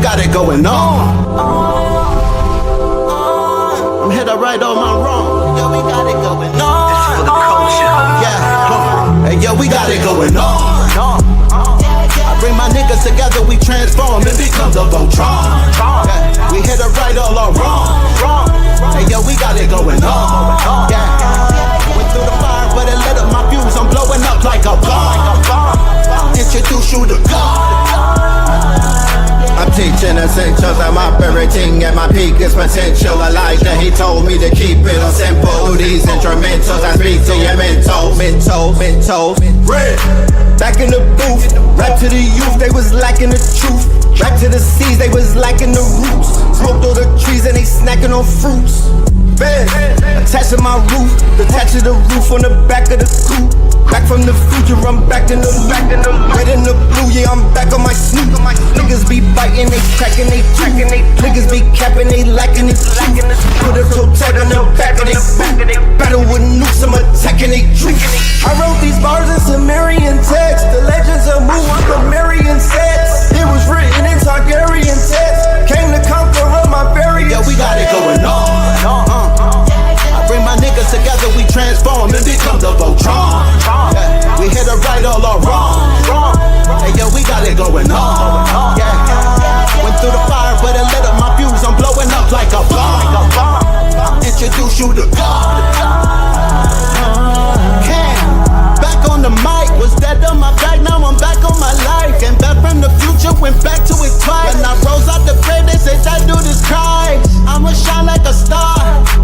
got it going on. I'm here to right all my wrong. Yo, we got it going on. This is for the culture. Yeah, hey, yo, we got it going on. I bring my niggas together, we transform and become the Voltron. Yeah, we here to right all our wrong. Hey, yo, we got it going on. Yeah, went through the fire, but it lit up my fuse. I'm blowing up like a bomb. Introduce you to God. I'm teaching essentials, I'm operating at my peakest potential. I like that he told me to keep it simple. Through these instrumentals, I speak to your mental. Red. Back in the booth, rap to the youth, they was lacking the truth. Back to the seas, they was lacking the roots. Smoked all the trees and they snacking on fruits. Bed, attached to my roof, detached to the roof on the back of the coupe. Back from the future, I'm back in the red and the blue, yeah, I'm back on my snoot. Niggas be biting, they cracking, they tracking, niggas be capping, they lacking it. Put a toe tag on the back of they boot. Battle with nukes, I'm attacking they troops. I wrote these bars in Sumerian text. The legends of Mu, I'm Sumerian sets. It was written in Targaryen text. Came to conquer all my variants. Yeah, we got it going on. I bring my niggas together, we transform and become the Voltron. Yeah, we here to right all our wrong. Hey, yo, we got it going on. Yeah, went through the fire, but it lit up my fuse. I'm blowing up like a bomb. Introduce you to God. Back on the mic, was dead on my back, now I'm back on my life. Came back from the future, went back to it twice. When I rose out the grave, they said that dude is Christ. I'ma shine like a star,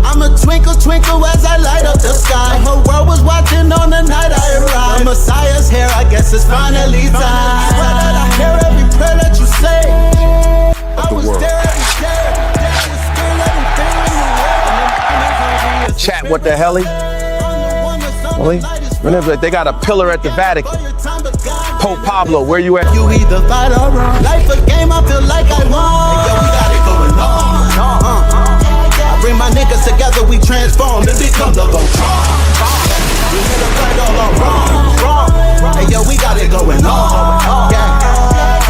I'ma twinkle, twinkle as I light up the sky. The whole world was watching on the night I arrived. The Messiah's here, I guess it's finally time. Swear that I hear every prayer that you say. I was there every day, I was still everything in the world. Chat, what the hell? Whenever they got a pillar at the Vatican. Pope Pablo, where you at? You either fight or run. Life a game, I feel like I won. Hey, yo, we got it going on. I bring my niggas together, we transform and become the Voltron. We hit to right all our wrong. Hey, yo, we got it going on. Yeah,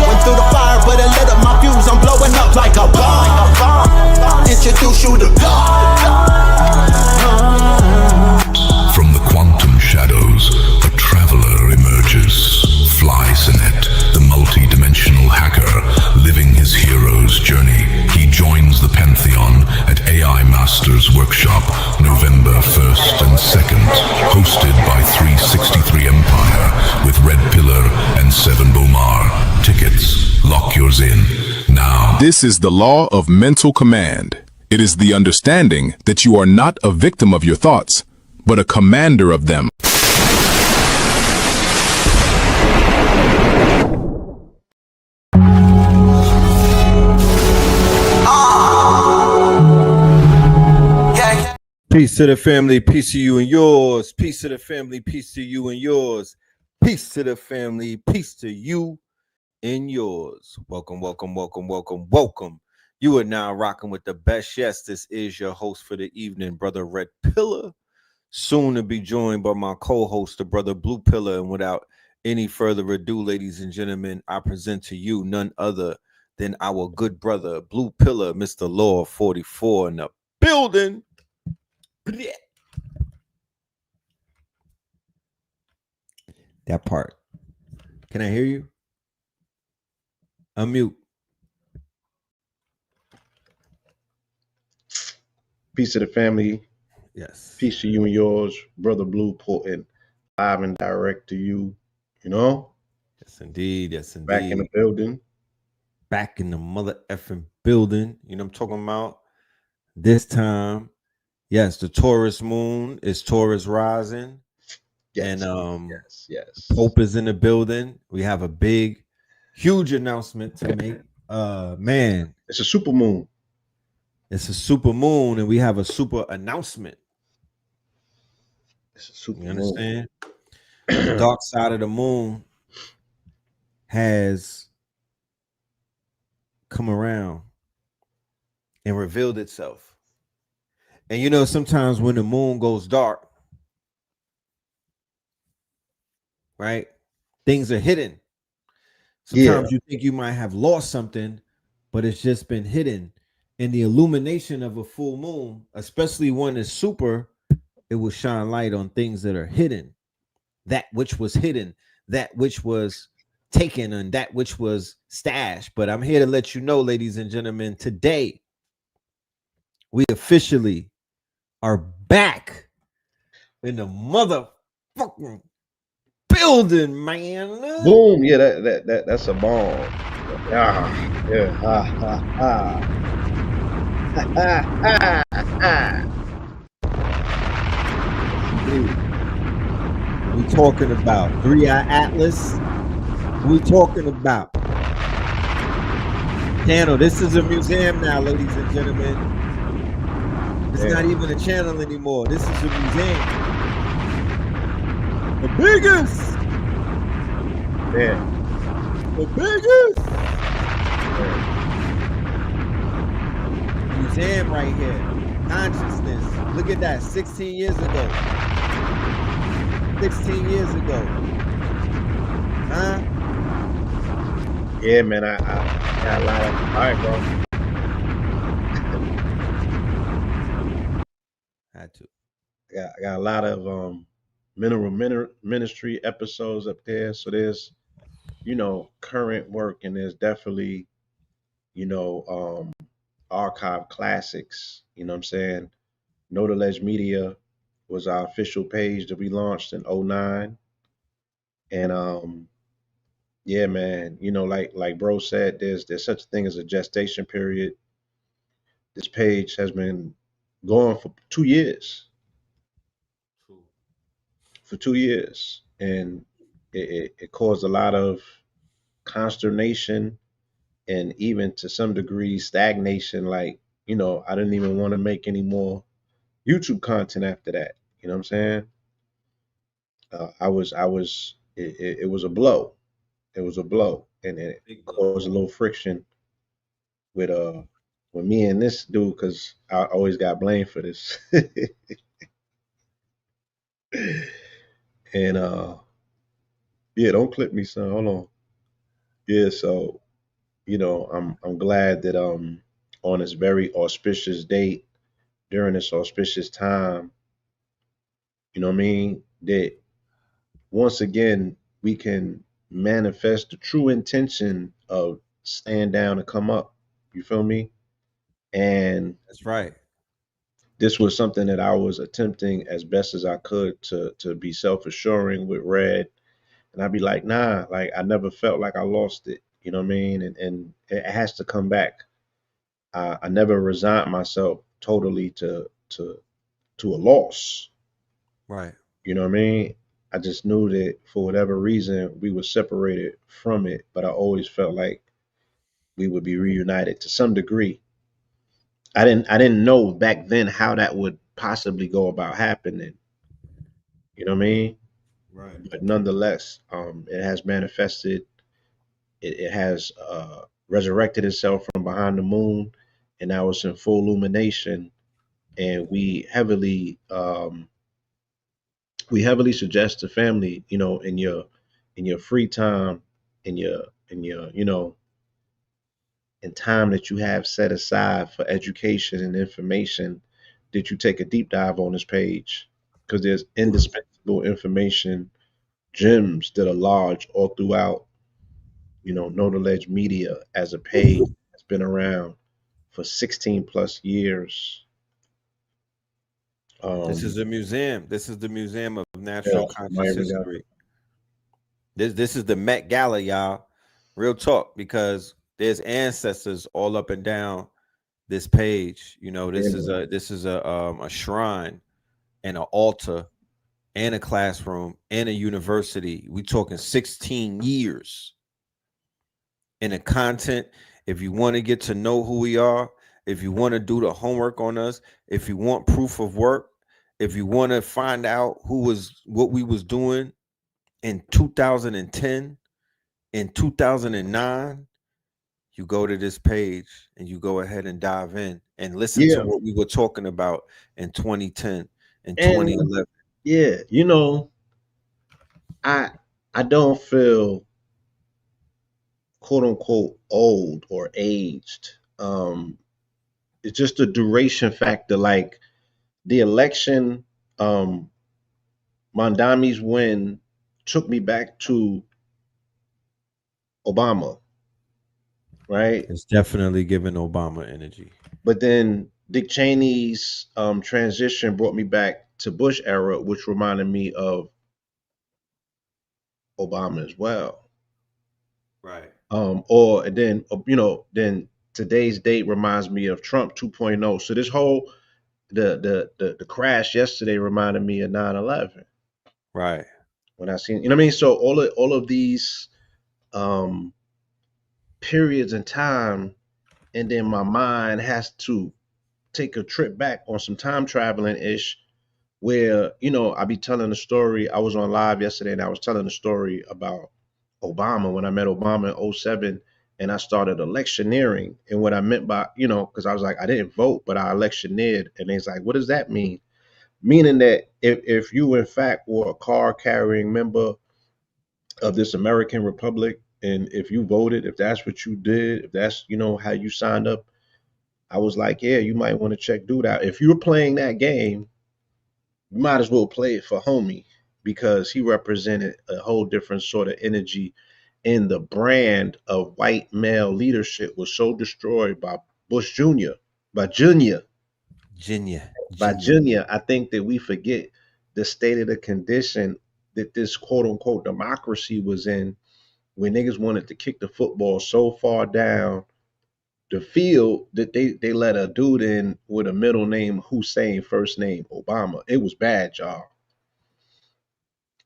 went through the fire, but it lit up my fuse. I'm blowing up like a bomb. Introduce you to God. From the quantum shadows, a traveler emerges. Fly-Sinet, the multi-dimensional hacker, living his hero's journey. He joins the Pantheon at AI Masters Workshop, November 1st and 2nd. Hosted by 363 Empire, with Red Pillar and Seven Bomar. Tickets, lock yours in, now. This is the law of mental command. It is the understanding that you are not a victim of your thoughts, but a commander of them. Peace to the family, peace to you and yours. Peace to the family, peace to you and yours. Peace to the family, peace to you and yours. Welcome. You are now rocking with the best. Yes, this is your host for the evening, Brother Red Pillar. Soon to be joined by my co-host, the Brother Blue Pillar. And without any further ado, ladies and gentlemen, I present to you none other than our good brother, Blue Pillar, Mr. Law 44 in the building. That part. Can I hear you? Unmute. Peace to the family. Yes. Peace to you and yours, Brother Blue, putting live and direct to you, you know? Yes, indeed. Yes, indeed. Back in the building. Back in the mother effing building. You know what I'm talking about? This time, yes, the Taurus moon is Taurus rising. Yes, and yes. Pope is in the building. We have a big, huge announcement to make. Man. It's a super moon. It's a super moon, and we have a super announcement. It's a super You understand? The dark side of the moon has come around and revealed itself. And you know, sometimes when the moon goes dark, right, things are hidden. Sometimes you think you might have lost something, but it's just been hidden. In the illumination of a full moon, especially one that's super, it will shine light on things that are hidden, that which was hidden, that which was taken, and that which was stashed. But I'm here to let you know, ladies and gentlemen, today we officially are back in the motherfucking building, man. Boom. Yeah, that's a ball. Yeah. We talking about 3-Eye Atlas. We talking about channel. This is a museum now, ladies and gentlemen. It's not even a channel anymore. This is a museum. The biggest. The biggest. Museum right here. Consciousness. Look at that. 16 years ago. 16 years ago. Huh? Yeah, man. I got a lot of. All right, bro. Had to. I got a lot of mineral ministry episodes up there. So there's, current work, and there's definitely, archive classics. You know what I'm saying? Note Alleged Media was our official page that we launched in '09. And yeah, man, like bro said, there's such a thing as a gestation period. This page has been going for 2 years. For 2 years. And it caused a lot of consternation and even to some degree stagnation. Like, I didn't even want to make any more YouTube content after that. You know what I'm saying? It was a blow. It was a blow, and it caused a little friction with me and this dude, because I always got blamed for this. And yeah, don't clip me, son. Hold on. Yeah, so I'm glad that on this very auspicious date, during this auspicious time, you know what I mean, that once again we can manifest the true intention of stand down and come up. You feel me? And That's right. this was something that I was attempting as best as I could to be self-assuring with Red. And I'd be like, nah, like I never felt like I lost it. You know what I mean? And it has to come back. I never resigned myself totally to a loss. Right. You know what I mean? I just knew that for whatever reason we were separated from it, but I always felt like we would be reunited to some degree. I didn't know back then how that would possibly go about happening. You know what I mean? Right. But nonetheless, it has manifested. It has resurrected itself from behind the moon, and now it's in full illumination. And we heavily suggest to family, in your free time, in your in time that you have set aside for education and information, that you take a deep dive on this page, because there's indispensable information, gems that are large all throughout, Note Alleged Media as a page that's been around for 16 plus years. This is a museum. This is the Museum of Natural Conscious History. This is the Met Gala, y'all. Real talk, because there's ancestors all up and down this page. This is a shrine and an altar and a classroom and a university. We talking 16 years. And the content, if you want to get to know who we are, if you want to do the homework on us, if you want proof of work, if you want to find out what we was doing in 2010, in 2009, you go to this page and you go ahead and dive in and listen to what we were talking about in 2010 and 2011. Yeah, I don't feel quote unquote old or aged. It's just a duration factor. Like the election, Mondami's win took me back to Obama, right? It's definitely giving Obama energy. But then Dick Cheney's transition brought me back to Bush era, which reminded me of Obama as well. Right. Or then then today's date reminds me of Trump 2.0. So this whole the crash yesterday reminded me of 9/11 Right. when I seen, you know what I mean? So all of these um periods in time, and then my mind has to take a trip back on some time traveling ish, where I be telling a story. I was on live yesterday and I was telling a story about Obama when I met Obama in '07 and I started electioneering. And what I meant by, because I was like, I didn't vote, but I electioneered. And it's like, what does that mean? Meaning that if you in fact were a card carrying member of this American Republic, and if you voted, if that's what you did, if that's how you signed up, I was like, yeah, you might want to check dude out. If you're playing that game, you might as well play it for homie, because he represented a whole different sort of energy. And the brand of white male leadership was so destroyed by Bush Jr., by Junior, Junior. by Junior. I think that we forget the state of the condition that this quote unquote democracy was in, when niggas wanted to kick the football so far down the field that they let a dude in with a middle name Hussein, first name Obama. It was bad, y'all.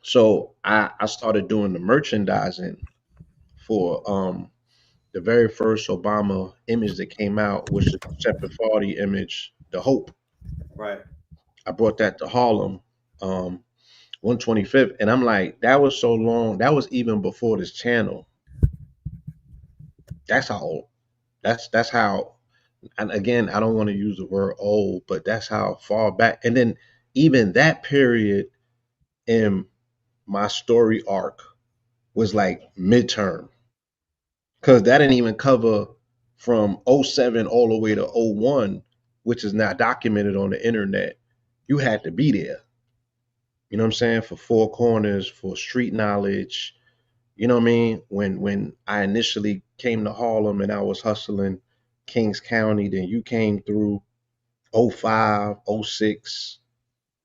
So I started doing the merchandising for the very first Obama image that came out, which is the Separate 40 image, the Hope. Right. I brought that to Harlem, 125th, and I'm like, that was so long. That was even before this channel. That's how old. That's how. And again, I don't want to use the word old, but that's how far back. And then even that period in my story arc was like midterm, because that didn't even cover from '07 all the way to '01, which is not documented on the internet. You had to be there. You know what I'm saying? For Four Corners, for street knowledge. You know what I mean? When I initially came to Harlem and I was hustling Kings County, then you came through '05, '06.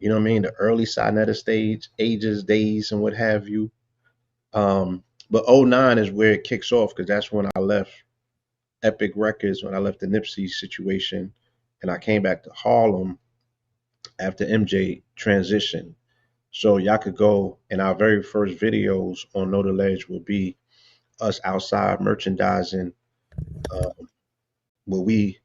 You know what I mean? The early Sinetta stage, ages, days, and what have you. But '09 is where it kicks off, because that's when I left Epic Records, when I left the Nipsey situation, and I came back to Harlem after MJ transition. So y'all could go, and our very first videos on Know the Ledge will be us outside merchandising, where we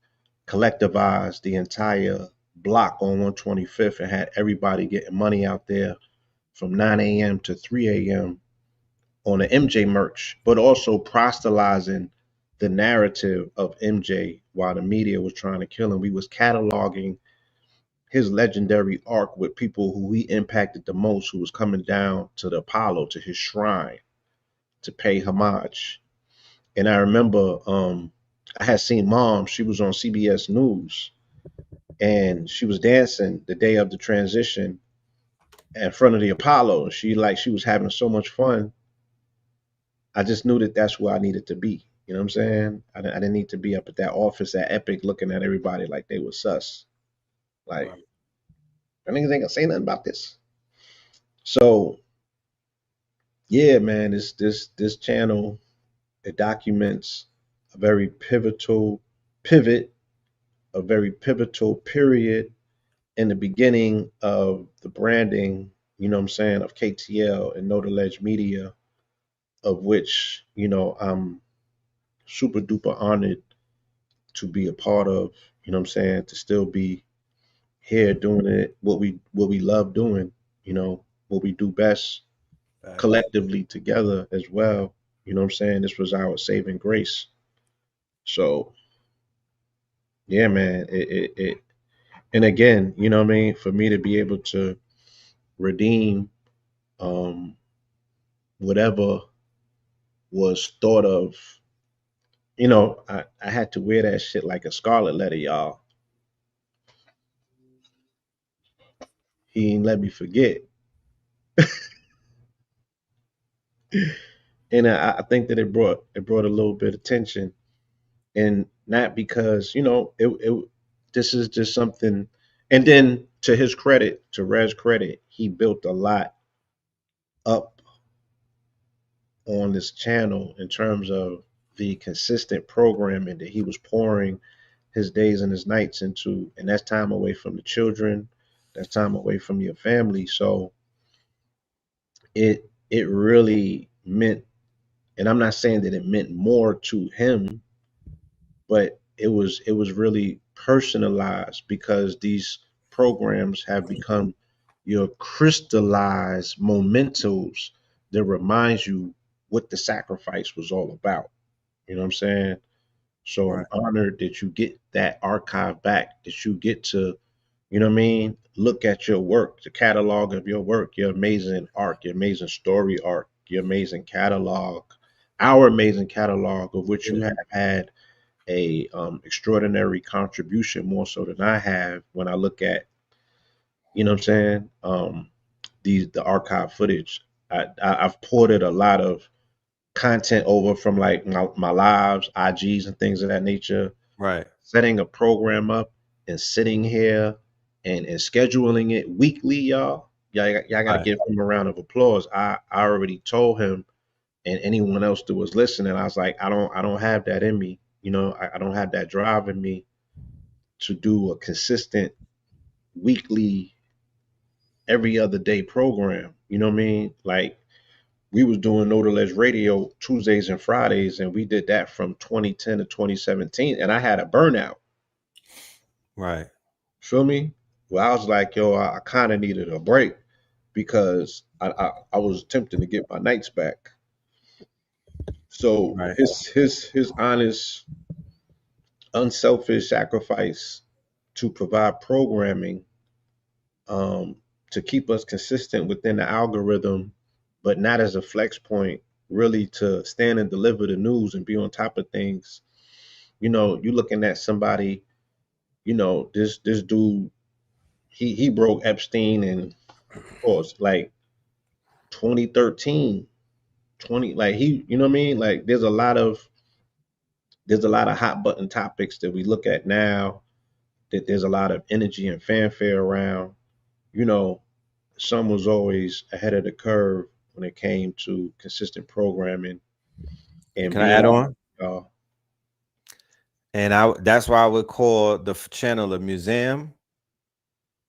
collectivized the entire block on 125th and had everybody getting money out there from 9 a.m. to 3 a.m. on the MJ merch, but also proselytizing the narrative of MJ while the media was trying to kill him. We was cataloging his legendary arc with people who he impacted the most, who was coming down to the Apollo, to his shrine, to pay homage. And I remember I had seen Mom, she was on CBS News, and she was dancing the day of the transition in front of the Apollo. She was having so much fun. I just knew that that's where I needed to be. You know what I'm saying? I didn't need to be up at that office at Epic looking at everybody like they were sus. Like, I niggas ain't gonna say nothing about this. So yeah, man, this channel, it documents a very pivotal pivot, a very pivotal period in the beginning of the branding, you know what I'm saying, of KTL and Know the Ledge Media, of which, I'm super duper honored to be a part of, you know what I'm saying, to still be here doing it, what we love doing, what we do best, collectively together as well. You know what I'm saying? This was our saving grace. So yeah, man, it and again, you know what I mean, for me to be able to redeem whatever was thought of you know, I had to wear that shit like a scarlet letter, y'all. He ain't let me forget. And I think that it brought a little bit of tension, and not because it this is just something. And then to his credit, to Rez's credit, he built a lot up on this channel in terms of the consistent programming that he was pouring his days and his nights into, and that's time away from the children, that's time away from your family. So it really meant, and I'm not saying that it meant more to him, but it was really personalized because these programs have become your crystallized mementos that reminds you what the sacrifice was all about. You know what I'm saying? So I'm Right. honored that you get that archive back, that you get to, you know what I mean, look at your work, the catalog of your work, your amazing art, your amazing story arc, your amazing catalog, our amazing catalog of which you have had a extraordinary contribution more so than I have when I look at, you know what I'm saying, the archive footage. I've ported a lot of content over from like my lives, IGs and things of that nature, Right. setting a program up and sitting here and scheduling it weekly, y'all. Y'all got to Right. give him a round of applause. I already told him and anyone else that was listening, I was like, I don't have that in me. You know, I don't have that drive in me to do a consistent weekly, every other day program. You know what I mean? Like we was doing Notaledge Radio Tuesdays and Fridays, and we did that from 2010 to 2017, and I had a burnout. Right. Feel me? Well, I was like, yo, I kind of needed a break because I was attempting to get my nights back. So Right. his honest, unselfish sacrifice to provide programming, um, to keep us consistent within the algorithm, but not as a flex point, really to stand and deliver the news and be on top of things. You know, you looking at somebody, this dude, he broke Epstein in, of course, like 2013, 20, like he, you know what I mean? Like there's a lot of hot button topics that we look at now that there's a lot of energy and fanfare around. You know, Sun was always ahead of the curve when it came to consistent programming and Can I add being, on? uh, And that's why I would call the channel a museum,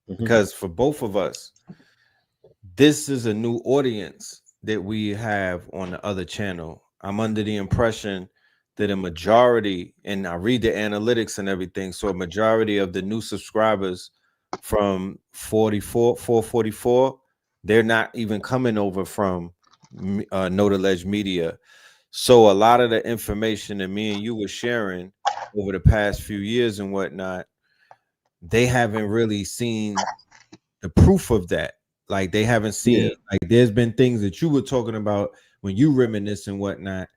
mhm, because for both of us, this is a new audience that we have on the other channel. I'm under the impression that a majority, and I read the analytics and everything, so a majority of the new subscribers from 444, they're not even coming over from Notaledge Media. So a lot of the information that me and you were sharing over the past few years and whatnot, they haven't really seen the proof of that. Like they haven't yeah, seen, like there's been things that you were talking about when you reminisce and whatnot,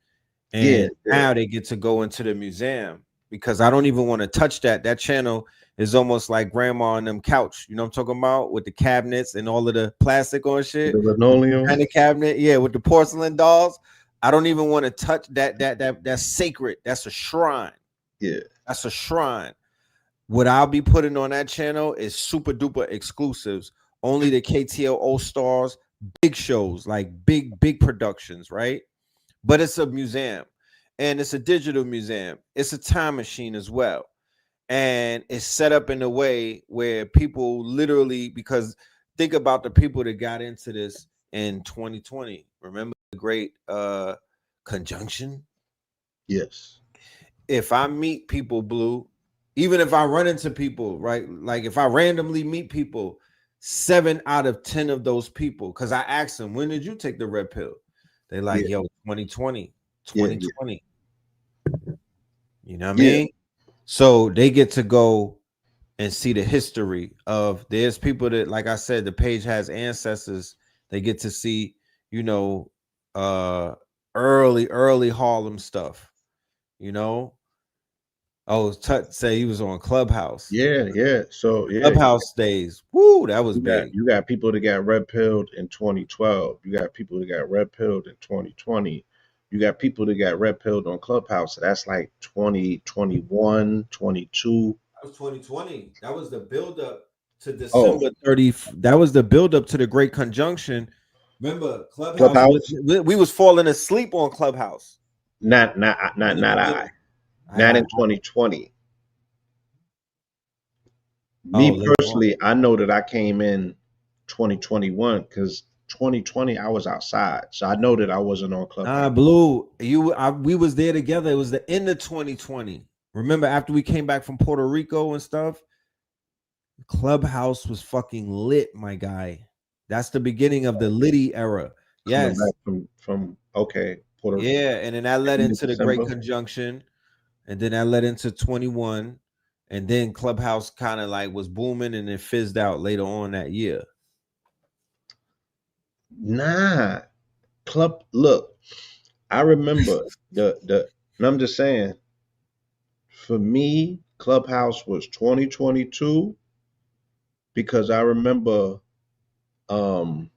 yeah, and yeah, now they get to go into the museum because I don't even want to touch that. That channel is almost like grandma on them couch. You know what I'm talking about, with the cabinets and all of the plastic on the shit, linoleum, kind of cabinet, yeah, with the porcelain dolls. I don't even want to touch that. That's sacred. That's a shrine. yeah, That's a shrine. What I'll be putting on that channel is super duper exclusives, only the KTL All Stars, big shows, like big productions, right? But it's a museum, and it's a digital museum. It's a time machine as well. And it's set up in a way where people literally, because think about the people that got into this in 2020. Remember the great conjunction? yes, If I meet people, Blue, even if I run into people, right? Like if I randomly meet people, 7 out of 10 of those people, because I asked them, when did you take the red pill? They like, yeah, yo, 2020, yeah, yeah, 2020. You know what I yeah, mean? So they get to go and see the history of, there's people that, like I said, the page has ancestors. They get to see, you know, uh early Harlem stuff. you know. Oh, Tut say he was on Clubhouse. Yeah. So yeah, Clubhouse days. Woo, that was you got big. you got people that got red pilled in 2012. You got people that got red pilled in 2020. You got people that got red pilled on Clubhouse. So that's like 2021, 22. That was 2020. That was the build up to Oh, December 30. That was the build up to the Great Conjunction. Remember, Clubhouse Clubhouse? we was falling asleep on Clubhouse. Not In the I. beginning. Not in 2020. Oh, Me later on. personally, I know that I came in 2021 because 2020 I was outside, so I know that I wasn't on Nah, Clubhouse. Blue, we was there together. It was the end of 2020. Remember, after we came back from Puerto Rico and stuff, Clubhouse was fucking lit, my guy. That's the beginning of the Liddy era. Coming Yes. back from okay, Puerto Yeah, and then that led end of into the Great December. Conjunction, and then that led into 21, and then Clubhouse kind of like was booming and then fizzed out later on that year. Nah, club. Look, I remember and I'm just saying, for me, Clubhouse was 2022 because I remember, um,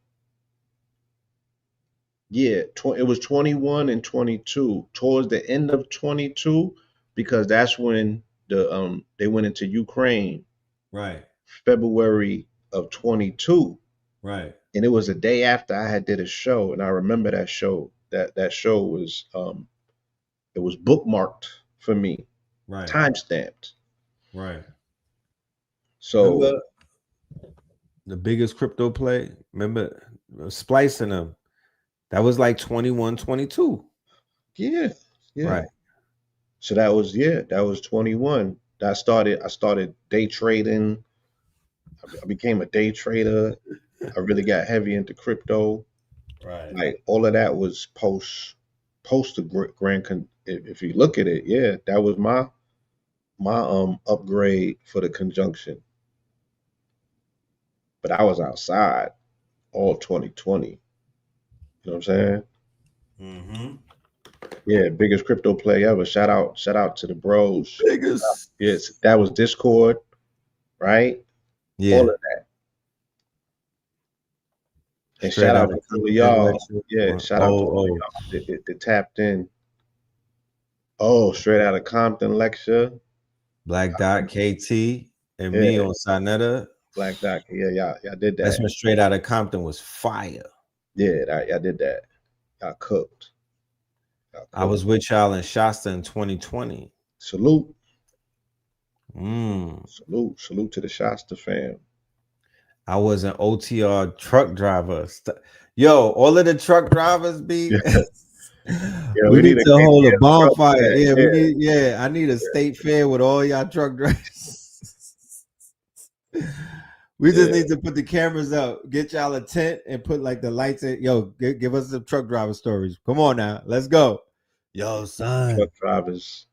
yeah, it was 21 and 22 towards the end of 22 because that's when they went into Ukraine Right, February of 22. right, And it was a day after I had did a show, and I remember that show. That show was it was bookmarked for me, right, time stamped. right. So Remember the biggest crypto play? Remember splicing them? That was like 21, 22. yeah, yeah. Right. So that was 21. I started day trading. I became a day trader. I really got heavy into crypto. Right. Like all of that was post the if you look at it, yeah, that was my upgrade for the conjunction. But I was outside all 2020. You know what I'm saying? Mm-hmm. Yeah, biggest crypto play ever. Shout out to the bros. Biggest. Yes, that was Discord, right? All Yeah. of that. And Straight shout out out of to all of Compton y'all. lecture. Yeah, shout out to all of y'all that tapped in. Oh, straight out of Compton lecture. Black Dot, KT, and Yeah, me on Sinetta. Black Doc. Yeah, y'all did That's that. when Straight Out of Compton was fire. Yeah, y'all did that. Y'all cooked. Y'all I cooked. was with y'all in Shasta in 2020. Salute. Mm. Salute to the Shasta fam. I was an OTR truck driver. Yo, all of the truck drivers be. Yeah, We we need need a to hold a KTM truck bonfire. fam. Yeah, we Yeah, need. Yeah, I need a state fair with all y'all truck drivers. We just yeah. need to put the cameras up, get y'all a tent, and put like the lights in. Yo, give us some truck driver stories. Come on now, let's go. Yo, son, Truck drivers,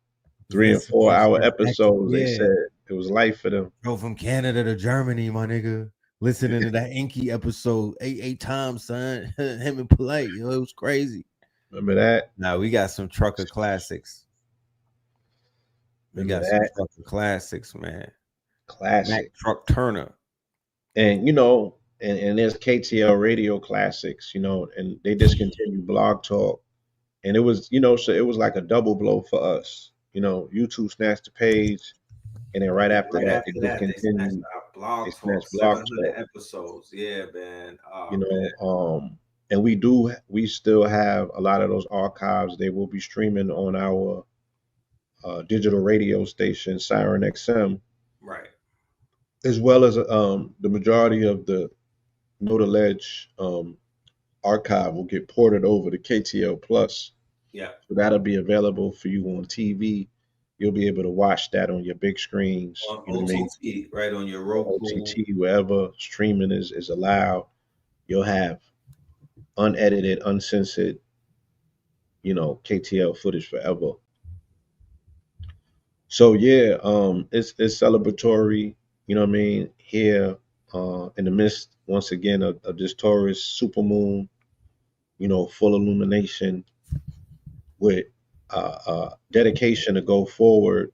3 and listen, 4 hour back episodes. They yeah, said it was life for them. drove from Canada to Germany, my nigga. Listening to that Inky episode eight times, son. Him and Polite, yo, it was crazy. Remember that? Now we got some trucker classics. We Remember got some that? trucker classics, man. Mac Classic. Truck Turner. And and there's KTL Radio Classics, and they discontinued Blog Talk. And it was, so it was like a double blow for us. YouTube snatched the page, and then right after Right that, they after that, they snatched discontinued. our They blog talk, snatched Blog 700 Talk. episodes. Yeah, man. You Oh man. know, and we still have a lot of those archives. They will be streaming on our digital radio station, Siren XM, Right. as well as the majority of the Know the Ledge archive will get ported over to KTL Plus. Yeah. So that'll be available for you on TV. You'll be able to watch that on your big screens. On You know what I mean? OTT, right on your On Roku. OTT, wherever streaming is allowed, you'll have unedited, uncensored, KTL footage forever. So yeah, it's celebratory, you know what I mean, here in the midst once again of this Taurus supermoon, full illumination with dedication to go forward.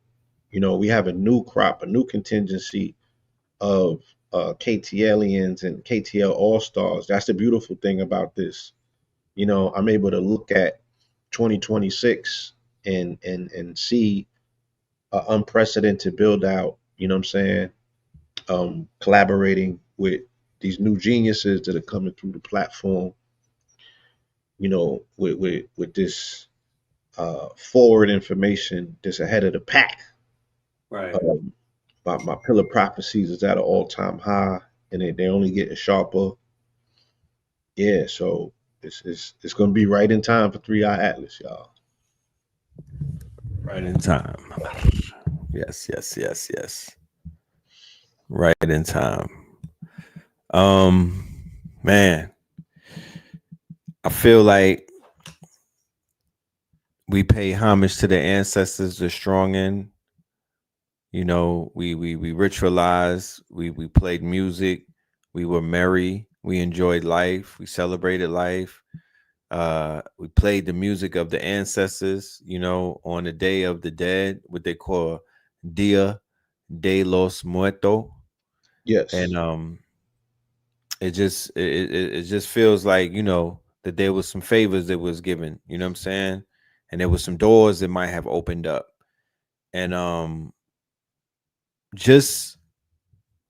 You know, we have a new crop, a new contingency of KTLians and KTL All Stars. That's the beautiful thing about this. You know, I'm able to look at 2026 and see an unprecedented build out. You know what I'm saying? Collaborating with these new geniuses that are coming through the platform. You know, with this forward information that's ahead of the pack. Right. My pillar prophecies is at an all time high, and they only getting sharper. Yeah, so it's gonna be right in time for 3 Eye Atlas, y'all. Right in time. Yes, yes, yes, yes. Right in time. Man, I feel like we pay homage to the ancestors, the strong in. You know, we ritualized, we played music, we were merry, we enjoyed life, we celebrated life. We played the music of the ancestors, you know, on the Day of the Dead, what they call Dia de los Muertos. Yes. And it just feels like, you know, that there was some favors that was given, you know what I'm saying? And there was some doors that might have opened up. And just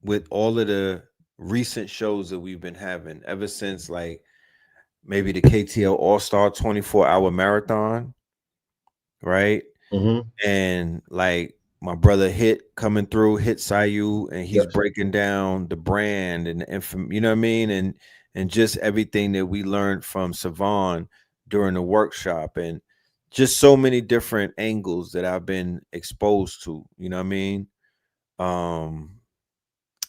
with all of the recent shows that we've been having ever since, like maybe the KTL All-Star 24-hour marathon, right? Mm-hmm. And like my brother Hit coming through, HITSUYO, and he's Yes. breaking down the brand and you know what I mean, and just everything that we learned from Savon during the workshop, and just so many different angles that I've been exposed to. You know what I mean? Um,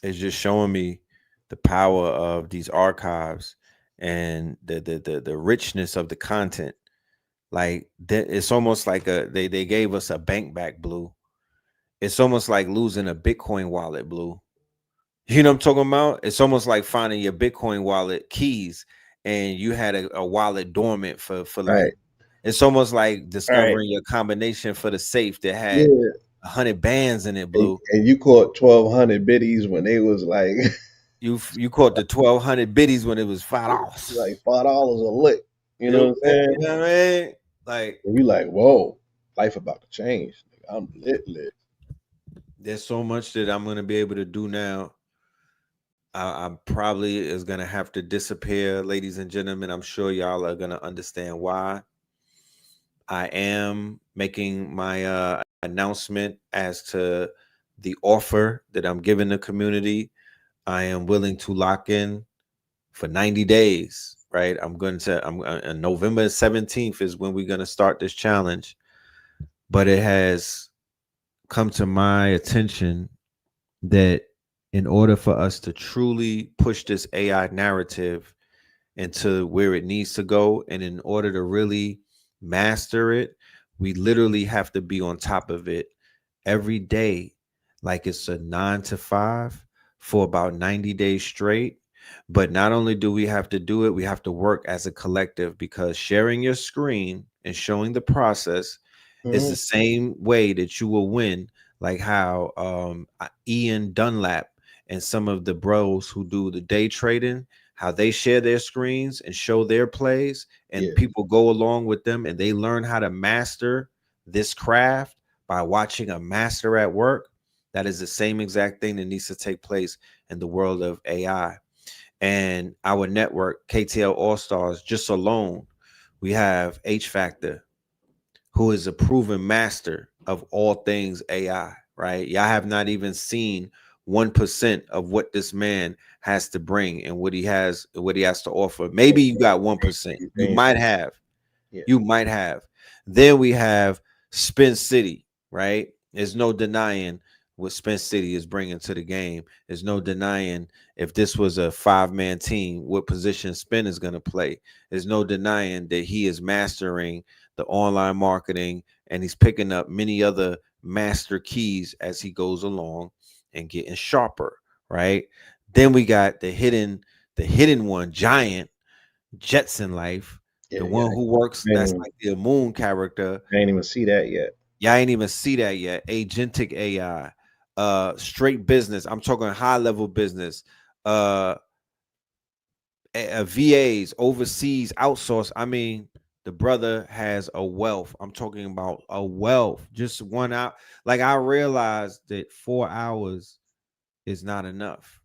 it's just showing me the power of these archives and the richness of the content. Like it's almost like they gave us a bank back, Blue. It's almost like losing a Bitcoin wallet, Blue. You know what I'm talking about? It's almost like finding your Bitcoin wallet keys and you had a wallet dormant for Right. like, it's almost like Right. discovering your combination for the safe that had Yeah. 100 bands in it, And, Blue. and you caught 1,200 biddies when they was like You caught the 1,200 biddies when it was $5. like $5 a lick. You know what I'm You saying? know what I mean? Like, And you like, whoa, life about to change. I'm lit. there's so much that I'm gonna be able to do now. I probably is gonna have to disappear, ladies and gentlemen. I'm sure y'all are gonna understand why. I am making my announcement as to the offer that I'm giving the community. I am willing to lock in for 90 days, right? I'm November 17th is when we're gonna start this challenge. But it has come to my attention that in order for us to truly push this AI narrative into where it needs to go, and in order to really master it, we literally have to be on top of it every day, like it's a 9 to 5 for about 90 days straight. But not only do we have to do it, we have to work as a collective, because sharing your screen and showing the process is Mm-hmm. the same way that you will win. Like how Ian Dunlap and some of the bros who do the day trading, how they share their screens and show their plays, Yeah. and people go along with them and they learn how to master this craft by watching a master at work. That is the same exact thing that needs to take place in the world of AI. And our network, KTL All Stars, just alone, we have H Factor, who is a proven master of all things AI, right? Y'all have not even seen 1% of what this man has to bring and what he has to offer. Maybe you got 1%. You might have. Yeah. You might have. Then we have Spin City, right? There's no denying what Spin City is bringing to the game. There's no denying if this was a 5-man team, what position Spin is going to play. There's no denying that he is mastering the online marketing, and he's picking up many other master keys as he goes along and getting sharper, right? Then we got the hidden one, Giant Jetson Life, Yeah, The yeah. one who works, I ain't that's even, like the Moon character. I ain't even see that yet. Yeah, I ain't even see that yet. Agentic AI, straight business. I'm talking high level business. Uh, VAs, overseas, outsource. I mean, the brother has a wealth. I'm talking about a wealth. Just 1 hour. Like I realized that 4 hours is not enough.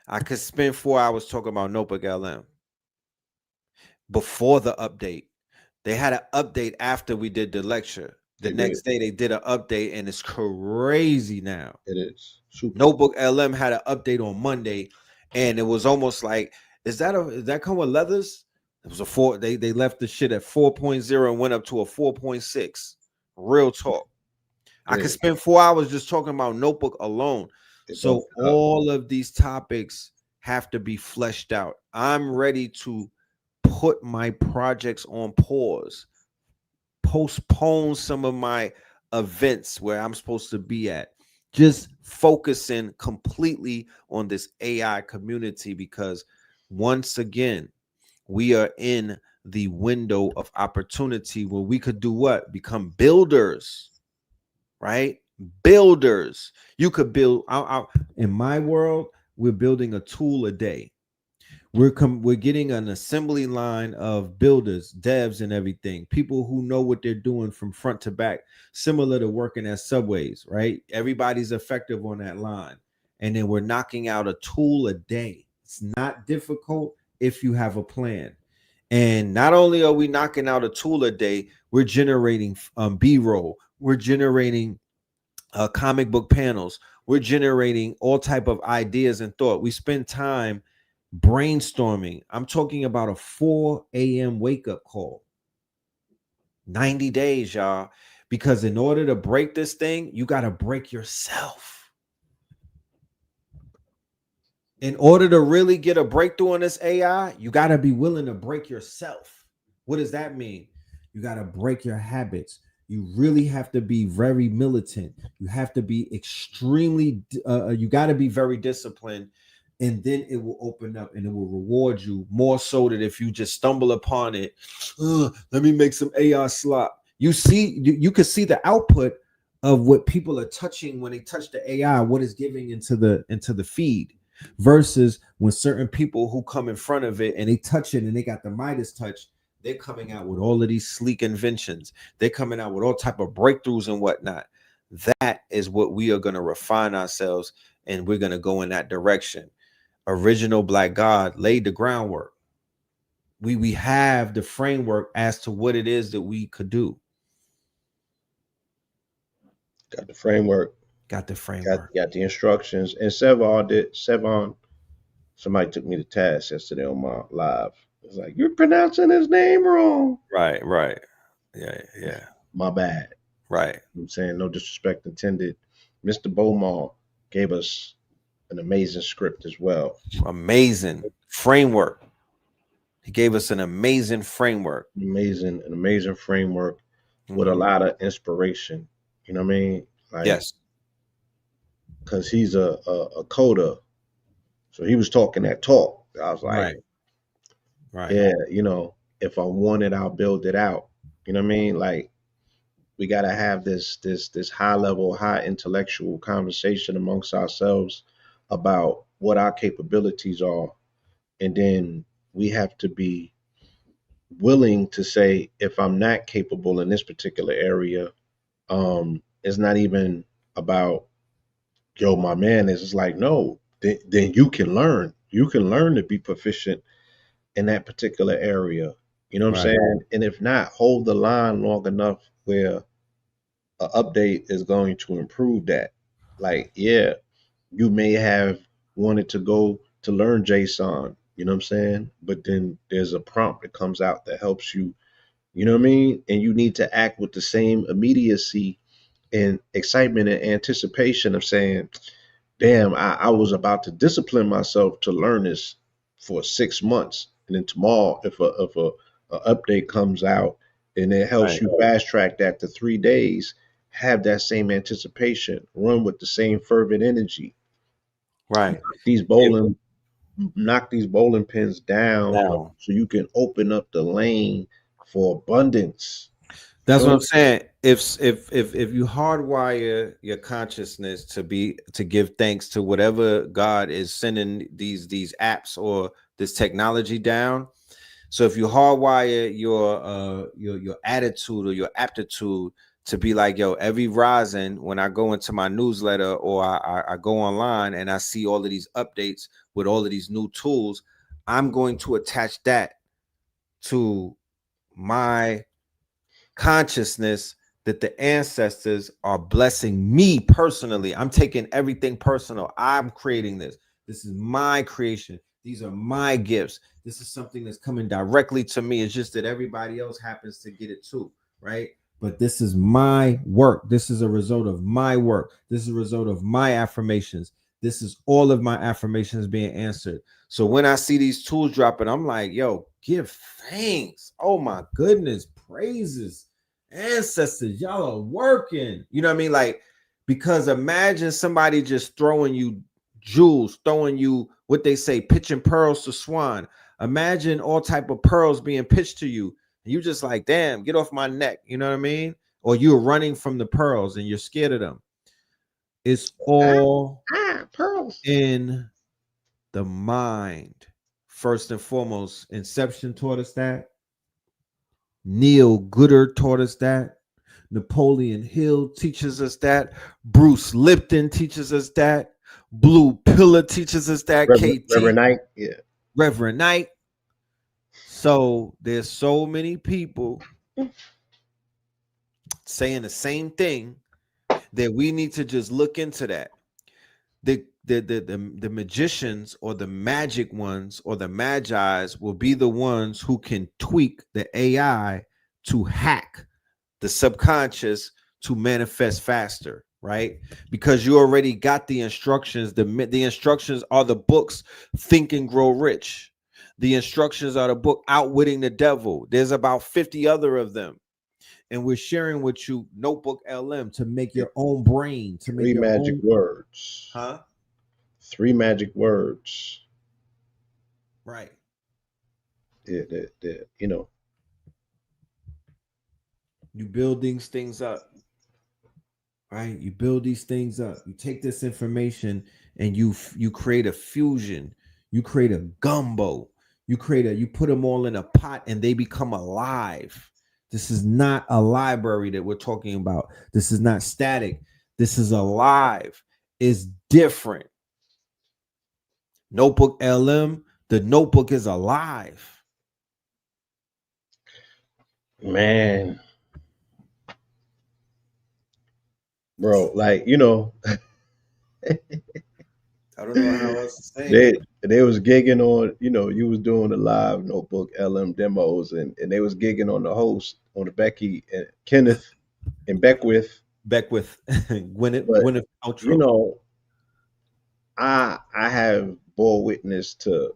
I could spend 4 hours talking about Notebook LM before the update. They had an update after we did the lecture. The They did. next day they did an update, and it's crazy now. It is super. Notebook LM had an update on Monday, and it was almost like, is that come with leathers? It was a 4. They left the shit at 4.0 and went up to a 4.6. Real talk. I Yeah, could spend 4 hours just talking about Notebook alone. they So bumped it up. all of these topics have to be fleshed out. I'm ready to put my projects on pause, postpone some of my events where I'm supposed to be at, just focusing completely on this AI community, because once again, we are in the window of opportunity where we could do what? Become builders, right? Builders. You could build. In my world, we're building a tool a day. We're getting an assembly line of builders, devs, and everything. People who know what they're doing from front to back, similar to working at Subways, right? Everybody's effective on that line. And then we're knocking out a tool a day. It's not difficult if you have a plan. And not only are we knocking out a tool a day, we're generating B-roll. We're generating comic book panels. We're generating all type of ideas and thought. We spend time brainstorming. I'm talking about a 4 a.m. wake up call. 90 days, y'all. Because in order to break this thing, you got to break yourself. In order to really get a breakthrough on this AI, you got to be willing to break yourself. What does that mean? You got to break your habits. You really have to be very militant. You have to be extremely, you got to be very disciplined. And then it will open up and it will reward you more so that if you just stumble upon it, let me make some AI slop. You see, you can see the output of what people are touching when they touch the AI, what is giving into the feed, versus when certain people who come in front of it and they touch it and they got the Midas touch, they're coming out with all of these sleek inventions. They're coming out with all type of breakthroughs and whatnot. That is what we are going to refine ourselves, and we're going to go in that direction. Original Black God laid the groundwork. We have the framework as to what it is that we could do. Got the framework. Got the framework. Got the instructions. And Sevon, somebody took me to task yesterday on my live. It's like, you're pronouncing his name wrong. Right. Yeah. My bad. Right. You know I'm saying, no disrespect intended. Mr. Beaumont gave us an amazing script as well. Amazing framework. He gave us an amazing framework. An amazing framework with a lot of inspiration. You know what I mean? Like, yes. Because he's a coder. So he was talking that talk. I was like, right. Yeah, if I want it, I'll build it out. You know what I mean? Like, we got to have this high level, high intellectual conversation amongst ourselves about what our capabilities are. And then we have to be willing to say, if I'm not capable in this particular area, it's not even about, yo, my man, it's like, no, then you can learn. You can learn to be proficient in that particular area. You know what I'm saying? And if not, hold the line long enough where an update is going to improve that. Like, yeah, you may have wanted to go to learn JSON, you know what I'm saying? But then there's a prompt that comes out that helps you, you know what I mean? And you need to act with the same immediacy and excitement and anticipation of saying, damn, I was about to discipline myself to learn this for 6 months. And then tomorrow, if a update comes out and it helps you fast track that to 3 days, have that same anticipation, run with the same fervent energy. Right. These bowling knock these bowling pins down Now, so you can open up the lane for abundance. that's You what know, I'm saying. If you hardwire your consciousness to give thanks to whatever God is sending these apps or this technology down. So if you hardwire your attitude or your aptitude to be like, yo, every rising when I go into my newsletter or I go online and I see all of these updates with all of these new tools, I'm going to attach that to my consciousness that the ancestors are blessing me personally. I'm taking everything personal. I'm creating this. This is my creation. These are my gifts. This is something that's coming directly to me. It's just that everybody else happens to get it too, right? But this is my work. This is a result of my work. This is a result of my affirmations. This is all of my affirmations being answered. So when I see these tools dropping, I'm like, yo, give thanks. Oh my goodness, praises. Ancestors, y'all are working. You know what I mean? Like, because imagine somebody just throwing you jewels, throwing you what they say, pitching pearls to swan. Imagine all type of pearls being pitched to you. And you just like, damn, get off my neck. You know what I mean? Or you're running from the pearls and you're scared of them. It's all pearls. in the mind. First and foremost, Inception taught us that. Neil Goodard taught us that. Napoleon Hill teaches us that. Bruce Lipton teaches us that. Blue Pillar teaches us that. Reverend Knight, yeah. Reverend Knight. So there's so many people saying the same thing that we need to just look into that. The magicians or the magic ones or the magi's will be the ones who can tweak the AI to hack the subconscious to manifest faster, right? Because you already got the instructions. The instructions are the books Think and Grow Rich. The instructions are the book Outwitting the Devil. There's about 50 other of them. And we're sharing with you Notebook LM to make your own brain, to make Three your magic own words. Huh? 3 magic words. Right. Yeah, you know. You build these things up, right? You build these things up. You take this information and you create a fusion. You create a gumbo. You put them all in a pot and they become alive. This is not a library that we're talking about. This is not static. This is alive. It's different. Notebook LM, the notebook is alive. Man. Bro, like, you know, I don't know how else to say it. they was gigging on, you know, you was doing the live Notebook LM demos and they was gigging on the host, on the Becky and Kenneth and Beckwith. Beckwith, But Gwyneth Paltrow. you know, I have bore witness to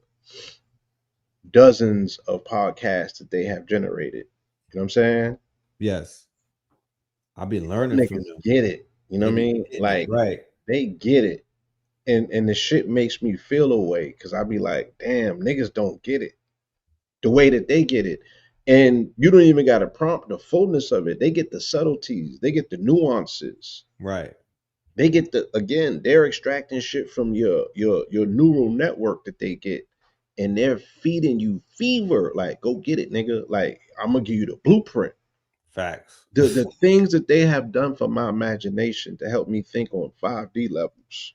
dozens of podcasts that they have generated. You know what I'm saying? Yes. I've been learning from Niggas them. get it. You know what I mean? Like Right. they get it. And the shit makes me feel away because I be like, damn, niggas don't get it the way that they get it. And you don't even got to prompt the fullness of it. They get the subtleties, they get the nuances. Right. They get again, they're extracting shit from your neural network that they get, and they're feeding you fever. Like, go get it, nigga. Like, I'm gonna give you the blueprint. Facts. The things that they have done for my imagination to help me think on 5D levels.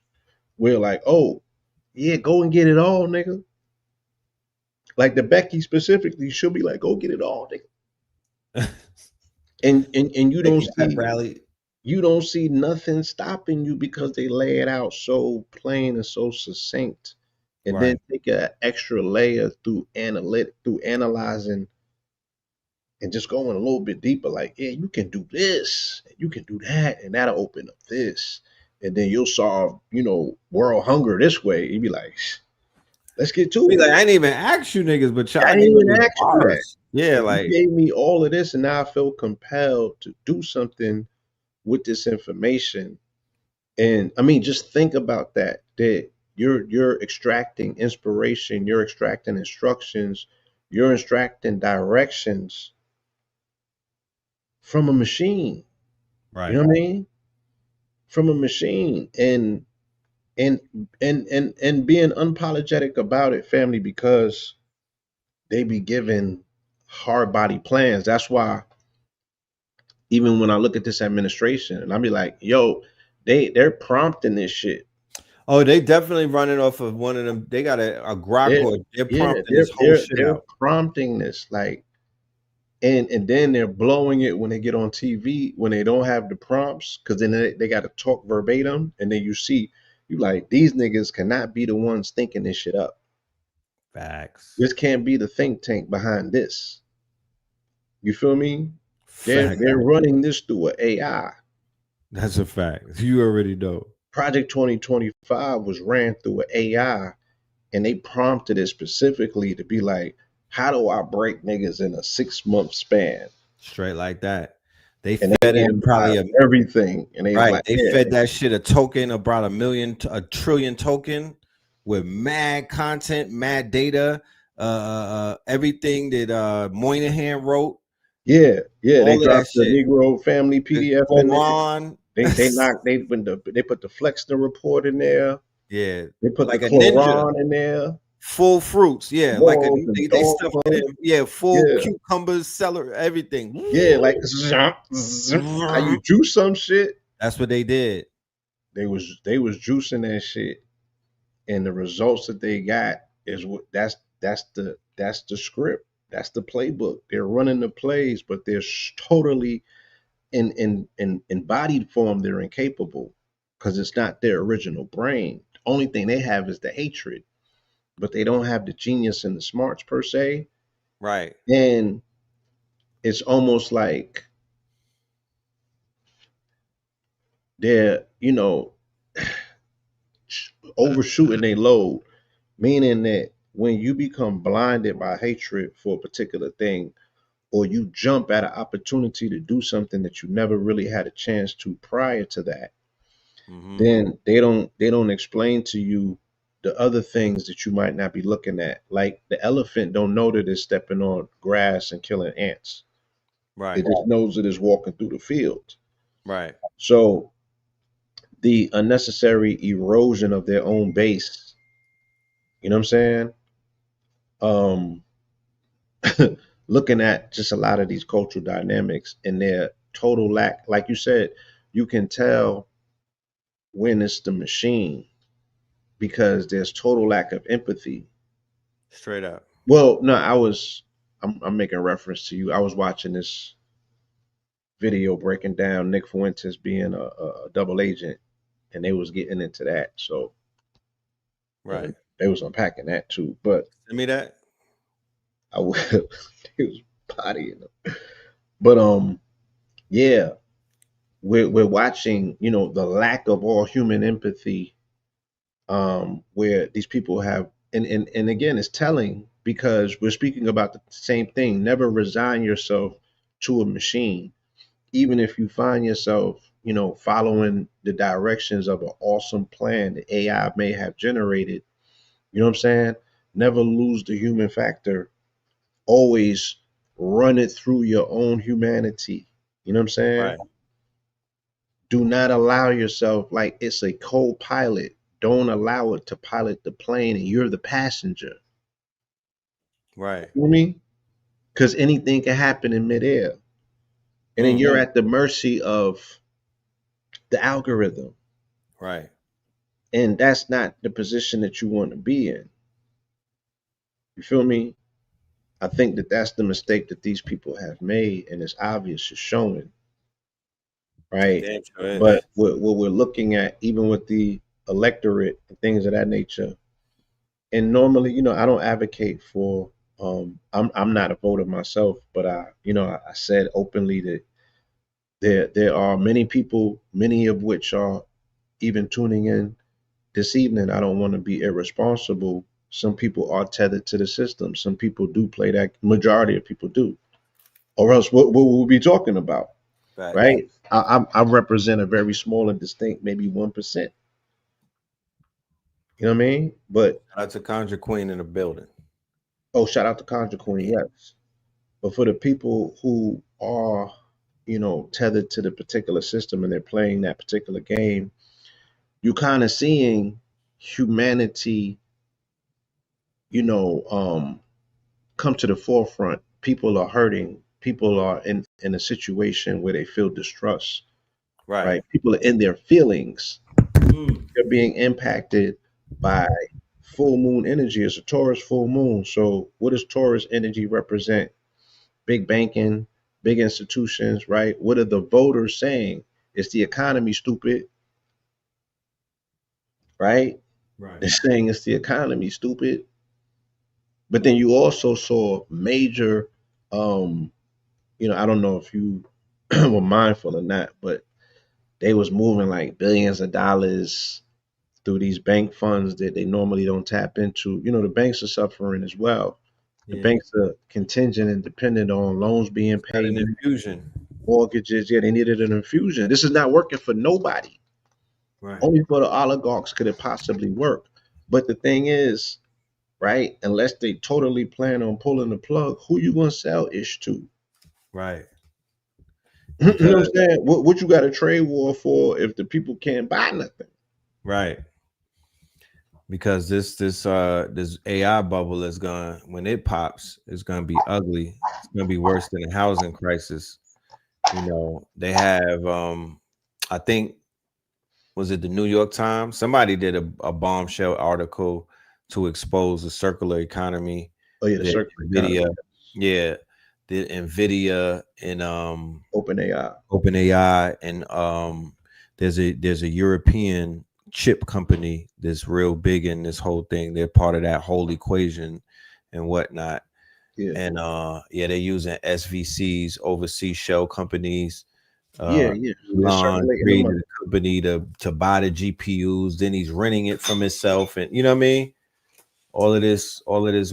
We're like, oh, yeah, go and get it all, nigga. Like the Becky specifically, she'll be like, go get it all, nigga. And you don't see rally. You don't see nothing stopping you because they lay it out so plain and so succinct. And Right. then take an extra layer through analyzing and just going a little bit deeper, like, yeah, you can do this, you can do that, and that'll open up this. And then you'll solve, you know, world hunger this way. You'd be like, let's get to Be it. like, I didn't even ask you niggas, but y'all I didn't gave even me ask you that. bars. Yeah, And like you gave me all of this, and now I feel compelled to do something with this information. And I mean, just think about that you're extracting inspiration, you're extracting instructions, you're extracting directions from a machine. You know what I mean? From a machine, and and being unapologetic about it, family, because they be given hard body plans. That's why even when I look at this administration, and I be like, yo, they're prompting this shit. Oh, they definitely running off of one of them. They got a grok, They're, or they're yeah, prompting this whole shit they're out. prompting this, like, and then they're blowing it when they get on TV when they don't have the prompts, because then they got to talk verbatim, and then you like, these niggas cannot be the ones thinking this shit up. Facts. This can't be the think tank behind this. You feel me? Fact. They're running this through an AI. That's a fact. You already know. Project 2025 was ran through an AI, and they prompted it specifically to be like, how do I break niggas in a 6-month span? Straight like that. They And fed they it probably everything. And they right. like, They yeah, fed that shit a token, about a trillion token with mad content, mad data, everything that Moynihan wrote. yeah. They All of that dropped the shit. Negro family The PDF in there. Quran. They put the Flexner report in there. Yeah. They put Like the a ninja. Quran in there. Full fruits, yeah, like Morals and they stuffed it in, yeah, full Yeah. cucumbers, celery, everything. Yeah, like how you juice some shit. That's what they did. They was juicing that shit, and the results that they got is what that's the script. That's the playbook. They're running the plays, but they're totally in embodied form. They're incapable because it's not their original brain. The only thing they have is the hatred, but they don't have the genius and the smarts per se. Right. And it's almost like they're, overshooting their load, meaning that when you become blinded by hatred for a particular thing, or you jump at an opportunity to do something that you never really had a chance to prior to that, then they don't explain to you the other things that you might not be looking at. Like the elephant don't know that it's stepping on grass and killing ants. Right. It just knows that it's walking through the field. Right. So the unnecessary erosion of their own base, you know what I'm saying? Looking at just a lot of these cultural dynamics and their total lack, like you said, you can tell when it's the machine because there's total lack of empathy. Straight up. Well, no, I'm making reference to you. I was watching this video breaking down Nick Fuentes being a double agent, and they was getting into that. So Right. They was unpacking that too. But Send me that. I will. He was bodying them. But yeah, we're watching, the lack of all human empathy, where these people have, and again, it's telling because we're speaking about the same thing. Never resign yourself to a machine, even if you find yourself, following the directions of an awesome plan that AI may have generated. You know what I'm saying? Never lose the human factor. Always run it through your own humanity. You know what I'm saying? Right. Do not allow yourself, like it's a co-pilot. Don't allow it to pilot the plane and you're the passenger. Right. You know what I mean? Because anything can happen in midair. And then you're at the mercy of the algorithm. Right. And that's not the position that you want to be in. You feel me? I think that that's the mistake that these people have made, and it's obvious, it's showing, right? Damn sure is. But what we're looking at, even with the electorate and things of that nature, and normally, I don't advocate for. I'm not a voter myself, but I said openly that there are many people, many of which are even tuning in this evening. I don't want to be irresponsible. Some people are tethered to the system. Some people do play that. Majority of people do, or else what we'll be talking about, Right. right? I represent a very small and distinct, maybe 1%. You know what I mean? But That's a Conjure Queen in the building. oh, shout out to Conjure Queen, yes. But for the people who are, tethered to the particular system and they're playing that particular game, you kind of seeing humanity, you know, um, come to the forefront. People are hurting. People are in a situation where they feel distrust, Right. right? People are in their feelings. Mm. They're being impacted by full moon energy. It's a Taurus full moon. So what does Taurus energy represent? Big banking, big institutions, right? What are the voters saying? It's the economy, stupid, right? Right. They're saying it's the economy, stupid. But then you also saw major, um, I don't know if you were mindful or not, but they was moving like billions of dollars through these bank funds that they normally don't tap into. The banks are suffering as well. The Yeah. banks are contingent and dependent on loans being Got paid, an infusion. mortgages. Yeah, they needed an infusion. This is not working for nobody. Right. Only for the oligarchs could it possibly work. But the thing is, right, unless they totally plan on pulling the plug, who you gonna sell ish to? Right. You know what I'm Because saying? What you got a trade war for if the people can't buy nothing? right. Because this AI bubble is gonna when it pops, it's gonna be ugly. It's gonna be worse than a housing crisis. They have I think was it the New York Times? Somebody did a bombshell article to expose the circular economy, Oh yeah, the the circular Nvidia, economy, yeah, the Nvidia and open AI. OpenAI and there's a European chip company that's real big in this whole thing. They're part of that whole equation and whatnot. Yeah, And yeah, they're using SVCs, overseas shell companies. yeah, Uh yeah. It's Elon circulating the created money. a company to buy the GPUs, then he's renting it from himself, and you know what I mean? All of this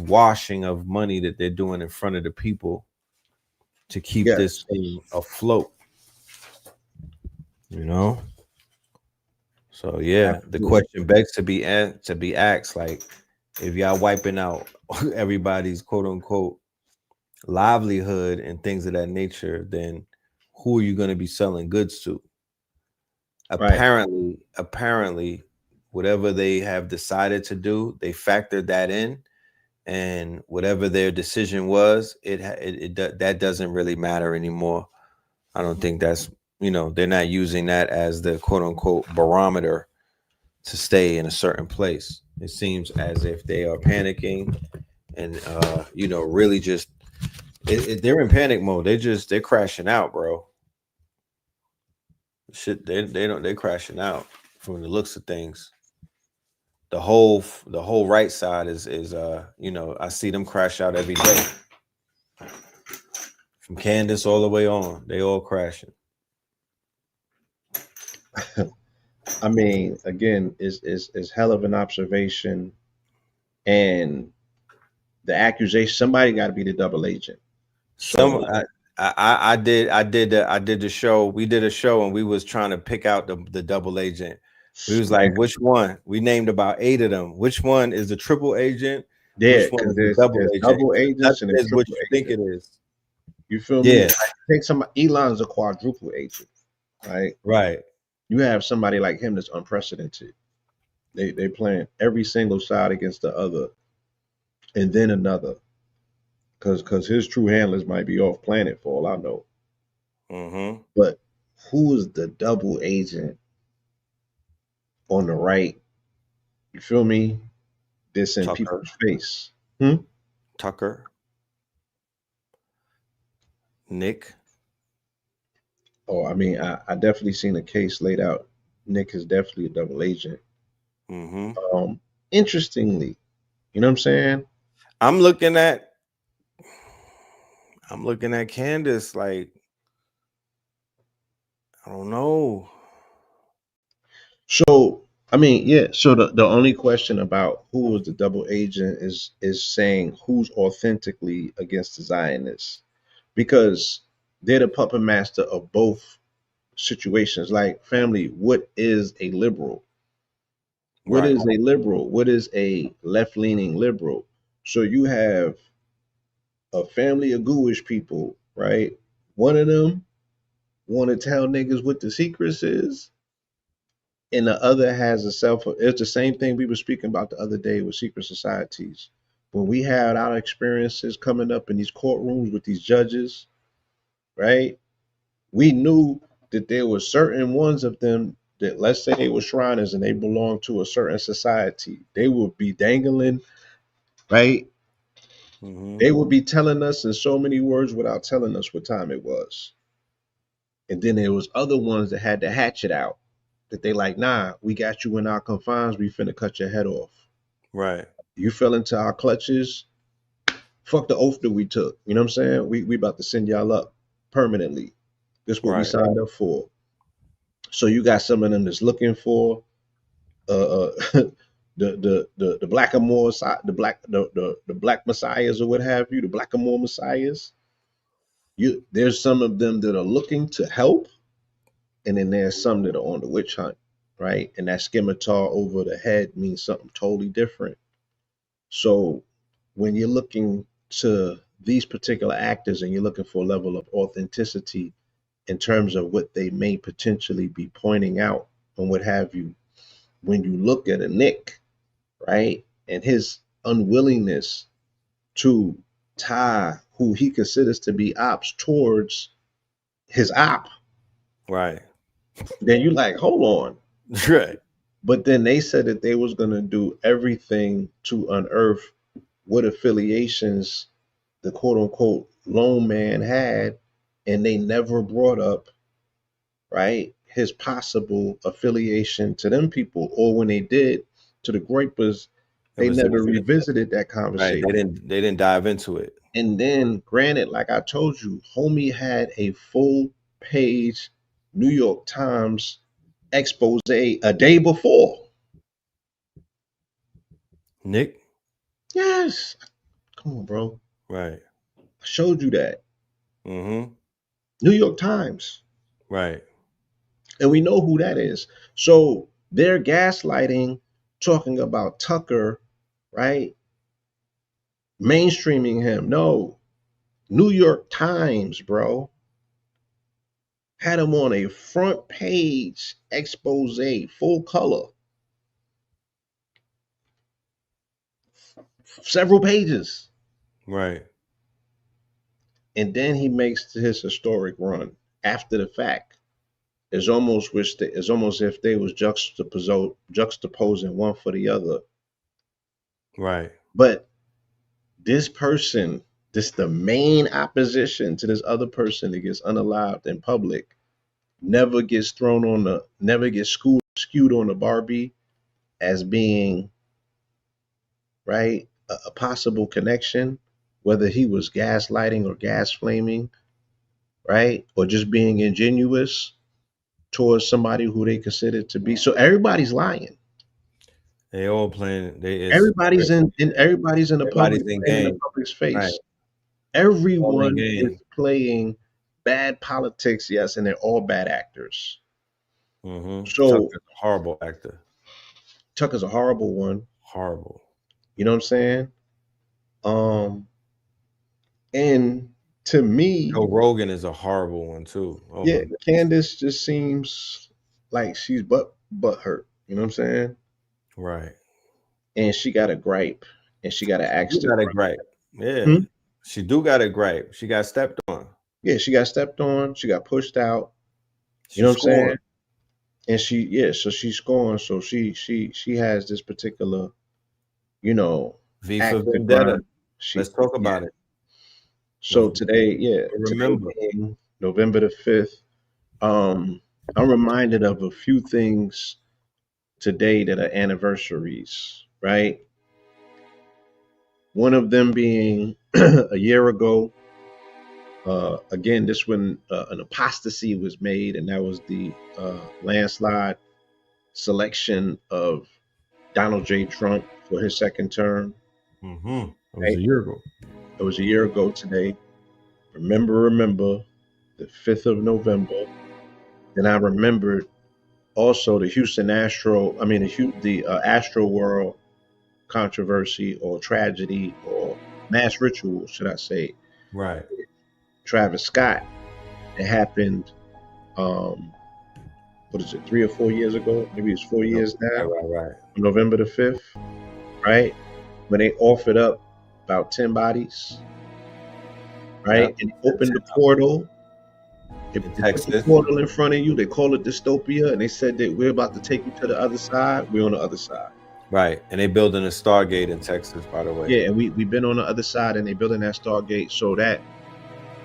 washing of money that they're doing in front of the people to keep this Yes. thing afloat, you know? So yeah, the Absolutely. question begs to be asked, like, if y'all wiping out everybody's quote unquote livelihood and things of that nature, then who are you going to be selling goods to? Right. Apparently, whatever they have decided to do, they factored that in, and whatever their decision was, that doesn't really matter anymore. I don't think that's they're not using that as the quote unquote barometer to stay in a certain place. It seems as if they are panicking and really just they're in panic mode. They're crashing out, bro. Shit, they're crashing out from the looks of things. The whole right side is I see them crash out every day. From Candace all the way on, they all crashing. I mean, again, is hell of an observation, and the accusation. Somebody got to be the double agent. Some So I did the show. We did a show and we was trying to pick out the double agent. We was man, like, which one? We named about 8 of them. Which one is the triple agent? yeah, Which one because is the there's double there's agent? double agents Nothing and there's is what triple you think agent. it is. You feel me? Yeah, Like, take some Elon's a quadruple agent, right? right. You have somebody like him that's unprecedented. They playing every single side against the other, and then another, because his true handlers might be off planet for all I know. Mm-hmm. But who is the double agent on the right? You feel me? This in Tucker. people's face. Hmm? Tucker. Nick. Oh, I mean, I definitely seen a case laid out. Nick is definitely a double agent. Mm-hmm. Interestingly, you know what I'm saying? I'm looking at Candace like I don't know. So, I mean, yeah. So the only question about who is the double agent is saying who's authentically against the Zionists, because they're the puppet master of both situations. Like, family, what is a liberal? What Right. is a liberal? What is a left-leaning liberal? So you have a family of Jewish people, right? One of them want to tell niggas what the secrets is, and the other has a self. It's the same thing we were speaking about the other day with secret societies. When we had our experiences coming up in these courtrooms with these judges, right? We knew that there were certain ones of them that, let's say they were Shriners and they belonged to a certain society. They would be dangling, right? Mm-hmm. They would be telling us in so many words without telling us what time it was. And then there was other ones that had to hatch it out. That they like, nah, we got you in our confines. We finna cut your head off. Right. You fell into our clutches. Fuck the oath that we took. You know what I'm saying? We about to send y'all up permanently. This is what we Right. signed up for. So you got some of them that's looking for the the blackamoor the black messiahs or what have you, the blackamoor messiahs. There's some of them that are looking to help, and then there's some that are on the witch hunt, right? And that scimitar over the head means something totally different. So when you're looking to these particular actors and you're looking for a level of authenticity in terms of what they may potentially be pointing out and what have you, when you look at a Nick, right, and his unwillingness to tie who he considers to be ops towards his op, Right. then you like, hold on. Right. But then they said that they was gonna do everything to unearth what affiliations the quote unquote lone man had, and they never brought up, right, his possible affiliation to them people, or when they did to the Groypers, It they was never revisited that right. conversation. They didn't dive into it. And then, granted, like I told you, homie had a full page New York Times expose a day before. Nick. Yes. Come on, bro. Right. I showed you that. Mm-hmm. New York Times. Right. And we know who that is. So they're gaslighting, talking about Tucker, right? Mainstreaming him. No. New York Times, bro. Had him on a front page expose, full color. Several pages. Right. And then he makes his historic run after the fact. It's almost if they was juxtaposing one for the other. Right. But this person, this the main opposition to this other person that gets unalived in public, never gets skewed on the Barbie as being, right, a possible connection, whether he was gaslighting or gas flaming, right, or just being ingenuous towards somebody who they consider to be. So everybody's lying. They all playing. Everybody's everybody's in the public, Everybody's in in the game. public's Right. face. All in Everyone is game. playing bad politics, yes, and they're all bad actors. Mm-hmm. So Tucker's a horrible actor. Tucker's a horrible one. Horrible. You know what I'm saying? And to me, Joe Rogan is a horrible one too. Oh yeah, my God. Candace just seems like she's butt hurt. You know what I'm saying? Right. And she got a gripe, and she got to ask. She got a gripe. Yeah. Hmm? She do got a gripe. She got stepped on. Yeah, she got stepped on. She got pushed out. She You know what I'm saying? scored. And so she's scorned. So she has this particular, you know, V act for to Vendetta. grind. Let's talk about it. So today, Remember. today being November the 5th, I'm reminded of a few things today that are anniversaries, right? One of them being a year ago. Again, this when an apostasy was made, and that was the landslide selection of Donald J. Trump for his second term. Mm-hmm. It was Right? a year ago. It was a year ago today. Remember, the 5th of November. Then I remembered also the Houston Astro, I mean the Astro World controversy or tragedy or mass ritual, should I say? Right. Travis Scott. It happened. What is it? 3 or 4 years ago? Maybe it's 4 years now. Right. November the 5th, right? When they offered up about 10 bodies, right? Yeah. And opened the portal. They put the Texas. portal in front of you. They call it dystopia, and they said that we're about to take you to the other side. We're on the other side. Right. And they building a Stargate in Texas, by the way. Yeah, and we've been on the other side, and they building that Stargate, so that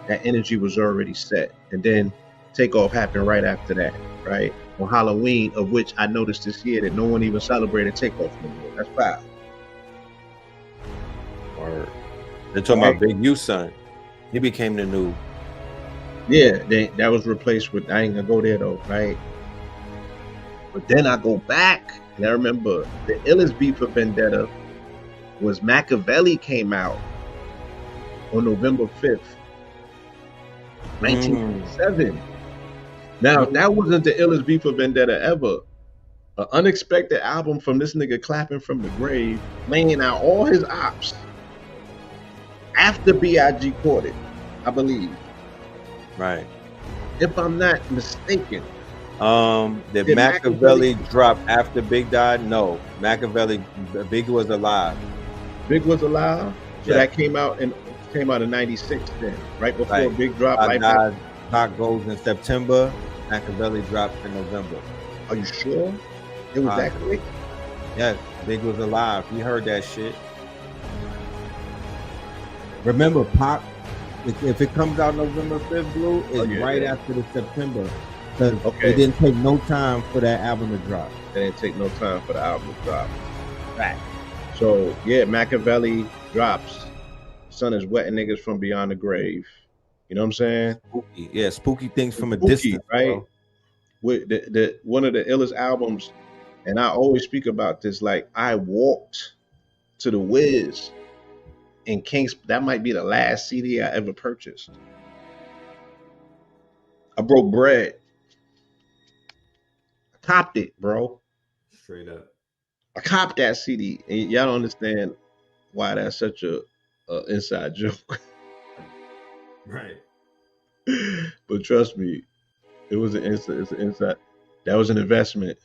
energy was already set. And then takeoff happened right after that, right? On Halloween, of which I noticed this year that no one even celebrated takeoff anymore. That's foul. Word. They're talking about Big U son. He became the new. Yeah, that was replaced with, I ain't gonna go there though, right? But then I go back, and I remember the illest beef for Vendetta was Machiavelli came out on November 5th, 1987. Now, that wasn't the illest beef for Vendetta ever. An unexpected album from this nigga clapping from the grave, laying out all his ops after B.I.G. caught it, I believe. Right. If I'm not mistaken. Did Machiavelli drop after Big died? No. Machiavelli, Big was alive. Big was alive? So Yeah. that came out in 96 then, right before Right. Big dropped. Pac Right died. Pac goes in September. Machiavelli dropped in November. Are you sure? It was that quick? Yeah, Big was alive. We heard that shit. Remember, Pac, if it comes out November 5th, Blue, it's right after the September. Because it didn't take no time for that album to drop. It didn't take no time for the album to drop. Fact. So, yeah, Machiavelli drops. Son is wetting niggas from beyond the grave. You know what I'm saying? Spooky. Yeah, spooky things from a Spooky, distance, right? bro. With the one of the illest albums, and I always speak about this, like I walked to the Wiz in Kings. That might be the last CD I ever purchased. I broke bread. I copped it, bro. Straight up. I copped that CD, and y'all don't understand why that's such a inside joke. Right. But trust me, it was an inside. It's an inside. That was an investment.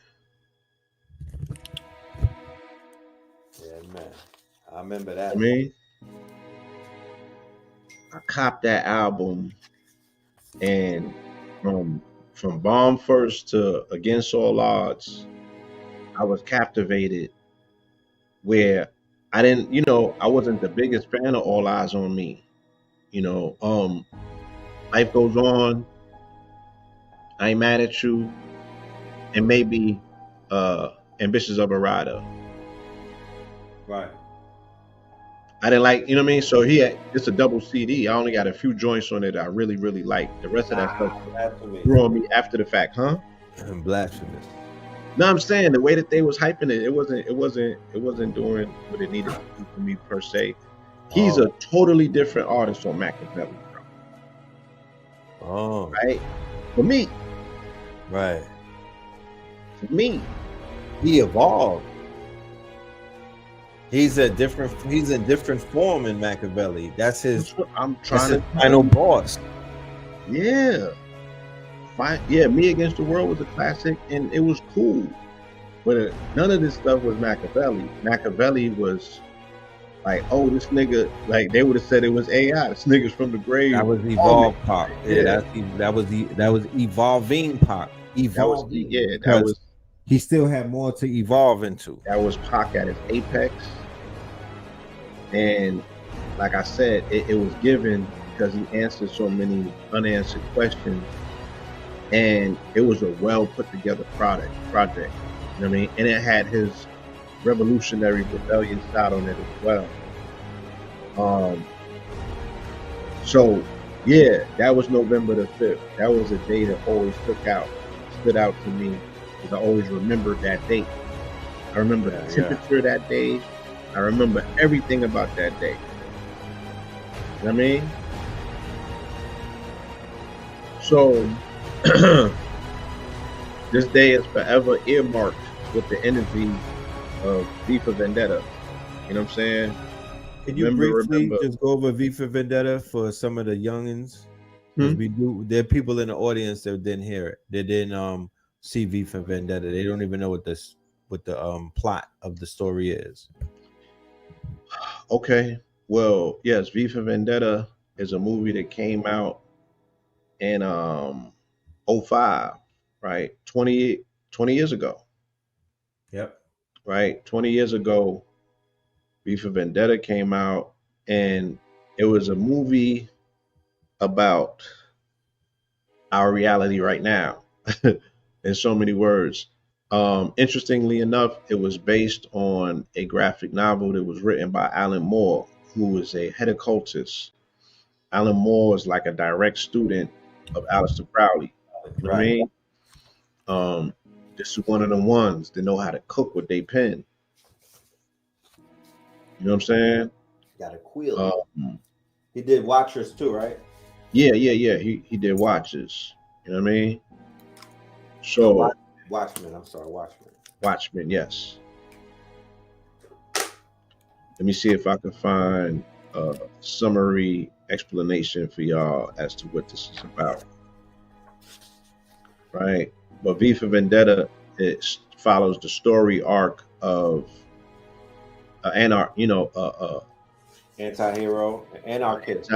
Yeah, man. I remember that. I mean, I copped that album, and from Bomb First to Against All Odds, I was captivated. Where I didn't, I wasn't the biggest fan of All Eyes on Me. Life Goes On, I Ain't Mad at You, and maybe Ambitious of a Rider. Right. I didn't like, you know what I mean? So it's a double CD. I only got a few joints on it I really, really like. The rest of that stuff grew on me after the fact, huh? Blasphemous. No, I'm saying the way that they was hyping it, it wasn't doing what it needed to do for me per se. He's a totally different artist on Machiavelli, bro. Oh. Right? For me. Right. For me. He evolved. He's in different form in Machiavelli. That's his final boss. Yeah. Yeah, Me Against the World was a classic, and it was cool. But none of this stuff was Machiavelli. Machiavelli was like, oh, this nigga, like they would have said it was AI. This nigga's from the grave. That was evolved Pac. Yeah, that was evolving Pac. He still had more to evolve into. That was Pac at his apex. And like I said, it was given because he answered so many unanswered questions. And it was a well put together project. You know what I mean? And it had his revolutionary rebellion side on it as well. So yeah, that was November the 5th. That was a day that always stood out to me, because I always remembered that date. I remember the temperature that day. I remember everything about that day. You know what I mean? So This day is forever earmarked with the energy of V for Vendetta. You know what I'm saying? Can you briefly just go over V for Vendetta for some of the youngins? Because there are people in the audience that didn't hear it. They didn't see V for Vendetta. They don't even know what the plot of the story is. Okay. Well, yes, V for Vendetta is a movie that came out in 05, right? 20 years ago. Yep. Right? 20 years ago, V for Vendetta came out, and it was a movie about our reality right now in so many words. Interestingly enough, it was based on a graphic novel that was written by Alan Moore, who was a head occultist. Alan Moore is like a direct student of Aleister Crowley. You know what I mean? This is one of the ones that know how to cook with their pen. You know what I'm saying? Got a quill. He did Watchers too, right? Yeah. He did Watches. You know what I mean? So Watchmen. I'm sorry, Watchmen. Watchmen, yes. Let me see if I can find a summary explanation for y'all as to what this is about. Right? But V for Vendetta, it follows the story arc of anti-hero, anarchist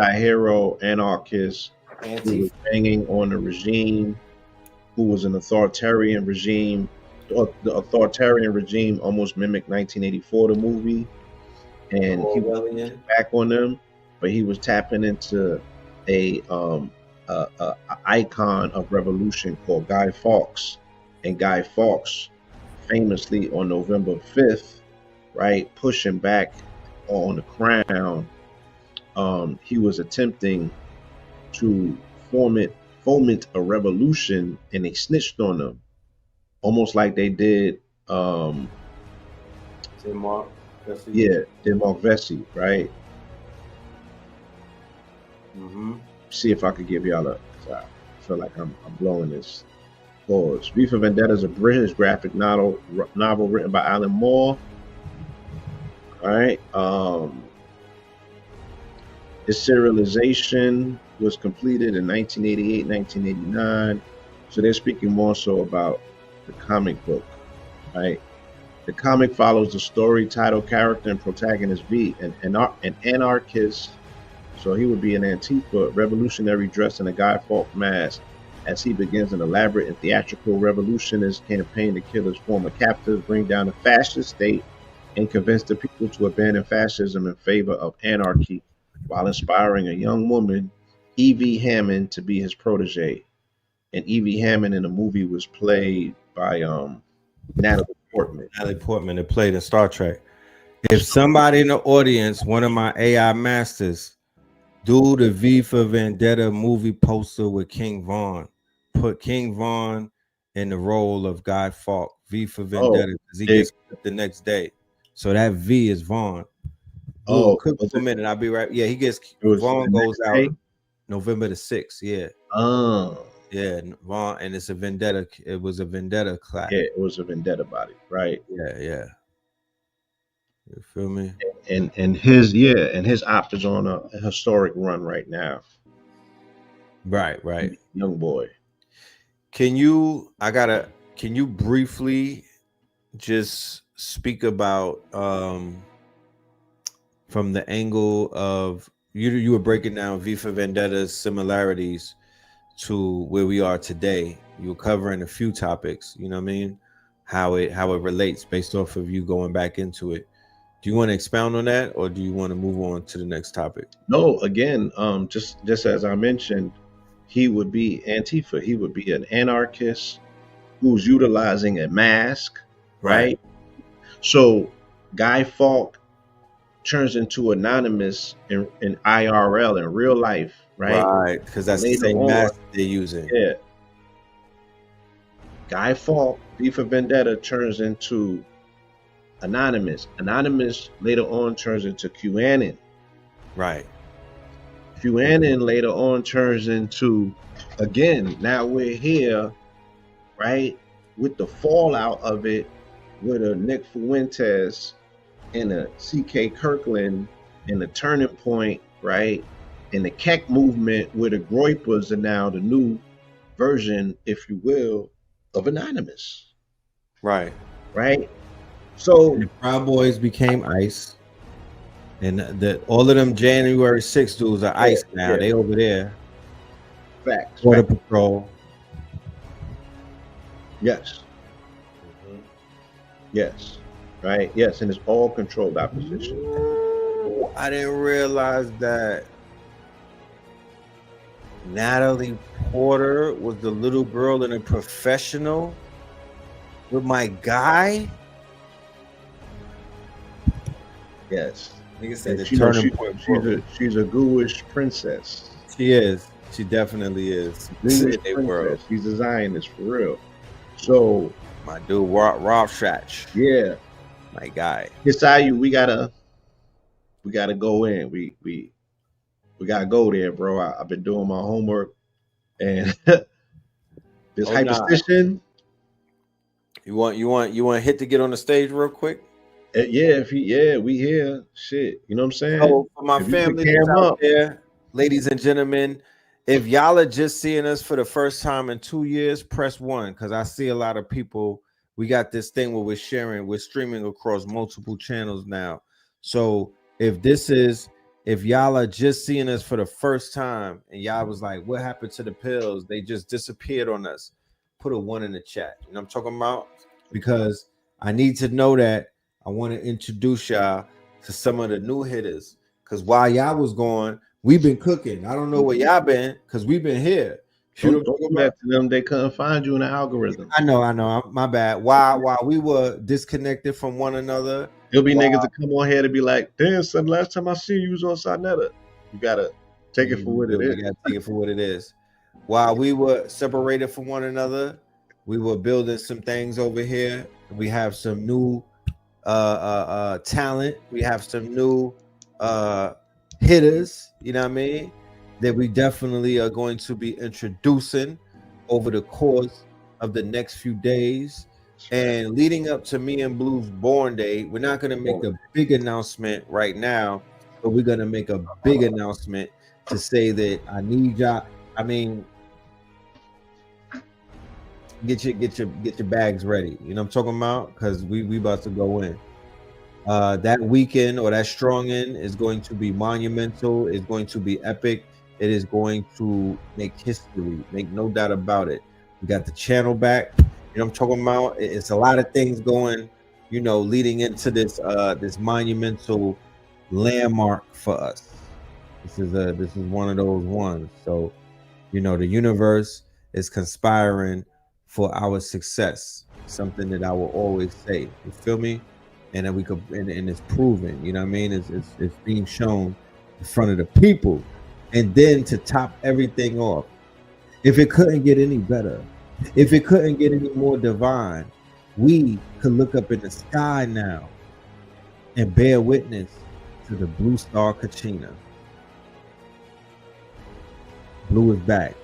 who was banging on the regime, who was an authoritarian regime. The authoritarian regime almost mimicked 1984, the movie, and he was back on them, but he was tapping into a icon of revolution called Guy Fawkes, and Guy Fawkes famously on November 5th, right, pushing back on the crown, he was attempting to foment a revolution, and they snitched on them, almost like they did Mark Vesey, right? See if I could give y'all I feel like I'm blowing this pause. V for Vendetta is a British graphic novel written by Alan Moore. All right. Its serialization was completed in 1988, 1989. So they're speaking more so about the comic book, right? The comic follows the story, title, character, and protagonist V, an anarchist. So he would be an Antifa revolutionary dressed in a Guy Fawkes mask as he begins an elaborate and theatrical revolutionist campaign to kill his former captors, bring down the fascist state, and convince the people to abandon fascism in favor of anarchy, while inspiring a young woman, Evie Hammond, to be his protege. And Evie Hammond in the movie was played by Natalie Portman. Natalie Portman, that played in Star Trek. If somebody in the audience, one of my AI masters, do the V for Vendetta movie poster with King Von. Put King Von in the role of Guy Fawkes. V for Vendetta, because he gets the next day. So that V is Vaughn. Quick for a minute, I'll be right. Yeah, he gets Vaughn goes out November the 6th. Yeah. Yeah, Vaughn, and it's a Vendetta. It was a Vendetta class. Yeah, it was a Vendetta body, right? Yeah. You feel me? And his op is on a historic run right now. Right. Young boy. Can you briefly just speak about from the angle of you were breaking down V for Vendetta's similarities to where we are today. You were covering a few topics, you know what I mean? How it relates based off of you going back into it. Do you want to expound on that, or do you want to move on to the next topic? No, again, just as I mentioned, he would be Antifa. He would be an anarchist who's utilizing a mask, right? So Guy Fawkes turns into Anonymous in IRL, in real life, right? Right, because that's the same mask they're using. Yeah. Guy Fawkes, V for Vendetta, turns into Anonymous. Anonymous later on turns into QAnon. Right. QAnon later on turns into, again, now we're here, right? with the fallout of it, with a Nick Fuentes and a C.K. Kirkland and the Turning Point, right? And the Keck movement, where the Groypers are now the new version, if you will, of Anonymous, Right. right? So And the Proud Boys became ICE. And all of them January 6th dudes are ICE now. yeah. They over there. facts, Border facts. Patrol. Yes. Yes. Right? Yes. And it's all controlled opposition. I didn't realize that Natalie Porter was the little girl in A Professional with my guy. Yes. Nigga said the And, you know, Turning Point. she's a ghoulish princess. She is. She definitely is. Ghoulish They were. princess. She's a Zionist for real. So My dude, Rob Schatch. yeah. My guy. HITSUYO, we gotta go in. We gotta go there, bro. I've been doing my homework, and this Oh, nah. hyperstition. You want Hit to get on the stage real quick? Yeah, we here. Shit, you know what I'm saying? So for my If you could family cam that's out up. there, ladies and gentlemen, if y'all are just seeing us for the first time in 2 years, press 1, because I see a lot of people. We got this thing where we're streaming across multiple channels now. So if y'all are just seeing us for the first time and y'all was like, what happened to the pills? They just disappeared on us. Put a 1 in the chat. You know what I'm talking about? Because I need to know that. I want to introduce y'all to some of the new hitters. Because while y'all was gone, we've been cooking. I don't know where y'all been, because we've been here. Don't go back to them. They couldn't find you in the algorithm. I know. My bad. While we were disconnected from one another, There'll be niggas that come on here to be like, damn, son, last time I seen you was on Sonetta. You gotta take it for what it is. You gotta take it for what it is. While we were separated from one another, we were building some things over here. We have some new talent. We have some new hitters, you know what I mean, that we definitely are going to be introducing over the course of the next few days. And leading up to me and Blue's born day, we're not going to make a big announcement right now, but we're going to make a big announcement to say that I need y'all. I mean, get your bags ready. You know what I'm talking about? Because we about to go in. That weekend or that strong in is going to be monumental. It's going to be epic. It is going to make history. Make no doubt about it. We got the channel back. You know what I'm talking about? It's a lot of things going, you know, leading into this this monumental landmark for us. This is one of those ones. So, you know, the universe is conspiring for our success. Something that I will always say. You feel me? And then we could, and it's proven. You know what I mean? It's being shown in front of the people. And then to top everything off, if it couldn't get any better, if it couldn't get any more divine, we could look up in the sky now and bear witness to the Blue Star Kachina. Blue is back.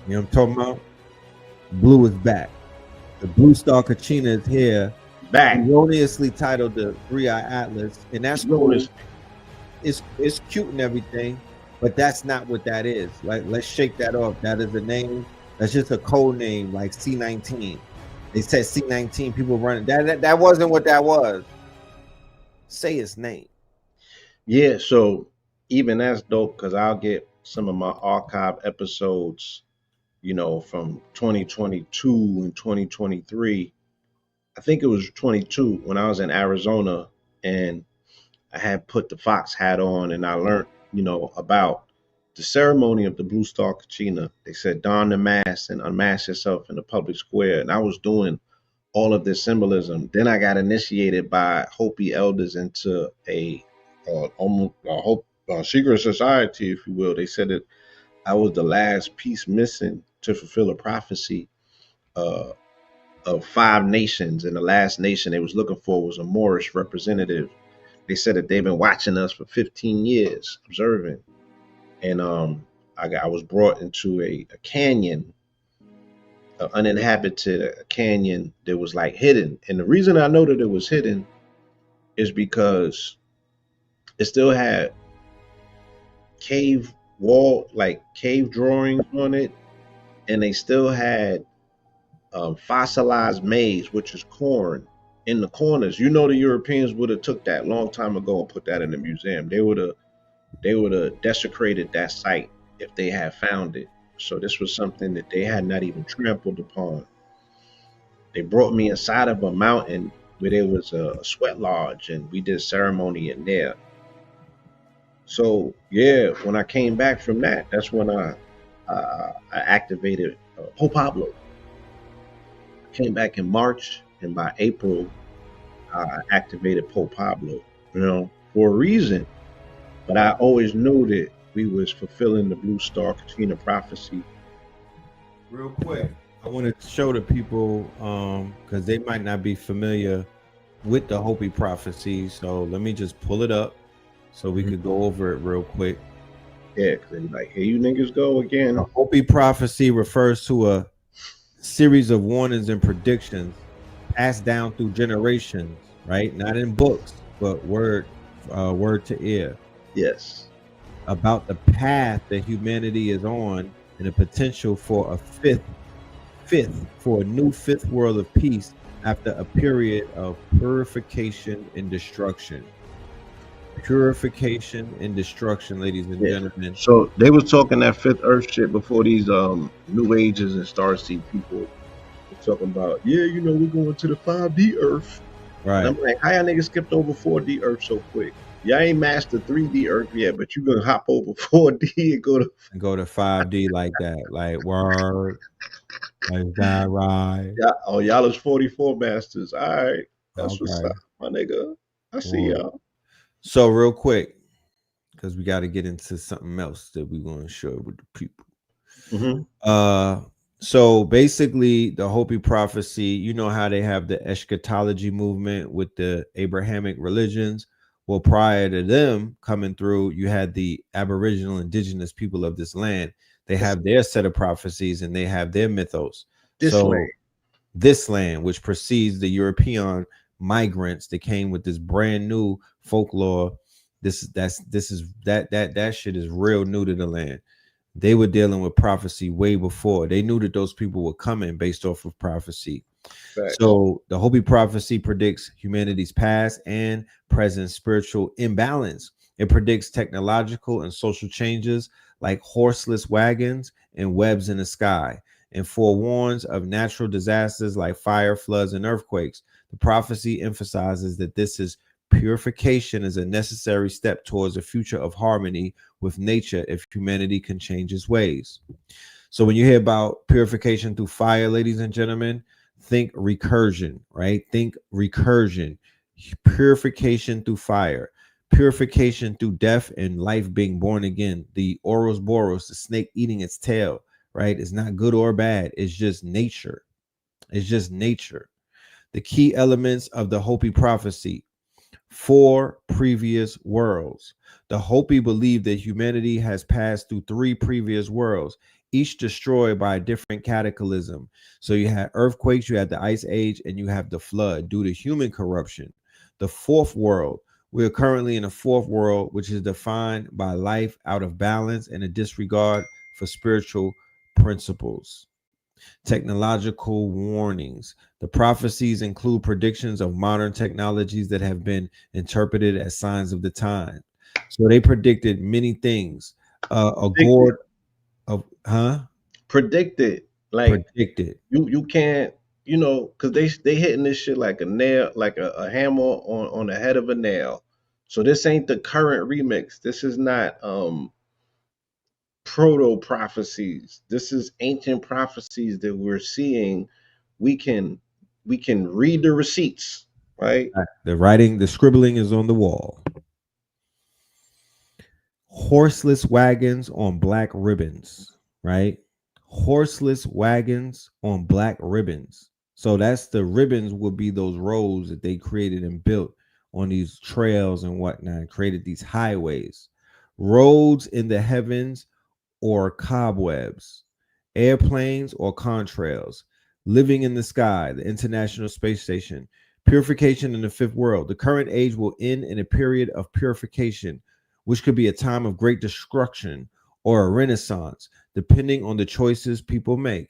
You know what I'm talking about? Blue is back. The Blue Star Kachina is here. Back. Erroneously titled the 3-Eye Atlas. And that's cool. It's cute and everything, but that's not what that is. Like, let's shake that off. That is a name. That's just a code name, like C19. They said C19. People running. That wasn't what that was. Say its name. Yeah. So even that's dope, because I'll get some of my archive episodes, you know, from 2022 and 2023. I think it was 22 when I was in Arizona, and I had put the Fox hat on, and I learned, you know, about the ceremony of the Blue Star Kachina. They said, don the mask and unmask yourself in the public square. And I was doing all of this symbolism. Then I got initiated by Hopi elders into a secret society, if you will. They said that I was the last piece missing to fulfill a prophecy of 5 nations. And the last nation they was looking for was a Moorish representative. They said that they've been watching us for 15 years, observing. And I was brought into a canyon uninhabited canyon that was like hidden. And the reason I know that it was hidden is because it still had cave wall, like cave drawings on it, and they still had fossilized maize, which is corn, in the corners. You know, the Europeans would have took that long time ago and put that in the museum. They would have desecrated that site if they had found it. So this was something that they had not even trampled upon. They brought me inside of a mountain where there was a sweat lodge, and we did ceremony in there. So yeah, when I came back from that, that's when I activated Pope Pablo. I came back in March, and by April, I activated Pope Pablo. You know, for a reason. But I always knew that we was fulfilling the Blue Star Katrina prophecy. Real quick, I want to show the people because they might not be familiar with the Hopi prophecy. So let me just pull it up so we could go over it real quick. Yeah, because they be like, here you niggas go again. The Hopi prophecy refers to a series of warnings and predictions passed down through generations, right? Not in books, but word to ear. Yes. About the path that humanity is on and the potential for a new fifth world of peace after a period of purification and destruction. Purification and destruction, ladies and gentlemen. So they was talking that fifth earth shit before these new ages and starseed people were talking about, yeah, you know, we're going to the 5D earth. Right. And I'm like, how y'all niggas skipped over 4D earth so quick? Y'all ain't mastered 3D earth yet, but you gonna hop over 4D and go to 5D like that. Like word. Like that, right? Yeah, oh, y'all is 44 masters. All right. That's Okay. what's up, my nigga. I see y'all. So real quick, because we got to get into something else that we're going to share with the people. So basically, the Hopi prophecy, you know how they have the eschatology movement with the Abrahamic religions. Well, prior to them coming through, you had the Aboriginal indigenous people of this land. They have their set of prophecies and they have their mythos. This land, which precedes the European migrants that came with this brand new folklore. That shit is real new to the land. They were dealing with prophecy way before. They knew that those people were coming based off of prophecy. Right. So the Hopi prophecy predicts humanity's past and present spiritual imbalance. It predicts technological and social changes like horseless wagons and webs in the sky, and forewarns of natural disasters like fire, floods, and earthquakes. The prophecy emphasizes that this is purification is a necessary step towards a future of harmony with nature if humanity can change its ways. So when you hear about purification through fire, ladies and gentlemen, think recursion, right? Think recursion, purification through fire, purification through death and life being born again. The Ouroboros, the snake eating its tail, right? It's not good or bad. It's just nature. It's just nature. The key elements of the Hopi prophecy: 4 previous worlds. The Hopi believe that humanity has passed through 3 previous worlds, each destroyed by a different cataclysm. So you had earthquakes, you had the ice age, and you have the flood due to human corruption. The 4th world, we're currently in a 4th world, which is defined by life out of balance and a disregard for spiritual principles. Technological warnings. The prophecies include predictions of modern technologies that have been interpreted as signs of the time. So they predicted many things. Predicted. Like predicted. You can't, you know, because they hitting this shit like a nail, like a hammer on the head of a nail. So this ain't the current remix. This is not proto prophecies. This is ancient prophecies that we're seeing. We can read the receipts, right? The writing, the scribbling is on the wall. Horseless wagons on black ribbons, right? Horseless wagons on black ribbons. So that's the ribbons would be those roads that they created and built on these trails and whatnot, created these highways. Roads in the heavens or cobwebs, airplanes or contrails. living in the sky, the International Space Station, purification in the fifth world. The current age will end in a period of purification, which could be a time of great destruction or a renaissance, depending on the choices people make.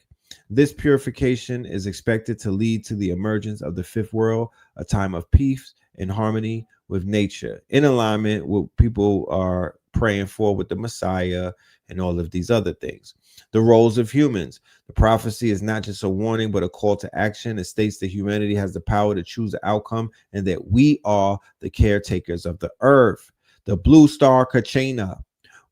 This purification is expected to lead to the emergence of the fifth world, a time of peace and harmony with nature, in alignment with what people are praying for with the Messiah and all of these other things. The roles of humans. The prophecy is not just a warning, but a call to action. It states that humanity has the power to choose the outcome and that we are the caretakers of the earth. The blue star Kachina.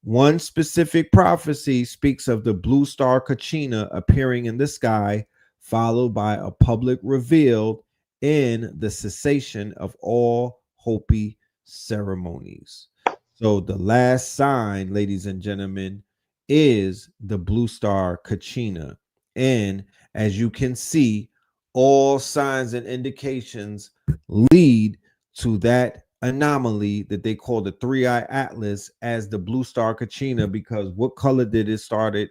One specific prophecy speaks of the blue star Kachina appearing in the sky, followed by a public reveal in the cessation of all Hopi ceremonies. So the last sign, ladies and gentlemen, is the blue star Kachina. And as you can see, all signs and indications lead to that anomaly that they call the three-eye atlas as the blue star Kachina, because what color did it started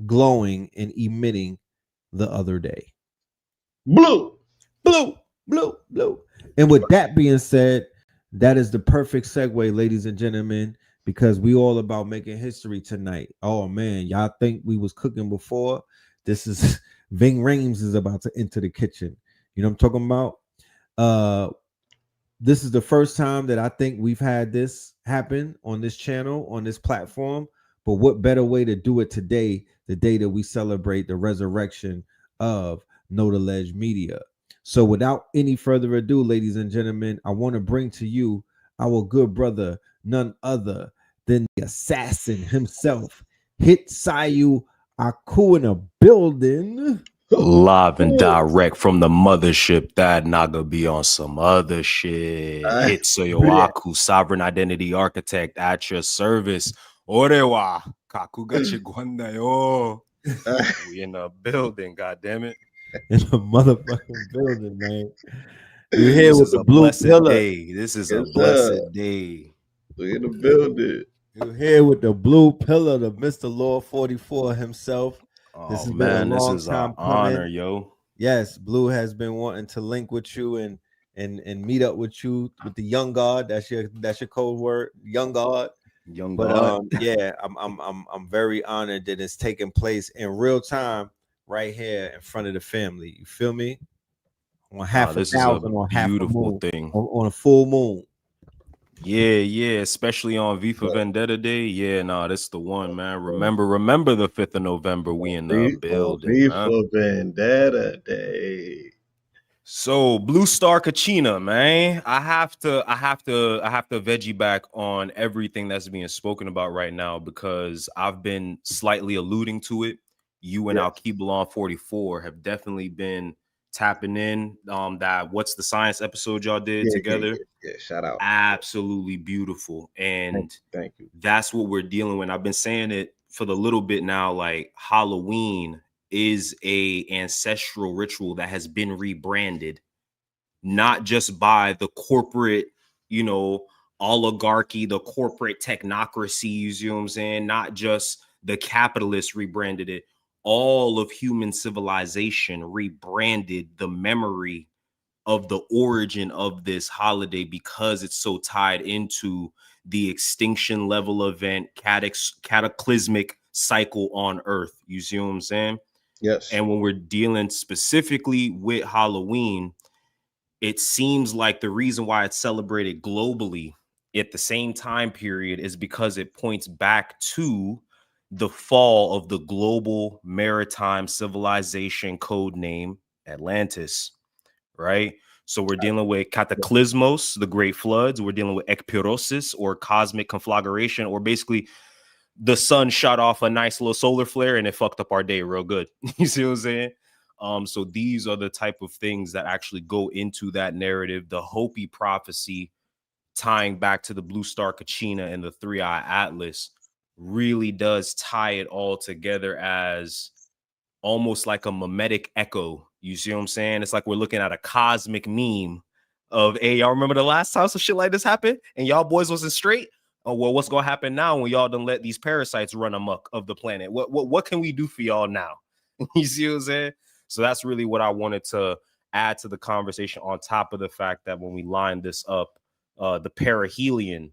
glowing and emitting the other day? Blue. Blue, blue, blue. And with that being said, that is the perfect segue, ladies and gentlemen, because we all about making history tonight. Oh man, y'all think we was cooking before? This is Ving Rhames is about to enter the kitchen. You know what I'm talking about? This is the first time that I think we've had this happen on this channel, on this platform. But what better way to do it today, the day that we celebrate the resurrection of Know the Ledge Media. So without any further ado, ladies and gentlemen, I want to bring to you our good brother, none other than the assassin himself, HITSUYO Aku in a building. Live and direct from the mothership. That naga be on some other shit. HITSUYO Aku, sovereign identity architect at your service. Orewa kakuga chigwanda yo. We in the building, goddammit. In the motherfucking building, man. You're here This with is the a blue blessed pillar. day. This is a Yes, blessed sir. day. We in the building. You're here with the blue pillar, the Mr. Lord 44 himself. This Oh has man, been a this long is time an honor, coming. yo. Yes, Blue has been wanting to link with you and meet up with you with the young God. That's your code word, young God. Young But God. yeah, I'm very honored that it's taking place in real time right here in front of the family. You feel me? On half This a is a thousand, on half a beautiful moon, thing. on a full moon. Yeah, especially on V for Vendetta Day. Yeah, this is the one, man. Remember the 5th of November. We in the building, V man. for Vendetta Day. So Blue Star Kachina, man. I have to veggie back on everything that's being spoken about right now because I've been slightly alluding to it. You and Al-Keeblan 44 have definitely been tapping in. That What's the Science episode y'all did together. Yeah, shout out. Absolutely beautiful. And thank you. That's what we're dealing with. I've been saying it for the little bit now, like Halloween is a ancestral ritual that has been rebranded, not just by the corporate, oligarchy, the corporate technocracies, you know what I'm saying? Not just the capitalists rebranded it. All of human civilization rebranded the memory of the origin of this holiday because it's so tied into the extinction level event, cataclysmic cycle on Earth. You see what I'm saying? Yes. And when we're dealing specifically with Halloween, it seems like the reason why it's celebrated globally at the same time period is because it points back to the fall of the global maritime civilization, code name Atlantis, right? So we're dealing with cataclysmos, the great floods. We're dealing with ekpyrosis, or cosmic conflagration, or basically the sun shot off a nice little solar flare and it fucked up our day real good. You see what I'm saying? So these are the type of things that actually go into that narrative. The Hopi prophecy tying back to the Blue Star Kachina and the Three-Eye Atlas really does tie it all together as almost like a mimetic echo. You see what I'm saying? It's like we're looking at a cosmic meme of, hey, y'all remember the last time some shit like this happened and y'all boys wasn't straight? Oh, well, what's gonna happen now when y'all done let these parasites run amok of the planet? What can we do for y'all now? You see what I'm saying? So that's really what I wanted to add to the conversation, on top of the fact that when we line this up, the perihelion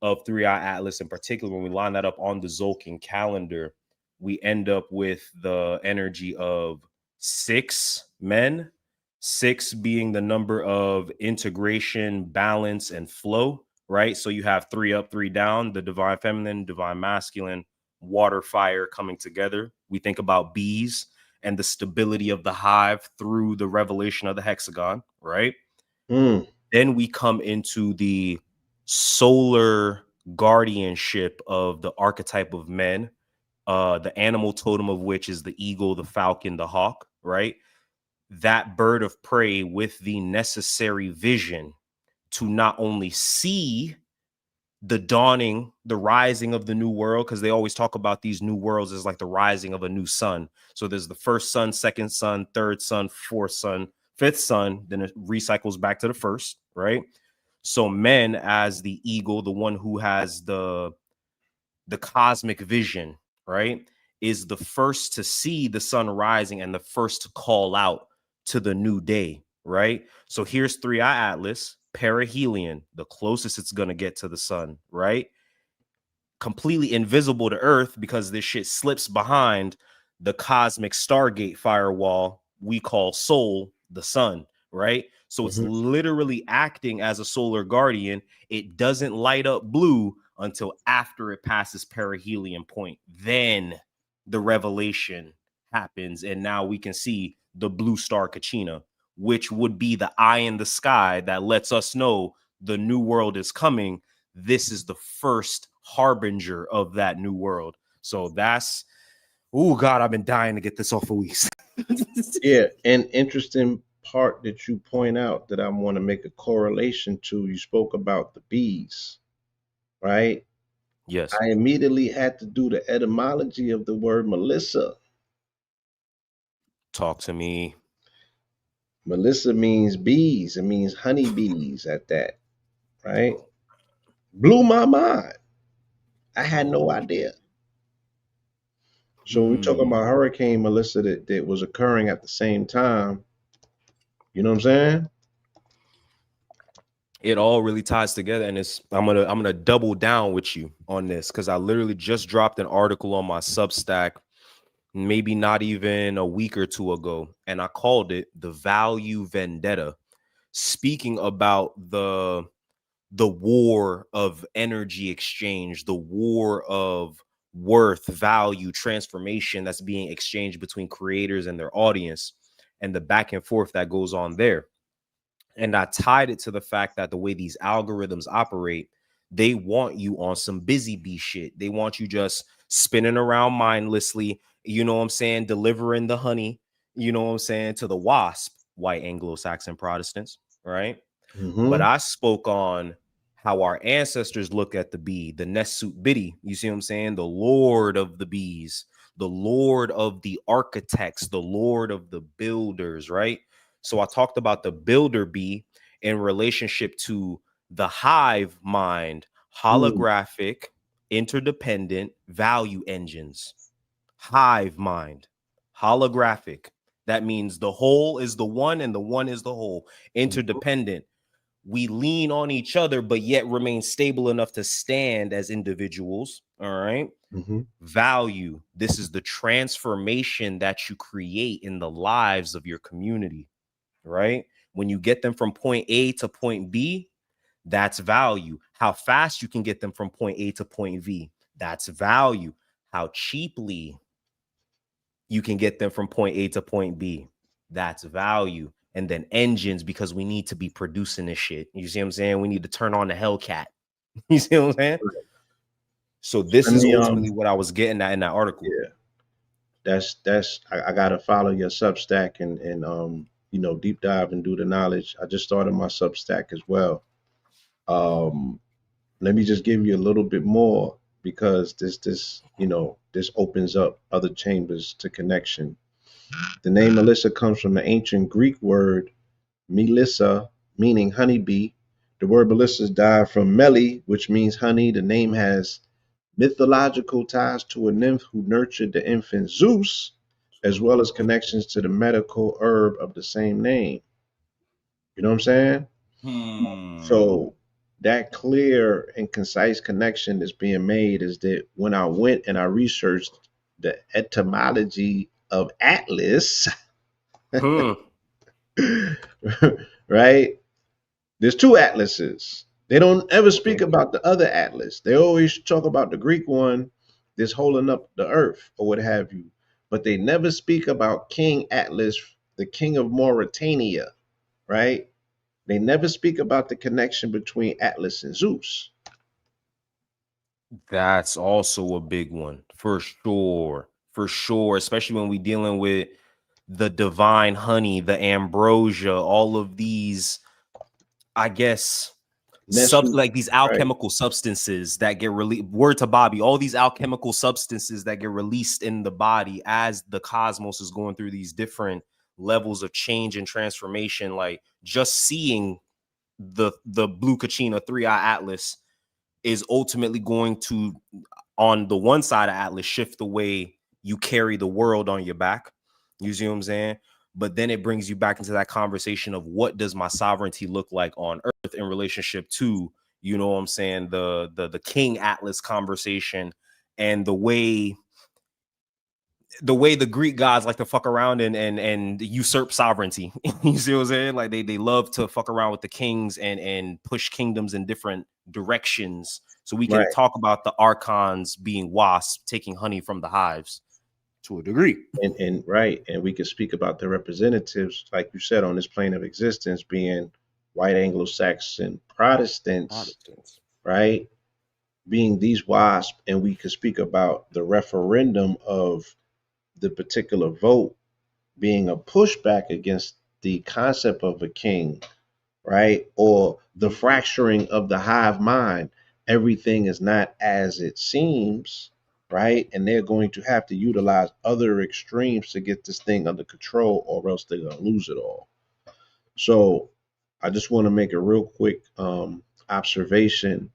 of 3i Atlas in particular, when we line that up on the Zolkin calendar, we end up with the energy of 6 men, 6 being the number of integration, balance, and flow, right? So you have 3 up, 3 down, the divine feminine, divine masculine, water, fire coming together. We think about bees and the stability of the hive through the revelation of the hexagon, right? Then we come into the solar guardianship of the archetype of men, the animal totem of which is the eagle, the falcon, the hawk, right? That bird of prey with the necessary vision to not only see the dawning, the rising of the new world, because they always talk about these new worlds as like the rising of a new sun. So there's the first sun, second sun, third sun, fourth sun, fifth sun, then it recycles back to the first, right? So men as the eagle, the one who has the cosmic vision, right, is the first to see the sun rising and the first to call out to the new day, right? So here's 3i Atlas, perihelion, the closest it's going to get to the sun, right? Completely invisible to Earth because this shit slips behind the cosmic Stargate firewall we call soul, the sun, right? So it's literally acting as a solar guardian. It doesn't light up blue until after it passes perihelion point. Then the revelation happens, and now we can see the blue star Kachina, which would be the eye in the sky that lets us know the new world is coming. This is the first harbinger of that new world. So that's, oh God, I've been dying to get this off for weeks. Yeah, an interesting part that you point out that I want to make a correlation to, you spoke about the bees, right? Yes. I immediately had to do the etymology of the word Melissa. Talk to me. Melissa means bees. It means honeybees at that, right? Blew my mind. I had no idea. So we're talking about Hurricane Melissa that was occurring at the same time. You know what I'm saying? It all really ties together, and it's I'm gonna double down with you on this because I literally just dropped an article on my Substack, maybe not even a week or two ago, and I called it The Value Vendetta, speaking about the war of energy exchange, the war of worth, value, transformation that's being exchanged between creators and their audience, and the back and forth that goes on there. And I tied it to the fact that the way these algorithms operate, they want you on some busy bee shit. They want you just spinning around mindlessly, you know what I'm saying, delivering the honey, you know what I'm saying, to the wasp, white Anglo-Saxon Protestants, right? But I spoke on how our ancestors look at the bee, the Nesut Bidi, you see what I'm saying, the lord of the bees, the lord of the architects, the lord of the builders, right? So I talked about the builder bee in relationship to the hive mind, holographic, interdependent value engines. Hive mind, holographic. That means the whole is the one and the one is the whole. Interdependent. We lean on each other, but yet remain stable enough to stand as individuals. All right. Value. This is the transformation that you create in the lives of your community. Right? When you get them from point A to point B, that's value. How fast you can get them from point A to point V, that's value. How cheaply you can get them from point A to point B, that's value. And then engines, because we need to be producing this shit. You see what I'm saying? We need to turn on the Hellcat. You see what I'm saying? So this is ultimately what I was getting at in that article. Yeah, I gotta follow your Substack and you know, deep dive and do the knowledge. I just started my Substack as well. Let me just give you a little bit more because this you know, this opens up other chambers to connection. The name Melissa comes from the ancient Greek word Melissa, meaning honeybee. The word Melissa is derived from Meli, which means honey. The name has mythological ties to a nymph who nurtured the infant Zeus, as well as connections to the medical herb of the same name. You know what I'm saying? So that clear and concise connection that's being made is that when I went and I researched the etymology of Atlas, right? There's two atlases. They don't ever speak about the other atlas. They always talk about the Greek one that's holding up the earth or what have you. But they never speak about King Atlas, the king of Mauritania, right? They never speak about the connection between Atlas and Zeus. That's also a big one for sure. For sure. Especially when we dealing with the divine honey, the ambrosia, all of these, I guess, like these alchemical substances that get released. Word to Bobby, all these alchemical substances that get released in the body as the cosmos is going through these different levels of change and transformation. Like just seeing the blue Kachina 3-eye Atlas is ultimately going to, on the one side of Atlas, shift the way you carry the world on your back. You see what I'm saying? But then it brings you back into that conversation of what does my sovereignty look like on Earth in relationship to, you know what I'm saying, the King Atlas conversation, and the way the Greek gods like to fuck around and usurp sovereignty. You see what I'm saying? Like they love to fuck around with the kings and push kingdoms in different directions. So we can talk about the archons being wasps taking honey from the hives to a degree. And we could speak about the representatives, like you said, on this plane of existence being white Anglo-Saxon Protestants, right? Being these wasps, and we could speak about the referendum of the particular vote being a pushback against the concept of a king, right? Or the fracturing of the hive mind. Everything is not as it seems, right? And they're going to have to utilize other extremes to get this thing under control, or else they're going to lose it all. So I just want to make a real quick observation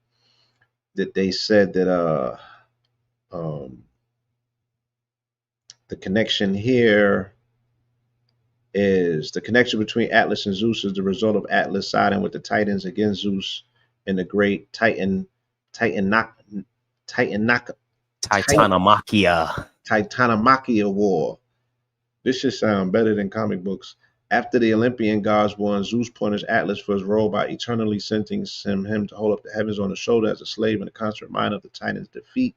that they said that the connection here is the connection between Atlas and Zeus is the result of Atlas siding with the Titans against Zeus in the great Titanomachia War. This should sound better than comic books. After the Olympian gods won, Zeus punished Atlas for his role by eternally sentencing him to hold up the heavens on his shoulder as a slave in the constant reminder of the Titans' defeat,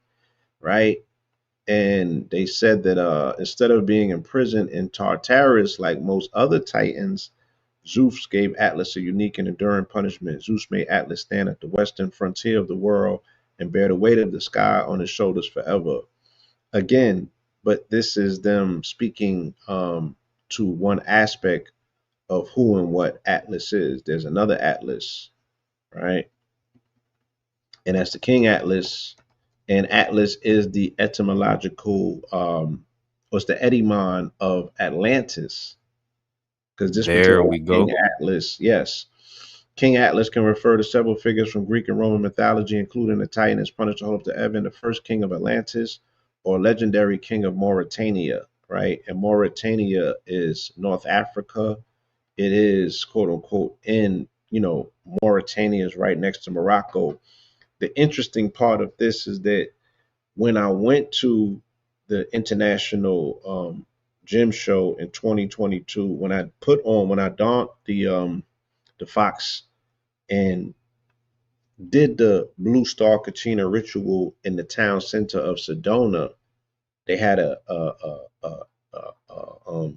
right? And they said that instead of being imprisoned in Tartarus like most other Titans, Zeus gave Atlas a unique and enduring punishment. Zeus made Atlas stand at the western frontier of the world and bear the weight of the sky on his shoulders forever. Again, but this is them speaking to one aspect of who and what Atlas is. There's another Atlas, right? And that's the King Atlas. And Atlas is the etymological, what's the etymon of Atlantis? Because this there we go. King Atlas, yes. King Atlas can refer to several figures from Greek and Roman mythology, including the Titan as punished to hold up to heaven, the first king of Atlantis, or legendary king of Mauritania, right? And Mauritania is North Africa. It is, quote unquote, in, Mauritania is right next to Morocco. The interesting part of this is that when I went to the international gym show in 2022, when I donned the fox and did the Blue Star Kachina ritual in the town center of Sedona, they had a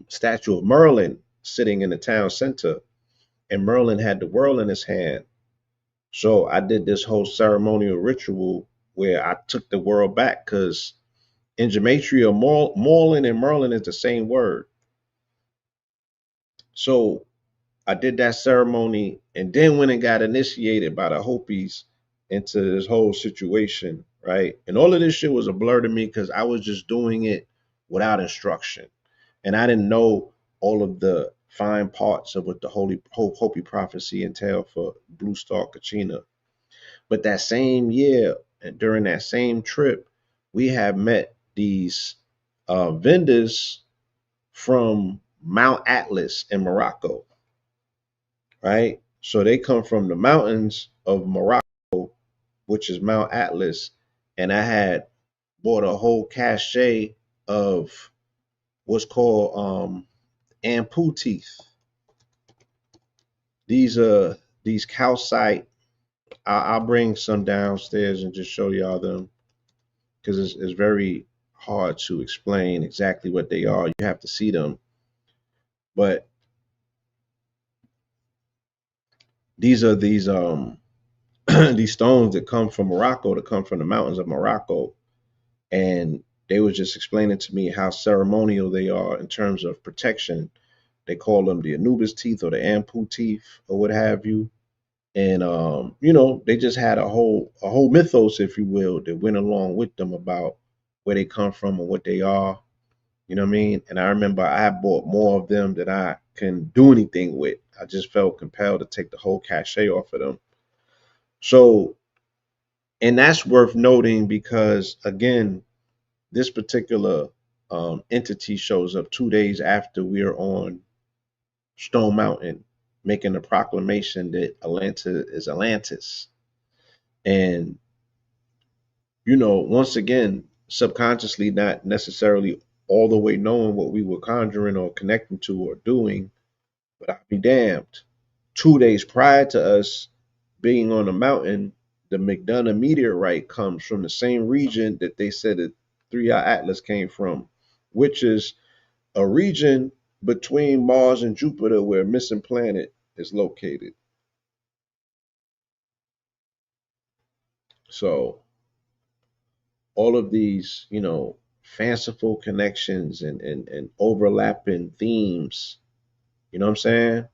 statue of Merlin sitting in the town center, and Merlin had the world in his hand. So I did this whole ceremonial ritual where I took the world back, because in gematria, Morlin and Merlin is the same word. So I did that ceremony and then went and got initiated by the Hopis into this whole situation, right? And all of this shit was a blur to me because I was just doing it without instruction. And I didn't know all of the fine parts of what the Hopi prophecy entailed for Blue Star Kachina. But that same year, and during that same trip, we have met these vendors from Mount Atlas in Morocco, right? So they come from the mountains of Morocco, which is Mount Atlas, and I had bought a whole cache of what's called ampu teeth. These these calcite. I'll bring some downstairs and just show y'all them because it's very hard to explain exactly what they are. You have to see them, but these are these these stones that come from Morocco, that come from the mountains of Morocco, and they were just explaining to me how ceremonial they are in terms of protection. They call them the Anubis teeth or the Ampu teeth or what have you. And you know, they just had a whole mythos, if you will, that went along with them about where they come from and what they are. You know what I mean? And I remember I bought more of them than I can do anything with. I just felt compelled to take the whole cachet off of them. So, and that's worth noting because again, this particular entity shows up 2 days after we're on Stone Mountain, making a proclamation that Atlanta is Atlantis. And, you know, once again, subconsciously, not necessarily all the way knowing what we were conjuring or connecting to or doing, but I'll be damned. 2 days prior to us being on the mountain, the McDonough meteorite comes from the same region that they said that 3-Eye Atlas came from, which is a region between Mars and Jupiter where Missing Planet is located. So all of these, you know, fanciful connections and overlapping themes, you know what I'm saying?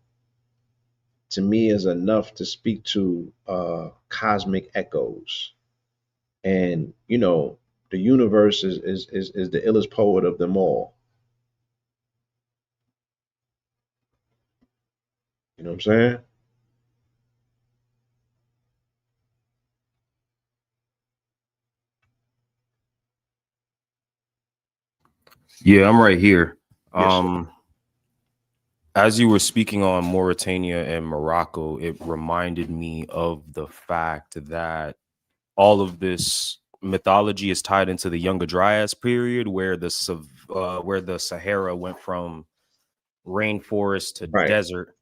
To me is enough to speak to cosmic echoes. And, you know, the universe is the illest poet of them all. You know what I'm saying? Yeah, I'm right here. Yes, sir. As you were speaking on Mauritania and Morocco, it reminded me of the fact that all of this mythology is tied into the Younger Dryas period, where the Sahara went from rainforest to Right. desert.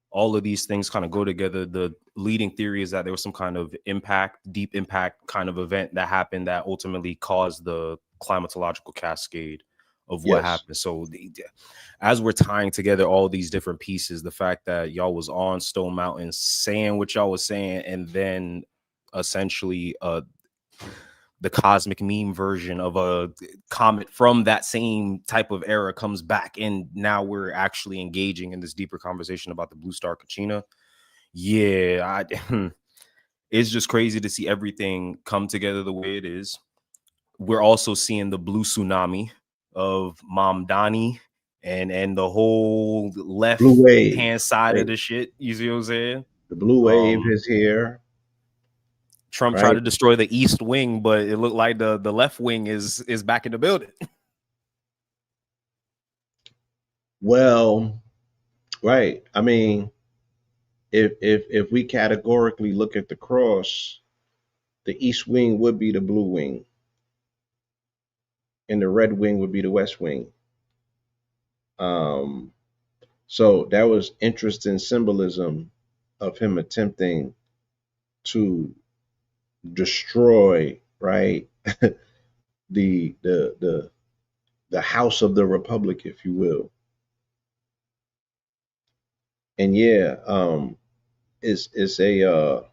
All of these things kind of go together. The leading theory is that there was some kind of deep impact kind of event that happened that ultimately caused the climatological cascade of what Yes. happened. So as we're tying together all these different pieces, the fact that y'all was on Stone Mountain saying what y'all was saying, and then essentially the cosmic meme version of a comet from that same type of era comes back, and now we're actually engaging in this deeper conversation about the blue star Kachina. Yeah, it's just crazy to see everything come together the way it is. We're also seeing the blue tsunami of Mamdani and the whole left Blue wave. hand side of Right. the shit. You see what I'm saying? The blue wave is here. Trump tried Right. to destroy the east wing, but it looked like the left wing is back in the building. Well, right. I mean, if we categorically look at the cross, the east wing would be the blue wing, and the red wing would be the west wing. Um, so that was interesting symbolism of him attempting to destroy, right, the house of the republic, if you will. And yeah, it's a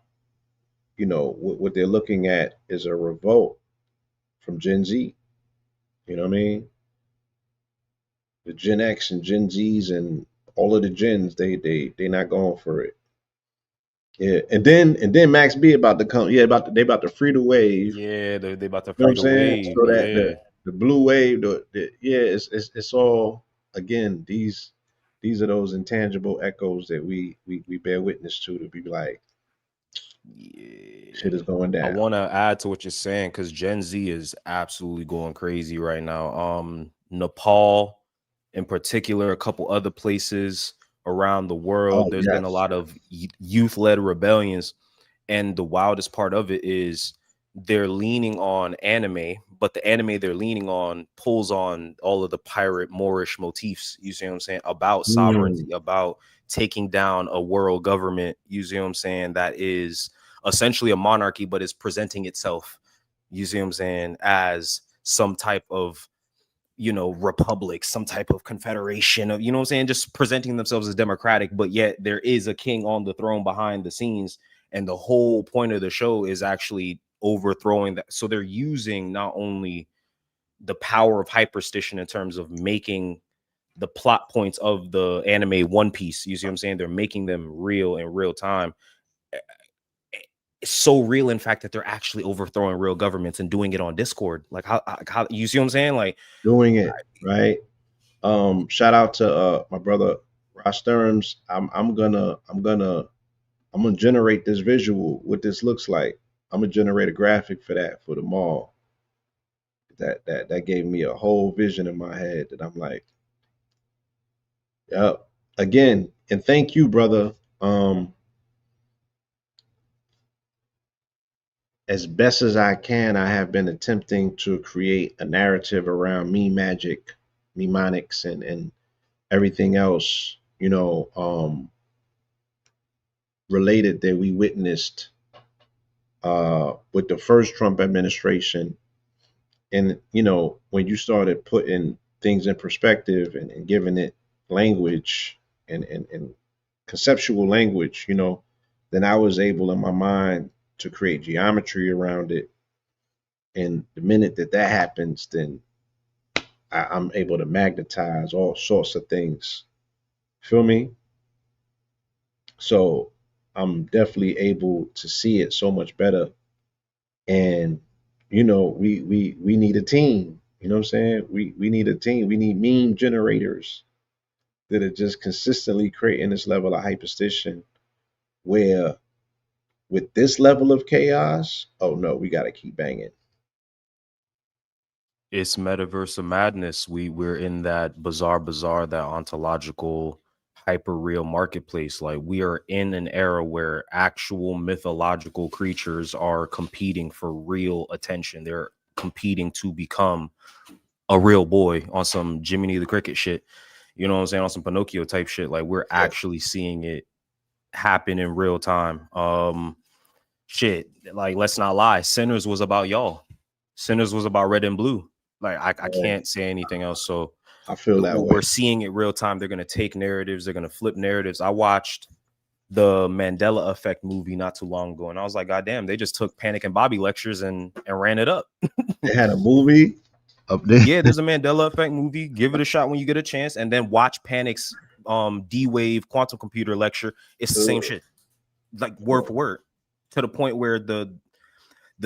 you know, what they're looking at is a revolt from Gen Z. You know what I mean? The Gen X and Gen Zs and all of the gens, they not going for it. Yeah, and then Max B about to come. Yeah, they about to free the wave. Yeah, they about to You know what I'm free the saying? wave. So that Yeah. the blue wave, yeah, it's all again. These are those intangible echoes that we bear witness to be like, Yeah. shit is going I down. want to add to what you're saying because Gen Z is absolutely going crazy right now. Nepal in particular, a couple other places around the world. Oh There's been a yes. lot of youth-led rebellions, and the wildest part of it is they're leaning on anime, but the anime they're leaning on pulls on all of the pirate Moorish motifs. You see what I'm saying? About sovereignty, about taking down a world government. You see what I'm saying? That is essentially a monarchy, but is presenting itself, you see what I'm saying, as some type of, you know, republic, some type of confederation of, you know what I'm saying, just presenting themselves as democratic, but yet there is a king on the throne behind the scenes. And the whole point of the show is actually overthrowing that. So they're using not only the power of hyperstition in terms of making the plot points of the anime One Piece, you see what I'm saying, they're making them real in real time. It's so real, in fact, that they're actually overthrowing real governments and doing it on Discord. Like how you see what I'm saying? Like Doing it right. Shout out to my brother Ross Sturms. I'm gonna generate this visual, what this looks like. I'm gonna generate a graphic for that for the mall. That gave me a whole vision in my head that I'm like, yep. Again, and thank you, brother. As best as I can, I have been attempting to create a narrative around me magic, mnemonics, and everything else, you know, related that we witnessed with the first Trump administration. And, you know, when you started putting things in perspective and giving it language and conceptual language, you know, then I was able in my mind to create geometry around it. And the minute that happens, then I'm able to magnetize all sorts of things. Feel me? So I'm definitely able to see it so much better. And you know, we need a team. You know what I'm saying? We need a team. We need meme generators that are just consistently creating this level of hyperstition where with this level of chaos, oh no, we gotta keep banging. it's metaverse of madness. We're in that bizarre, that ontological hyper real marketplace. Like we are in an era where actual mythological creatures are competing for real attention. They're competing to become a real boy on some Jiminy the Cricket shit. You know what I'm saying? On some Pinocchio type shit. Like we're actually seeing it happen in real time. Shit, like let's not lie. Sinners was about y'all. Sinners was about red and blue. Like I can't say anything else. So I feel that way. we're seeing it real time. They're gonna take narratives. They're gonna flip narratives. I watched the Mandela Effect movie not too long ago, and I was like, God damn, they just took Panic and Bobby lectures and ran it up. They had a movie up there. Yeah, there's a Mandela Effect movie. Give it a shot when you get a chance, and then watch Panic's D-Wave quantum computer lecture. It's the same shit, like word for word, to the point where the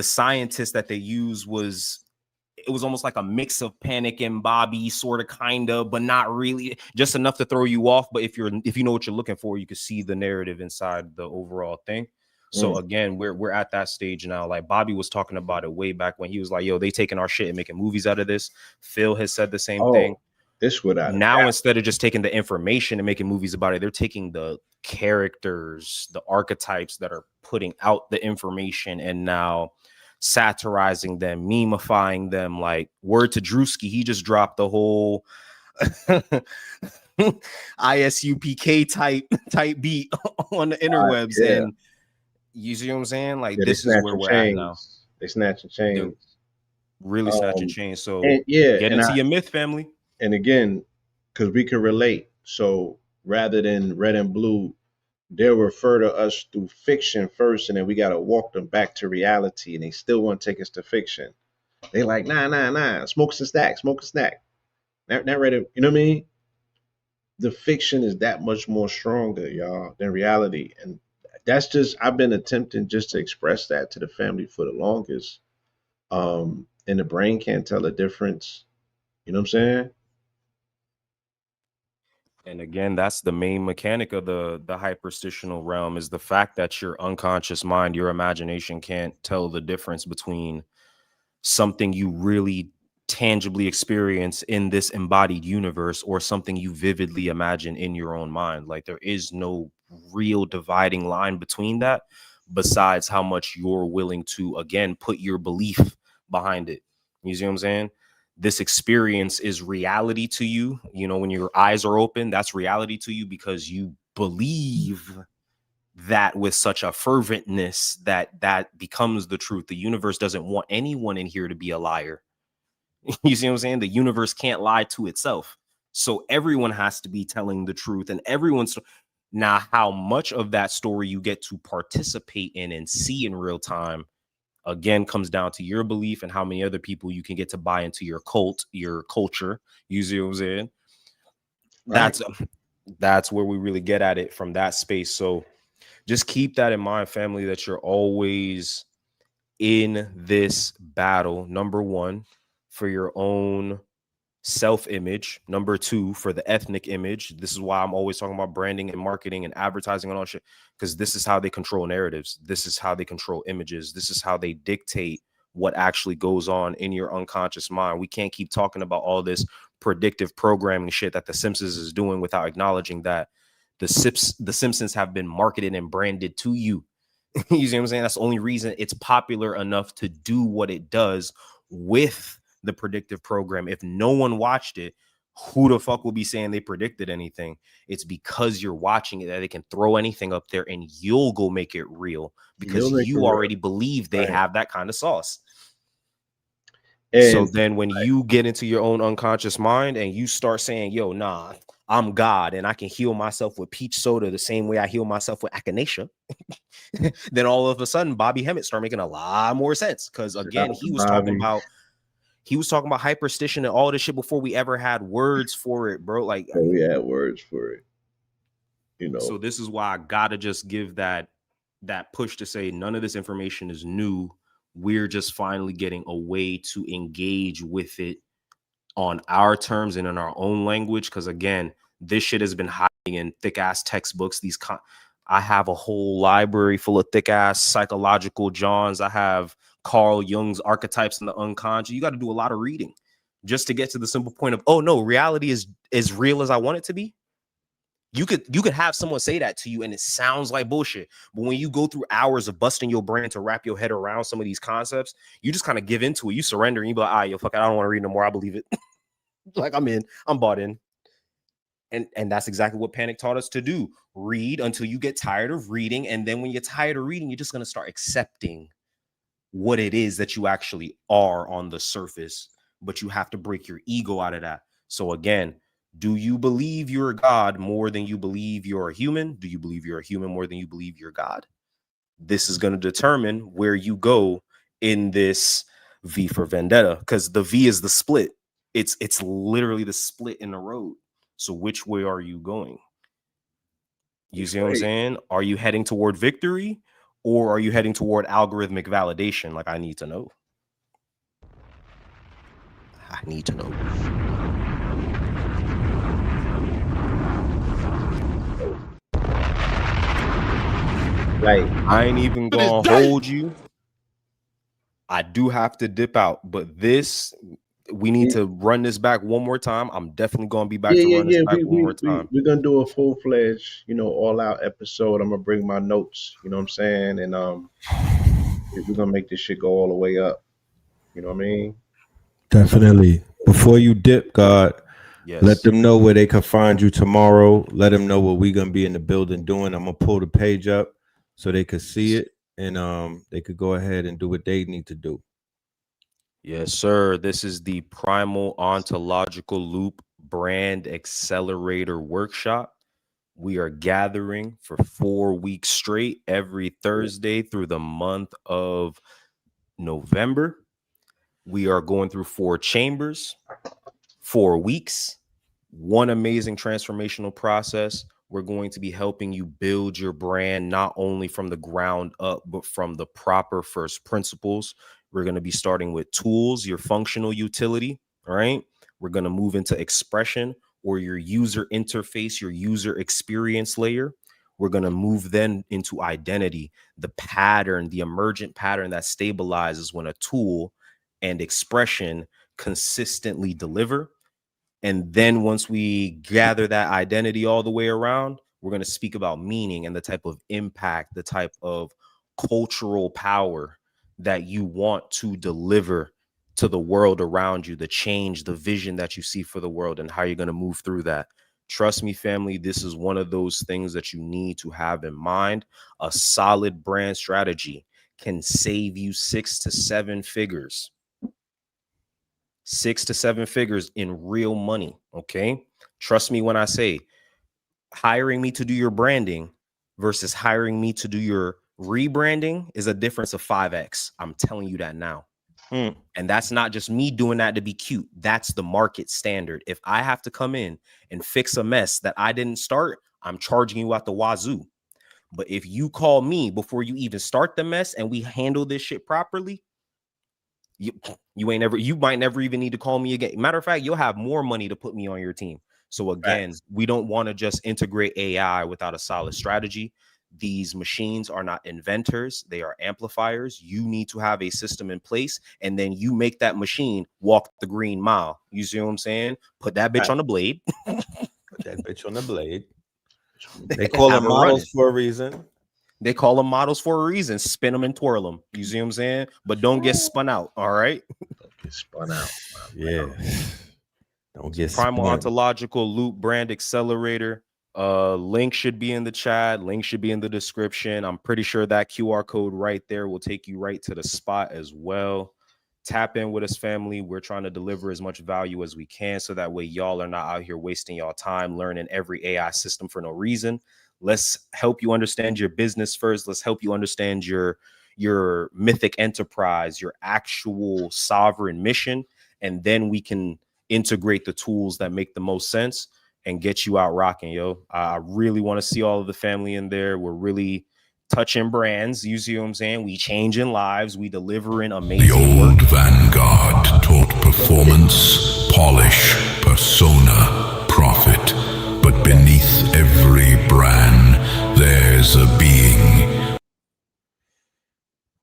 scientist that they use was almost like a mix of Panic and Bobby, sort of, kind of, but not really, just enough to throw you off. But if you know what you're looking for, you can see the narrative inside the overall thing. So again, we're at that stage now. Like Bobby was talking about it way back when he was like, yo, they taking our shit and making movies out of this. Phil has said the same thing. This would now instead of just taking the information and making movies about it, they're taking the characters, the archetypes that are putting out the information and now satirizing them, memifying them. Like word to Drewski, he just dropped the whole ISUPK type beat on the interwebs. And you see what I'm saying? Like this is where we're at now. They snatching chains. They're really snatching chains. So get into your myth, family. And again, because we can relate. So rather than red and blue, they'll refer to us through fiction first, and then we got to walk them back to reality, and they still want to take us to fiction. They like, nah, smoke a snack. Not ready, you know what I mean? The fiction is that much more stronger, y'all, than reality. And that's just, I've been attempting just to express that to the family for the longest. And the brain can't tell the difference. You know what I'm saying? And again, that's the main mechanic of the hyperstitional realm, is the fact that your unconscious mind, your imagination can't tell the difference between something you really tangibly experience in this embodied universe or something you vividly imagine in your own mind. Like there is no real dividing line between that besides how much you're willing to, again, put your belief behind it. You see what I'm saying? This experience is reality to you. You know, when your eyes are open, that's reality to you because you believe that with such a ferventness that becomes the truth. The universe doesn't want anyone in here to be a liar. You see what I'm saying? The universe can't lie to itself. So everyone has to be telling the truth, and everyone's now how much of that story you get to participate in and see in real time, again, comes down to your belief and how many other people you can get to buy into your cult, your culture. You see what I'm saying? Right. That's where we really get at it from that space. So just keep that in mind, family, that you're always in this battle. Number one, for your own self-image. Number two, for the ethnic image. This is why I'm always talking about branding and marketing and advertising and all shit, because this is how they control narratives. This is how they control images. This is how they dictate what actually goes on in your unconscious mind. We can't keep talking about all this predictive programming shit that The Simpsons is doing without acknowledging that the Simpsons have been marketed and branded to you. You see what I'm saying? That's the only reason it's popular enough to do what it does with the predictive program. If no one watched it, who the fuck will be saying they predicted anything? It's because you're watching it that they can throw anything up there and you'll go make it real because you already believe they have that kind of sauce. And so then when you get into your own unconscious mind and you start saying, yo, nah, I'm God and I can heal myself with peach soda the same way I heal myself with echinacea, then all of a sudden Bobby Hemmett started making a lot more sense. Because again, he was talking about hyperstition and all this shit before we ever had words for it, bro. Like we had words for it. You know. So this is why I gotta just give that push to say none of this information is new. We're just finally getting a way to engage with it on our terms and in our own language. Because again, this shit has been hiding in thick ass textbooks. I have a whole library full of thick ass psychological Johns. I have Carl Jung's Archetypes in the Unconscious. You got to do a lot of reading just to get to the simple point of, oh no, reality is as real as I want it to be. You could have someone say that to you and it sounds like bullshit. But when you go through hours of busting your brain to wrap your head around some of these concepts, you just kind of give into it. You surrender and you be like, yo, fuck it, I don't want to read no more. I believe it. Like I'm bought in. And that's exactly what Panic taught us to do. Read until you get tired of reading. And then when you're tired of reading, you're just going to start accepting what it is that you actually are on the surface. But you have to break your ego out of that. So again, do you believe you're a God more than you believe you're a human? Do you believe you're a human more than you believe you're God? This is going to determine where you go in this V for Vendetta, because the V is the split. It's literally the split in the road. So which way are you going? You see what I'm saying? Are you heading toward victory or are you heading toward algorithmic validation? Like, I need to know. I need to know. Like, I ain't even gonna hold you. I do have to dip out, but we need to run this back one more time. I'm definitely gonna be back to run this back one more time. We're gonna do a full-fledged, all-out episode. I'm gonna bring my notes, you know what I'm saying? And we're gonna make this shit go all the way up. You know what I mean? Definitely. Before you dip, God, yes, let them know where they can find you tomorrow. Let them know what we're gonna be in the building doing. I'm gonna pull the page up so they could see it and they could go ahead and do what they need to do. Yes, sir. This is the Primal Ontological Loop Brand Accelerator Workshop. We are gathering for 4 weeks straight every Thursday through the month of November. We are going through 4 chambers, 4 weeks, one amazing transformational process. We're going to be helping you build your brand, not only from the ground up, but from the proper first principles. We're going to be starting with tools, your functional utility. All right. We're going to move into expression, or your user interface, your user experience layer. We're going to move then into identity, the pattern, the emergent pattern that stabilizes when a tool and expression consistently deliver. And then once we gather that identity all the way around, we're going to speak about meaning and the type of impact, the type of cultural power that you want to deliver to the world around you, the change, the vision that you see for the world, and how you're going to move through that. Trust me, family, this is one of those things that you need to have in mind. A solid brand strategy can save you 6 to 7 figures. 6 to 7 figures in real money. Okay. Trust me when I say hiring me to do your branding versus hiring me to do your rebranding is a difference of 5x. I'm telling you that now. And that's not just me doing that to be cute. That's the market standard. If I have to come in and fix a mess that I didn't start, I'm charging you out the wazoo. But if you call me before you even start the mess and we handle this shit properly, you might never even need to call me again. Matter of fact, you'll have more money to put me on your team. So again, we don't want to just integrate AI without a solid strategy. These machines are not inventors, they are amplifiers. You need to have a system in place, and then you make that machine walk the green mile. You see what I'm saying? Put that bitch on the blade. Put that bitch on the blade. They call them models for a reason. They call them models for a reason. Spin them and twirl them. You see what I'm saying? But don't get spun out. All right. Don't get spun out. Yeah. Don't get Primal spun. Ontological Loop Brand Accelerator. Link should be in the chat. Link should be in the description. I'm pretty sure that QR code right there will take you right to the spot as well. Tap in with us, family. We're trying to deliver as much value as we can, so that way y'all are not out here wasting y'all time learning every AI system for no reason. Let's help you understand your business first. Let's help you understand your mythic enterprise, your actual sovereign mission, and then we can integrate the tools that make the most sense and get you out rocking, yo. I really want to see all of the family in there. We're really touching brands. You see what I'm saying? We changing lives. We delivering amazing The work. old vanguard taught performance, polish, persona, profit. But beneath every brand, there's a being.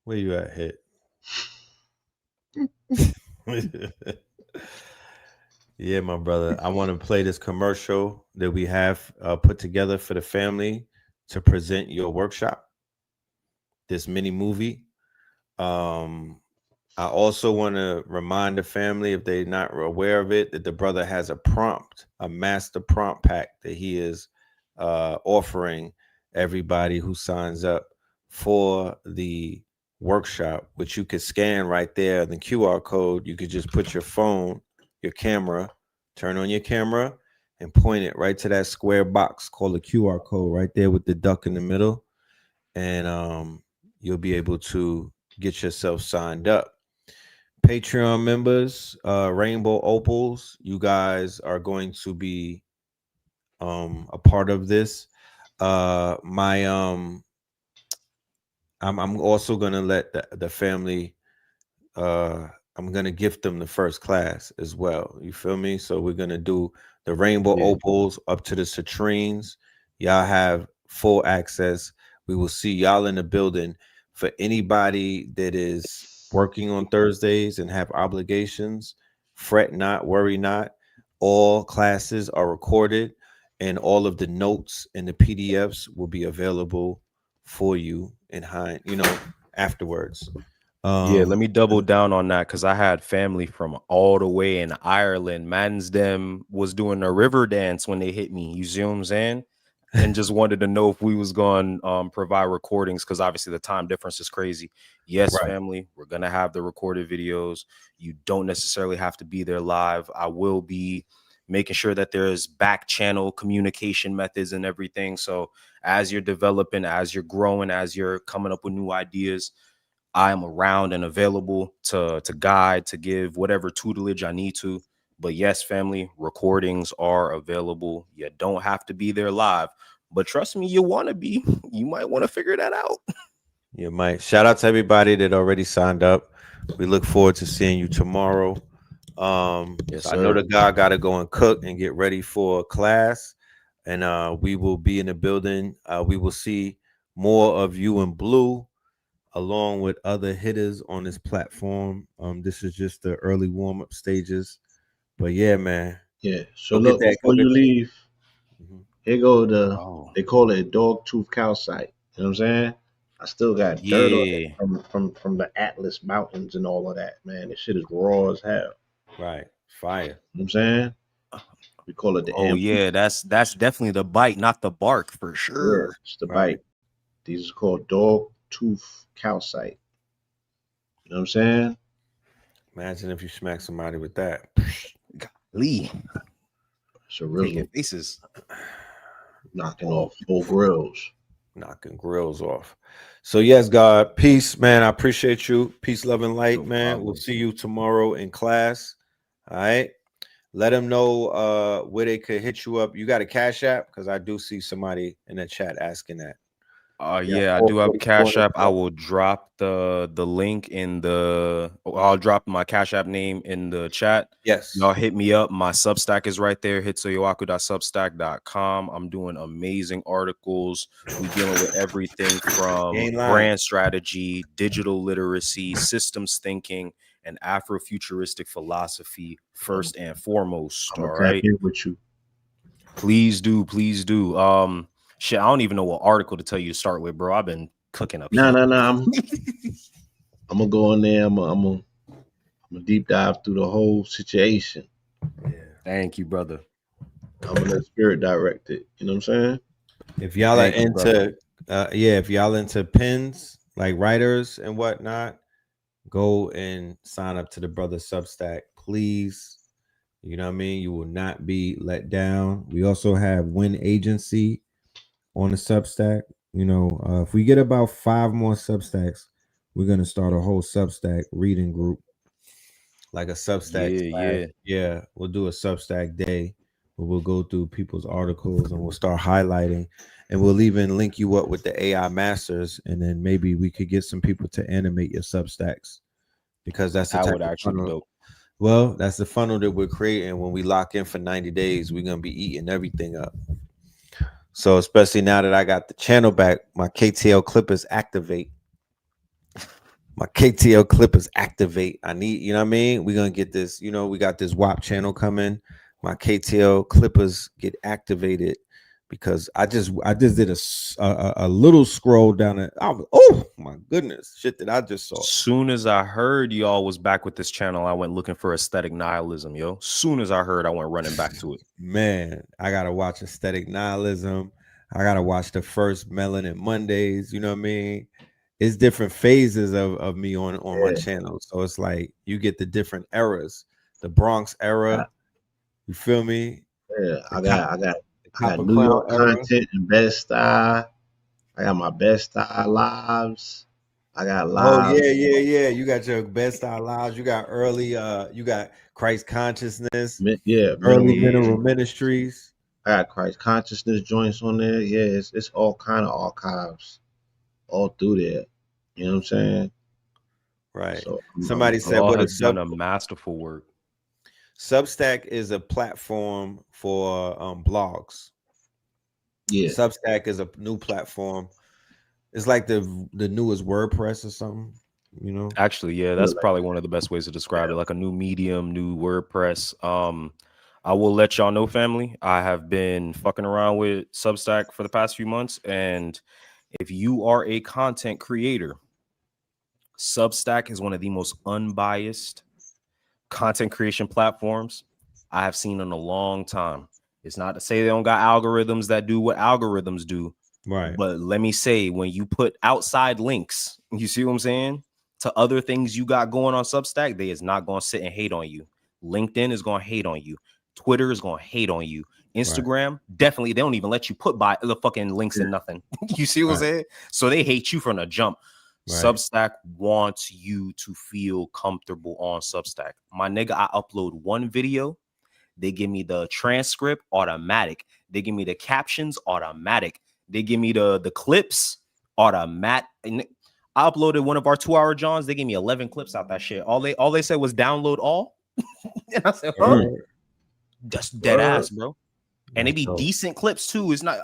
Where you at, Hit? Yeah, my brother. I want to play this commercial that we have put together for the family to present your workshop, this mini movie. I also want to remind the family, if they're not aware of it, that the brother has a prompt, a master prompt pack that he is offering everybody who signs up for the workshop, which you could scan right there. The QR code, you could just put your phone, your camera, turn on your camera and point it right to that square box called the QR code right there with the duck in the middle. And you'll be able to get yourself signed up. Patreon members, Rainbow Opals, you guys are going to be a part of this. I'm also gonna let the family I'm gonna gift them the first class as well. You feel me? So we're gonna do the Rainbow Opals up to the citrines. Y'all have full access. We will see y'all in the building. For anybody that is working on Thursdays and have obligations, fret not, worry not. All classes are recorded, and all of the notes and the PDFs will be available for you afterwards. Yeah, let me double down on that, because I had family from all the way in Ireland. Mans them was doing a river dance when they hit me. You see what I'm saying? And just wanted to know if we was going to provide recordings, because obviously the time difference is crazy. Yes, right. Family, we're going to have the recorded videos. You don't necessarily have to be there live. I will be making sure that there's back channel communication methods and everything. So as you're developing, as you're growing, as you're coming up with new ideas, I am around and available to guide, to give whatever tutelage I need to. But yes, family, recordings are available. You don't have to be there live, but trust me, you want to be. You might want to figure that out. You might. Shout out to everybody that already signed up. We look forward to seeing you tomorrow. Yes, I know the guy got to go and cook and get ready for class, and we will be in the building. We will see more of you in blue along with other hitters on this platform. This is just the early warm-up stages. But yeah, man. Yeah. So Go get look, that. before you leave, Mhm. here go the Oh, they call it a dog tooth calcite. You know what I'm saying? I still got dirt on it yeah. from the Atlas Mountains and all of that, man. This shit is raw as hell. Right. Fire. You know what I'm saying? We call it the Oh, MP. yeah. That's definitely the bite, not the bark, for Yeah, sure. it's the Right. bite. These are called dog tooth calcite. You know what I'm saying? Imagine if you smack somebody with that. Lee It's a taking rizzle faces. knocking off whole grills. Knocking grills off. So yes, God, peace, man. I appreciate you. Peace, love, and light, No man. problem. We'll see you tomorrow in class. All right. Let them know where they could hit you up. You got a Cash App? Because I do see somebody in the chat asking that. Yeah, I do have a Cash App. I will drop the link in the. I'll drop my Cash App name in the chat. Yes. Y'all hit me up. My Substack is right there. HITSUYO.substack.com. I'm doing amazing articles. We dealing with everything from You ain't lying. brand strategy, digital literacy, systems thinking, and Afrofuturistic philosophy first and foremost. I'm All gonna tap right. in with you. Please do. Please do. Shit, I don't even know what article to tell you to start with, bro. I've been cooking up. No. heat. I'm gonna go in there. I'm gonna deep dive through the whole situation. Thank you, brother. I'm gonna let spirit direct it. You know what I'm saying? If y'all Thank are you, brother. into if y'all into pins like writers and whatnot, go and sign up to the brother Substack, please. You know what I mean? You will not be let down. We also have Win Agency on the Substack. You know, if we get about 5 more Substacks, we're gonna start a whole Substack reading group, like a Substack. Yeah, we'll do a Substack day where we'll go through people's articles and we'll start highlighting, and we'll even link you up with the AI masters, and then maybe we could get some people to animate your Substacks, because that's the That type would of actually be funnel. dope. Well, that's the funnel that we're creating. When we lock in for 90 days, we're gonna be eating everything up. So especially now that I got the channel back, my KTL clippers activate. My KTL clippers activate. I need, you know what I mean? We're gonna get this, you know, we got this WAP channel coming. My KTL clippers get activated because I just did a little scroll down it. Oh my goodness, shit that I just saw. Soon as I heard y'all was back with this channel, I went looking for aesthetic nihilism, yo. Soon as I heard, I went running back to it. Man, I gotta watch aesthetic nihilism. I gotta watch the first Melanin Mondays. You know what I mean? It's different phases of me on my channel. So it's like you get the different eras, the Bronx era. You feel me? Yeah, I got Copper New Crown York era. content and best style. I got my best style lives. I got Oh lives. yeah. You got your best style lives. You got early. You got Christ consciousness. Yeah, Early minimal. mineral ministries. I got Christ consciousness joints on there. Yeah, it's all kind of archives all through there. You know what I'm saying? Right. So Somebody said, Y'all "What a have done a masterful work. Substack is a platform for blogs. yeah, Substack is a new platform. It's like the newest WordPress or something, you know." Actually, yeah, that's probably one of the best ways to describe it. Like a new medium, new WordPress. I will let y'all know, family. I have been fucking around with Substack for the past few months, and if you are a content creator, Substack is one of the most unbiased content creation platforms I have seen in a long time. It's not to say they don't got algorithms that do what algorithms do, Right. but let me say, when you put outside links, you see what I'm saying, to other things you got going on Substack, they is not going to sit and hate on you. LinkedIn is going to hate on you. Twitter is going to hate on you. Instagram, definitely, they don't even let you put by the fucking links in nothing. You see what I'm saying? So they hate you from the jump. Right. Substack wants you to feel comfortable on Substack. My nigga, I upload one video. They give me the transcript automatic. They give me the captions automatic. They give me the clips automatic. I uploaded one of our 2-hour Johns. They gave me 11 clips out that shit. All they said was download all. And I said, huh? That's dead ass, bro. And they be decent clips too. It's not.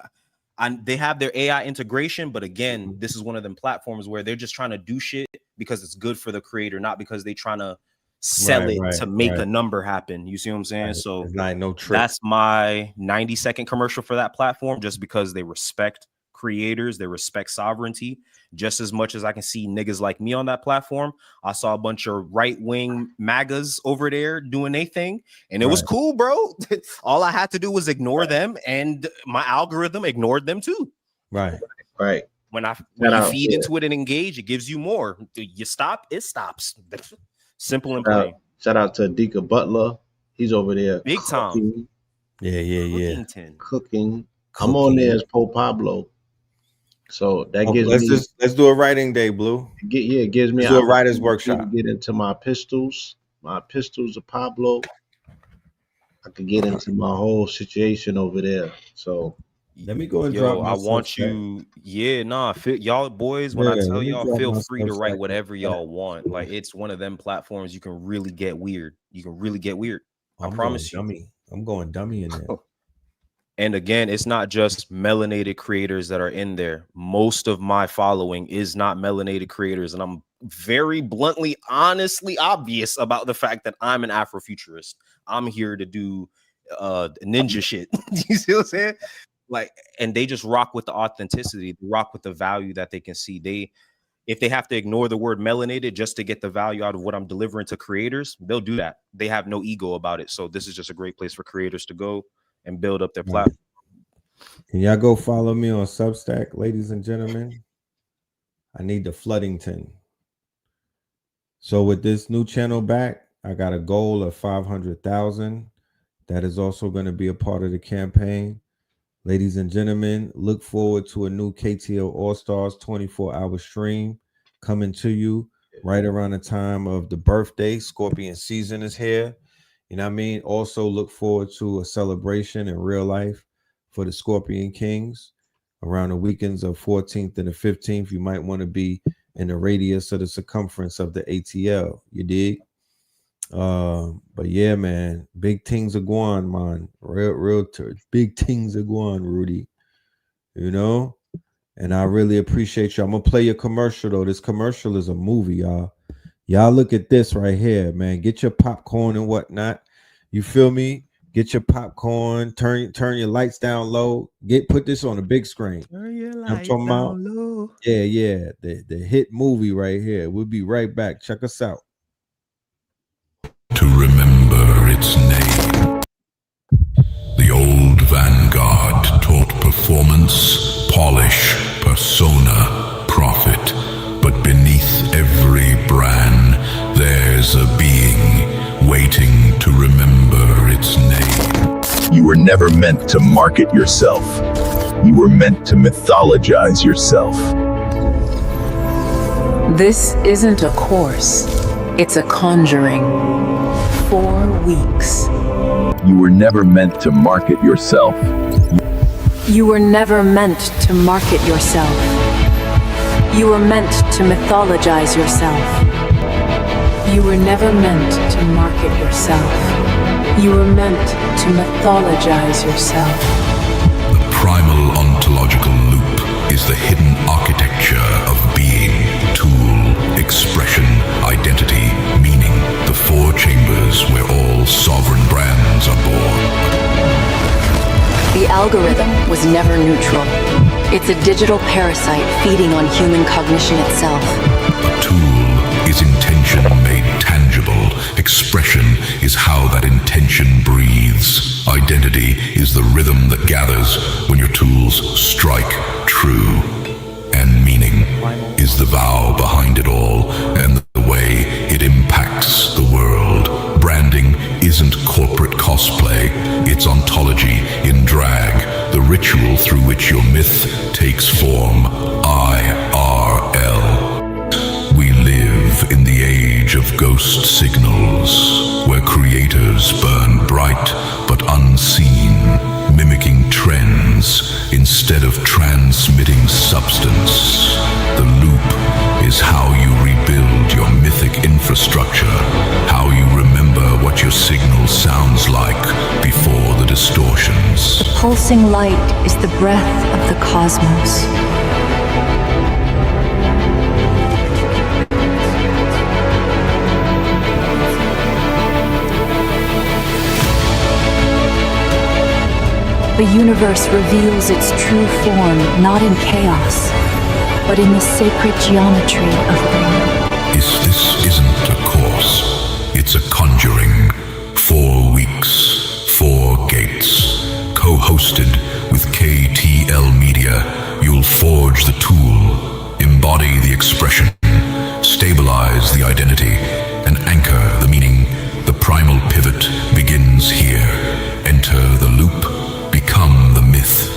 They have their AI integration, but again, this is one of them platforms where they're just trying to do shit because it's good for the creator, not because they're trying to sell it to make a number happen. You see what I'm saying? So it's like no trick. That's my 90-second commercial for that platform, just because they respect creators, they respect sovereignty just as much as I can see niggas like me on that platform. I saw a bunch of right-wing MAGAs over there doing their thing, and it was cool, bro. All I had to do was ignore them, and my algorithm ignored them too. Right. When you feed into it and engage, it gives you more. You stop, it stops. Simple and plain. Shout out to Adika Butler. He's over there. Big time. Yeah. Cooking. I'm on there as Poe Pablo. So that gives me. Let's do a writing day, Blue. It gives me a writer's workshop. To get into my pistols of Pablo. I could get into my whole situation over there. So let me go and drop. I want you. Y'all boys. When I tell y'all, feel free to write whatever y'all want. Like, it's one of them platforms you can really get weird. I promise you. I'm going dummy in there. And again, it's not just melanated creators that are in there. Most of my following is not melanated creators. And I'm very bluntly, honestly obvious about the fact that I'm an Afrofuturist. I'm here to do ninja shit. You see what I'm saying? Like, and they just rock with the authenticity, they rock with the value that they can see. If they have to ignore the word melanated just to get the value out of what I'm delivering to creators, they'll do that. They have no ego about it. So this is just a great place for creators to go and build up their platform. Can y'all go follow me on Substack, ladies and gentlemen? I need the Floodington. So with this new channel back, I got a goal of 500,000. That is also going to be a part of the campaign. Ladies and gentlemen, look forward to a new KTL All-Stars 24-hour stream coming to you right around the time of the birthday. Scorpion season is here. You know what I mean? Also look forward to a celebration in real life for the Scorpion Kings around the weekends of 14th and the 15th. You might want to be in the radius of the circumference of the ATL. You dig? But yeah, man, big things are going, man. Real big things are going, Rudy. You know? And I really appreciate you. I'm gonna play your commercial though. This commercial is a movie, y'all. Y'all look at this right here, man. Get your popcorn and whatnot. You feel me? Get your popcorn. Turn your lights down low. Put this on a big screen. Turn your lights down low. Yeah. The hit movie right here. We'll be right back. Check us out. To remember its name. The old vanguard taught performance, polish, persona, profit. But beneath every brand, there's a being waiting to remember its name. You were never meant to market yourself. You were meant to mythologize yourself. This isn't a course. It's a conjuring. 4 weeks. You were never meant to market yourself. You were never meant to market yourself. You were meant to mythologize yourself. You were never meant to market yourself. You were meant to mythologize yourself. The primal ontological loop is the hidden architecture of being, tool, expression, identity, meaning, the 4 chambers where all sovereign brands are born. The algorithm was never neutral. It's a digital parasite feeding on human cognition itself. A tool is intention made tangible. Expression is how that intention breathes. Identity is the rhythm that gathers when your tools strike true. And meaning is the vow behind it all and the way it impacts the world. Branding isn't corporate cosplay, it's ontology in drag, the ritual through which your myth takes form. IRL. We live in the age of ghost signals, where creators burn bright but unseen, mimicking trends instead of transmitting substance. The loop is how you rebuild your mythic infrastructure, how you remember what your signal sounds like before the distortions. pulsing light is the breath of the cosmos. The universe reveals its true form not in chaos, but in the sacred geometry of being. This isn't a course, it's a conjuring. 4 weeks, 4 gates. Co-hosted with KTL Media, you'll forge the tool, embody the expression, stabilize the identity, and anchor the meaning. The primal pivot begins here. Enter the loop, become the myth.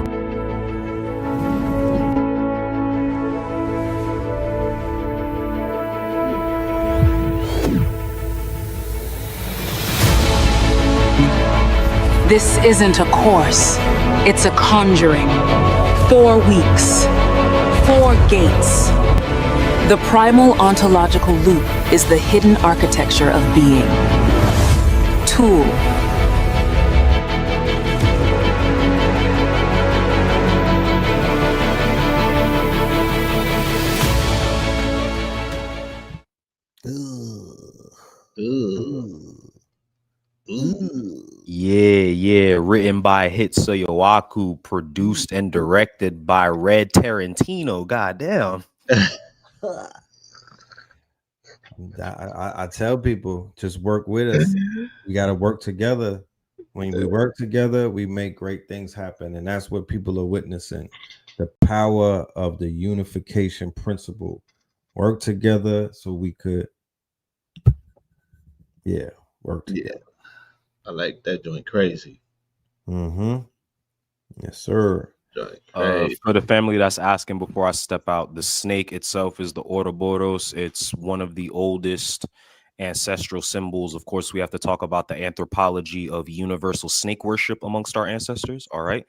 This isn't a course, it's a conjuring. 4 weeks, 4 gates. The primal ontological loop is the hidden architecture of being. Tool. Yeah. Written by HITSUYO, produced and directed by Red Tarantino. Goddamn. I tell people, just work with us. We got to work together. When we work together, we make great things happen. And that's what people are witnessing. The power of the unification principle. Work together so we could, work together. Yeah. I like that joint crazy. Yes, sir. For the family that's asking before I step out, the snake itself is the Ouroboros. It's one of the oldest ancestral symbols. Of course, we have to talk about the anthropology of universal snake worship amongst our ancestors. All right.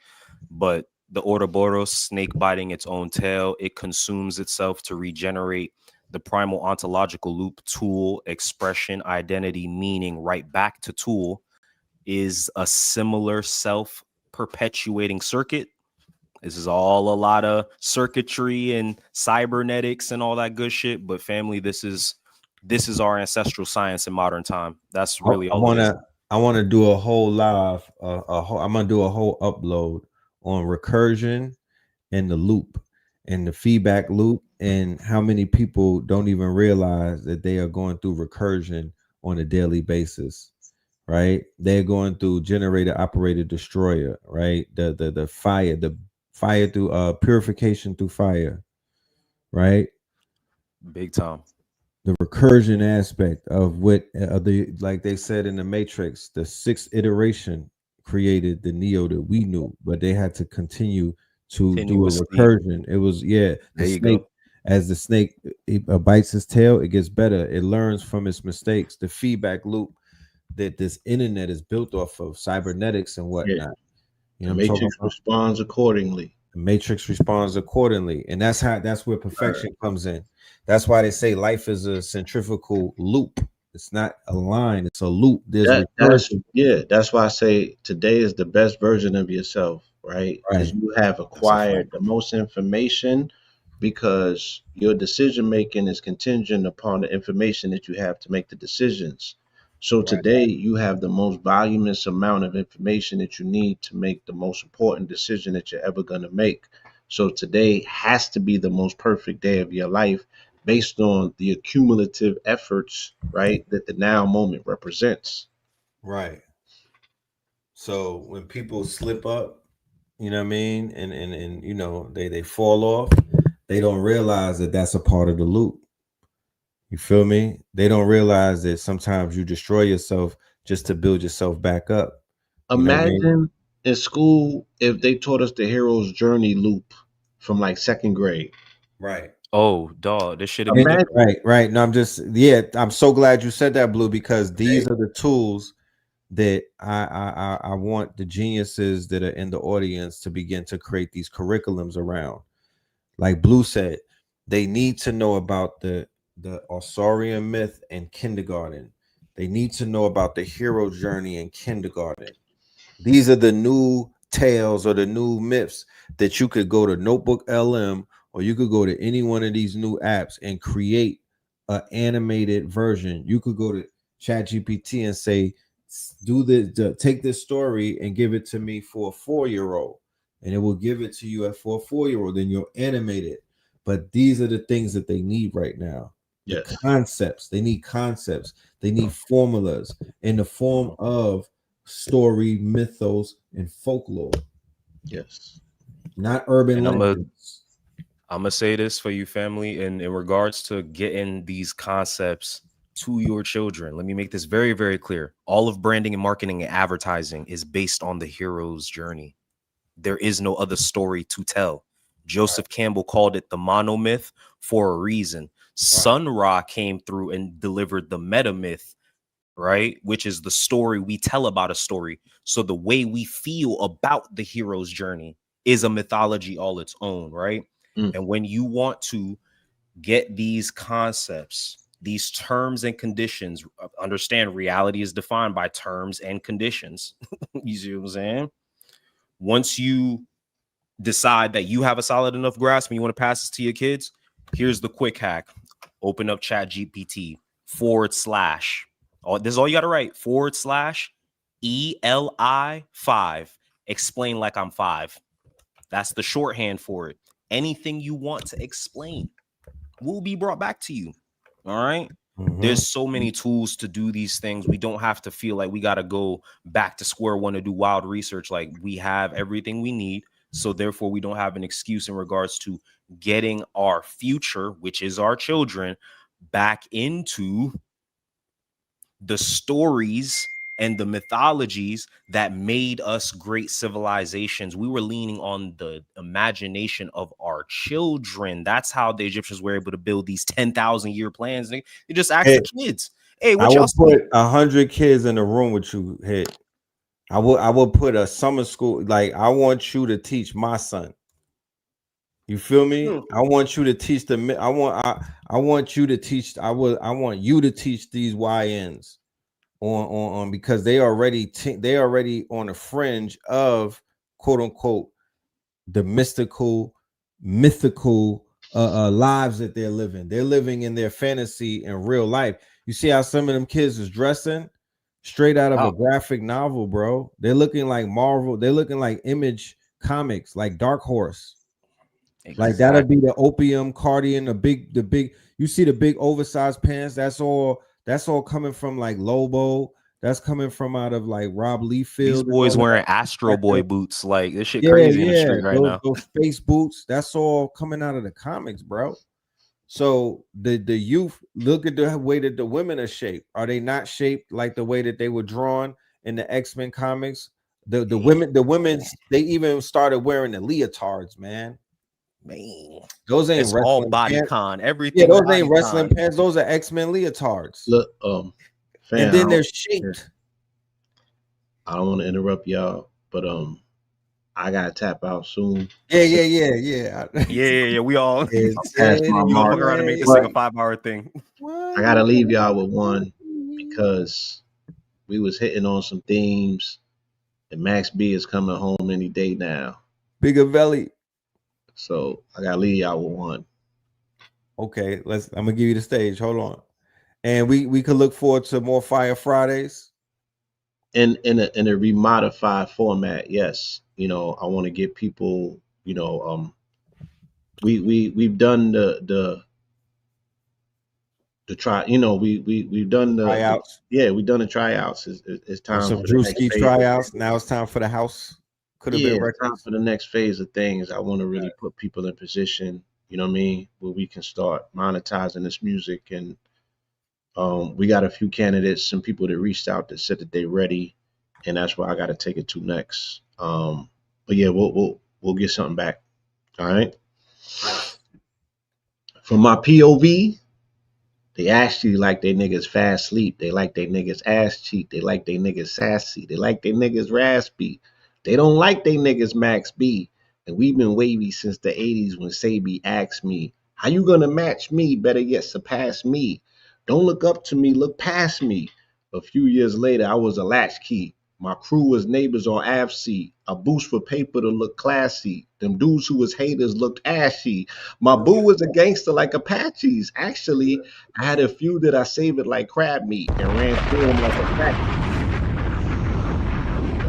But the Ouroboros, snake biting its own tail, it consumes itself to regenerate. The primal ontological loop, tool, expression, identity, meaning, right back to tool, is a similar self-perpetuating circuit. This is all a lot of circuitry and cybernetics and all that good shit. But family, this is our ancestral science in modern time. That's really all. I want to do a whole live. I'm gonna do a whole upload on recursion and the loop and the feedback loop, and how many people don't even realize that they are going through recursion on a daily basis. Right? They're going through generator operated destroyer. Right? The fire through purification through fire, right? Big time. The recursion aspect of what like they said in the Matrix, the 6th iteration created the Neo that we knew, but they had to continue to do a recursion. It was the snake. As the snake bites his tail, it gets better. It learns from its mistakes. The feedback loop that this internet is built off of, cybernetics and whatnot. You know, the Matrix responds accordingly. The Matrix responds accordingly, and that's where perfection comes in. That's why they say life is a centrifugal loop. It's not a line; it's a loop. That's why I say today is the best version of yourself, right? Because you have acquired the most information, because your decision making is contingent upon the information that you have to make the decisions. So today you have the most voluminous amount of information that you need to make the most important decision that you're ever going to make. So today has to be the most perfect day of your life based on the accumulative efforts, right, that the now moment represents. Right. So when people slip up, you know what I mean, and you know, they fall off, they don't realize that that's a part of the loop. You feel me? They don't realize that sometimes you destroy yourself just to build yourself back up. Imagine in school if they taught us the hero's journey loop from like 2nd grade. Right. Oh, dog, this should have been right. No, I'm so glad you said that, Blue, because these are the tools that I want the geniuses that are in the audience to begin to create these curriculums around. Like Blue said, they need to know about the Osirian myth in kindergarten. They need to know about the hero journey in kindergarten. These are the new tales or the new myths that you could go to Notebook LM or you could go to any one of these new apps and create an animated version. You could go to ChatGPT and say, do this, take this story and give it to me for a 4-year-old, and it will give it to you for a 4-year-old. Then you'll animate it. But these are the things that they need right now. The concepts. They need concepts. They need formulas in the form of story, mythos, and folklore. Yes. Not urban And legends. I'm gonna say this for you, family, in regards to getting these concepts to your children. Let me make this very, very clear. All of branding and marketing and advertising is based on the hero's journey. There is no other story to tell. Joseph Campbell called it the monomyth for a reason. Sun Ra came through and delivered the meta myth, right? Which is the story we tell about a story. So the way we feel about the hero's journey is a mythology all its own, right? And when you want to get these concepts, these terms and conditions, understand reality is defined by terms and conditions. You see what I'm saying? Once you decide that you have a solid enough grasp and you want to pass this to your kids, here's the quick hack. Open up ChatGPT / this is all you got to write, / ELI 5. Explain like I'm 5. That's the shorthand for it. Anything you want to explain will be brought back to you. All right. There's so many tools to do these things. We don't have to feel like we got to go back to square one to do wild research. Like, we have everything we need. So therefore, we don't have an excuse in regards to getting our future, which is our children, back into the stories and the mythologies that made us great civilizations. We were leaning on the imagination of our children. That's how the Egyptians were able to build these 10,000 year plans. They just asked the kids, hey, what y'all put 100 kids in a room with you. I would put a summer school. Like, I want you to teach my son. You feel me? I want you to teach I want you to teach. I want you to teach these YNs on because they already on the fringe of quote unquote the mythical lives that they're living. They're living in their fantasy and real life. You see how some of them kids is dressing straight out of a graphic novel, bro. They're looking like Marvel. They're looking like Image Comics, like Dark Horse. Exactly. Like, that'll be the opium cardigan, the big. You see the big oversized pants. That's all coming from like Lobo. That's coming from out of like Rob Liefeld. These boys wearing Astro Boy boots. Like, this shit crazy in the street right now. Those space boots. That's all coming out of the comics, bro. So the youth, look at the way that the women are shaped. Are they not shaped like the way that they were drawn in the X-Men comics? The women, they even started wearing the leotards, man. Those ain't wrestling all body pants. con. Everything. Yeah, those ain't wrestling pants. Those are X-Men leotards. Look, fam, and then they're shaped. I don't want to interrupt y'all, but I gotta tap out soon. Yeah. We all past my mark. Fuck around and make this thing a 5-hour thing. I gotta leave y'all with one because we was hitting on some themes, and Max B is coming home any day now. Bigger belly. So I gotta leave y'all with one. Okay, I'm gonna give you the stage. Hold on, and we could look forward to more Fire Fridays in a remodified format. Yes, I want to get people. We've done the try. We've done the tryouts. We've done the tryouts. It's time some Drewski tryouts. Now it's time for the house. Could have been time for the next phase of things. I want to really put people in position, where we can start monetizing this music. And we got a few candidates, some people that reached out that said that they're ready, and that's where I got to take it to next. But yeah, we'll get something back. All right. From my POV, they actually like they niggas fast sleep. They like they niggas ass cheek. They like they niggas sassy. They like they niggas raspy. They don't like they niggas Max B. And we've been wavy since the 80s when Sabi asked me, how you gonna match me? Better yet, surpass me. Don't look up to me, look past me. A few years later, I was a latchkey. My crew was neighbors on AFC. A boost for paper to look classy. Them dudes who was haters looked ashy. My boo was a gangster like Apaches. Actually, I had a few that I savored like crab meat and ran through them like a fat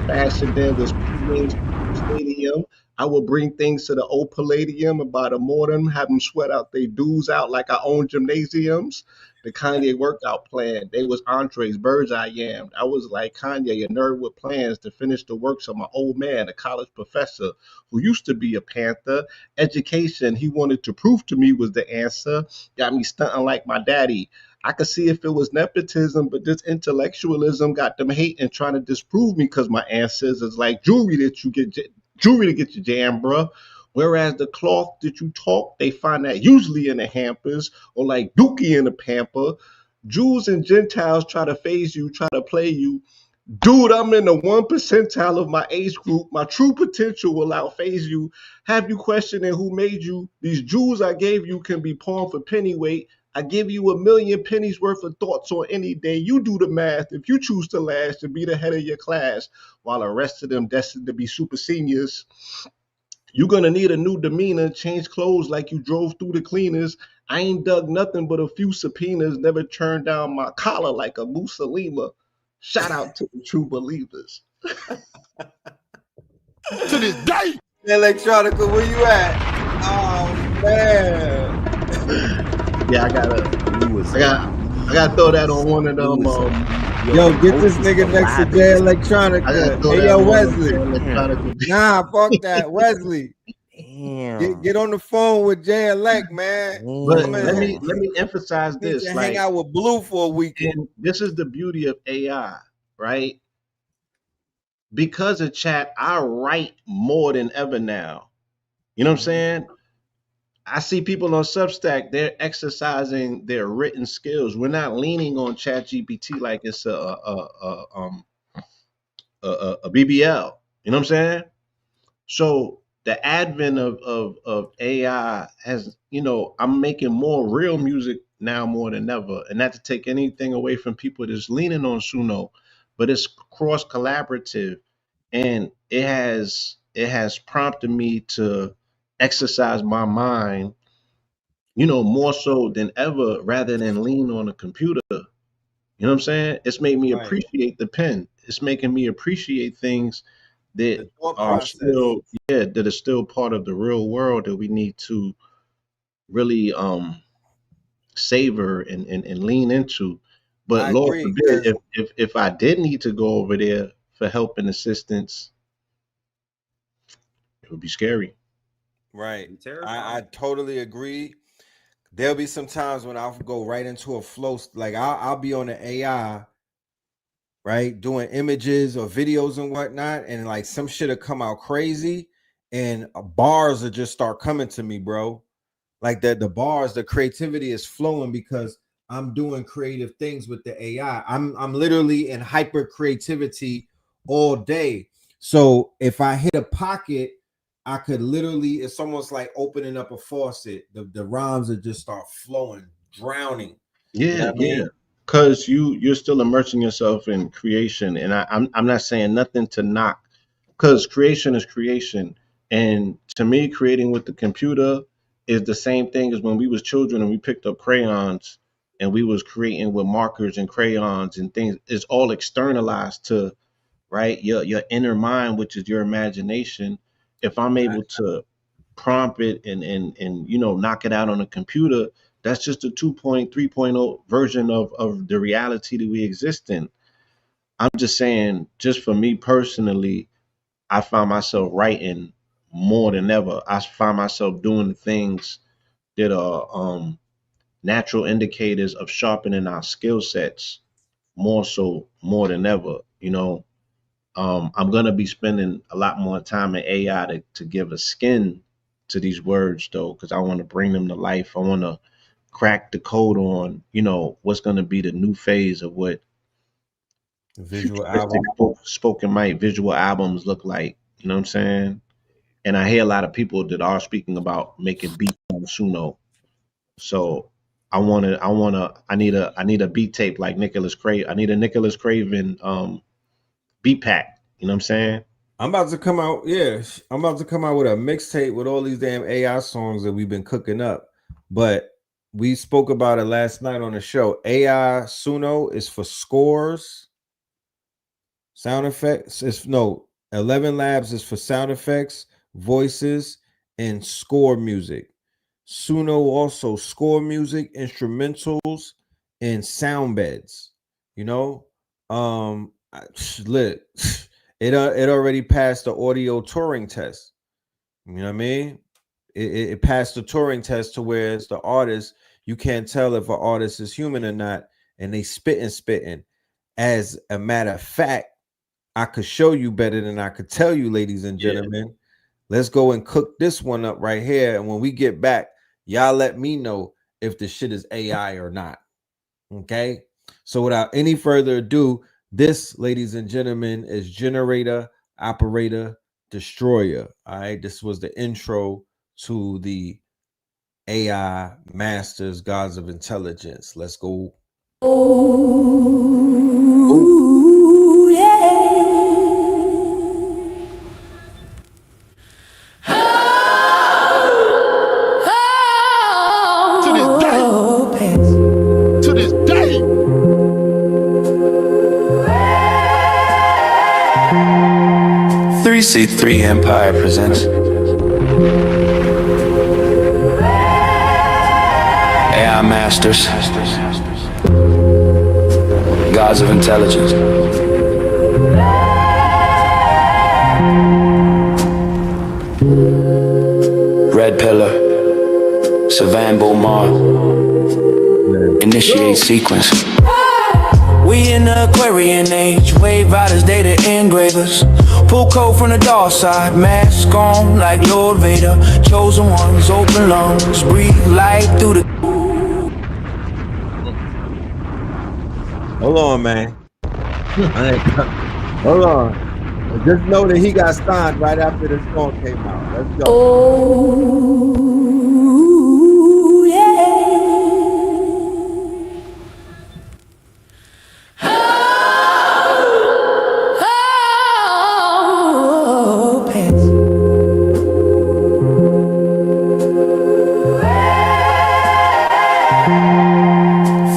fashion there was wings stadium. I would bring things to the old Palladium about the morning, have them sweat out their dues out like I own gymnasiums. The Kanye workout plan, they was entrees, birds I yammed. I was like Kanye, a nerd with plans to finish the works of my old man, a college professor who used to be a Panther. Education, he wanted to prove to me was the answer. Got me stunting like my daddy. I could see if it was nepotism, but this intellectualism got them hating, trying to disprove me because my answers is like jewelry that you get, jewelry to get your jam, bruh. Whereas the cloth that you talk, they find that usually in the hampers or like Dookie in the pamper. Jews and Gentiles try to phase you, try to play you. Dude, I'm in the 1 percentile of my age group. My true potential will outphase you. Have you questioning who made you? These jewels I gave you can be pawned for pennyweight. I give you a million pennies worth of thoughts on any day. You do the math if you choose to last and be the head of your class, while the rest of them destined to be super seniors. You're gonna need a new demeanor, change clothes like you drove through the cleaners. I ain't dug nothing but a few subpoenas, never turned down my collar like a Mussolima. Shout out to the true believers. To this day. Electronica, where you at? Oh man. Yeah, I gotta throw that on one of them. Yo, get this nigga next to Jay Electronica. Hey, yo, Wesley. Nah, fuck that, Wesley. Damn. Get on the phone with Jay Elect, man. But let me emphasize this. Like, like, hang out with Blue for a weekend. And this is the beauty of AI, right? Because of chat, I write more than ever now. You know what I'm saying? I see people on Substack, they're exercising their written skills. We're not leaning on ChatGPT like it's a BBL. You know what I'm saying? So the advent of AI has, I'm making more real music now more than ever. And not to take anything away from people that's leaning on Suno, but it's cross collaborative, and it has prompted me to exercise my mind, more so than ever, rather than lean on a computer. You know what I'm saying? It's made me appreciate the pen. It's making me appreciate things that are still, that are still part of the real world that we need to really savor and lean into. But Lord forbid, if I did need to go over there for help and assistance, it would be scary. Right. I totally agree. There'll be some times when I'll go right into a flow, like I'll be on the AI, right, doing images or videos and whatnot, and like some shit will come out crazy, and bars will just start coming to me, bro. Like the bars, the creativity is flowing because I'm doing creative things with the AI. I'm literally in hyper creativity all day. So if I hit a pocket, I could literally, it's almost like opening up a faucet. The rhymes will just start flowing, drowning. Yeah, you know what I mean? Because you're still immersing yourself in creation, and I'm not saying nothing to knock, because creation is creation, and to me, creating with the computer is the same thing as when we was children and we picked up crayons and we was creating with markers and crayons and things. It's all externalized to, right, your inner mind, which is your imagination. If I'm able to prompt it and knock it out on a computer, that's just a 2.3.0 version of the reality that we exist in. I'm just saying, just for me personally, I find myself writing more than ever. I find myself doing things that are natural indicators of sharpening our skill sets more than ever. I'm going to be spending a lot more time in AI to give a skin to these words, though, because I want to bring them to life. I want to crack the code on, what's going to be the new phase of what visual album, spoken mic visual albums look like. You know what I'm saying? And I hear a lot of people that are speaking about making beats on Suno. So I need a beat tape like Nicholas Craven. I need a Nicholas Craven beat pack. You know what I'm saying? I'm about to come out. Yeah, I'm about to come out with a mixtape with all these damn AI songs that we've been cooking up. But we spoke about it last night on the show. AI Suno is for scores, sound effects. 11 Labs is for sound effects, voices, and score music. Suno also score music, instrumentals, and sound beds. You know, lit. It already passed the audio Turing test. You know what I mean? It passed the Turing test to where it's the artist, you can't tell if an artist is human or not, and they spitting. As a matter of fact, I could show you better than I could tell you, ladies and gentlemen. Yeah. Let's go and cook this one up right here. And when we get back, y'all let me know if the shit is AI or not. Okay? So without any further ado, this, ladies and gentlemen, is Generator, Operator, Destroyer. All right, this was the intro to the AI Masters, Gods of Intelligence. Let's go. Ooh, yeah. To this day. 3C3 Empire presents AI Masters, Gods of Intelligence. Red Pillar, Savan Bomar, initiate sequence. We in the Aquarian age, wave riders, data engravers. Pull code from the dark side, mask on like Lord Vader. Chosen ones, open lungs, breathe light through the... Hold on, man. Hold on. Just know that he got signed right after the song came out. Let's go. Oh, yeah. Oh, pants.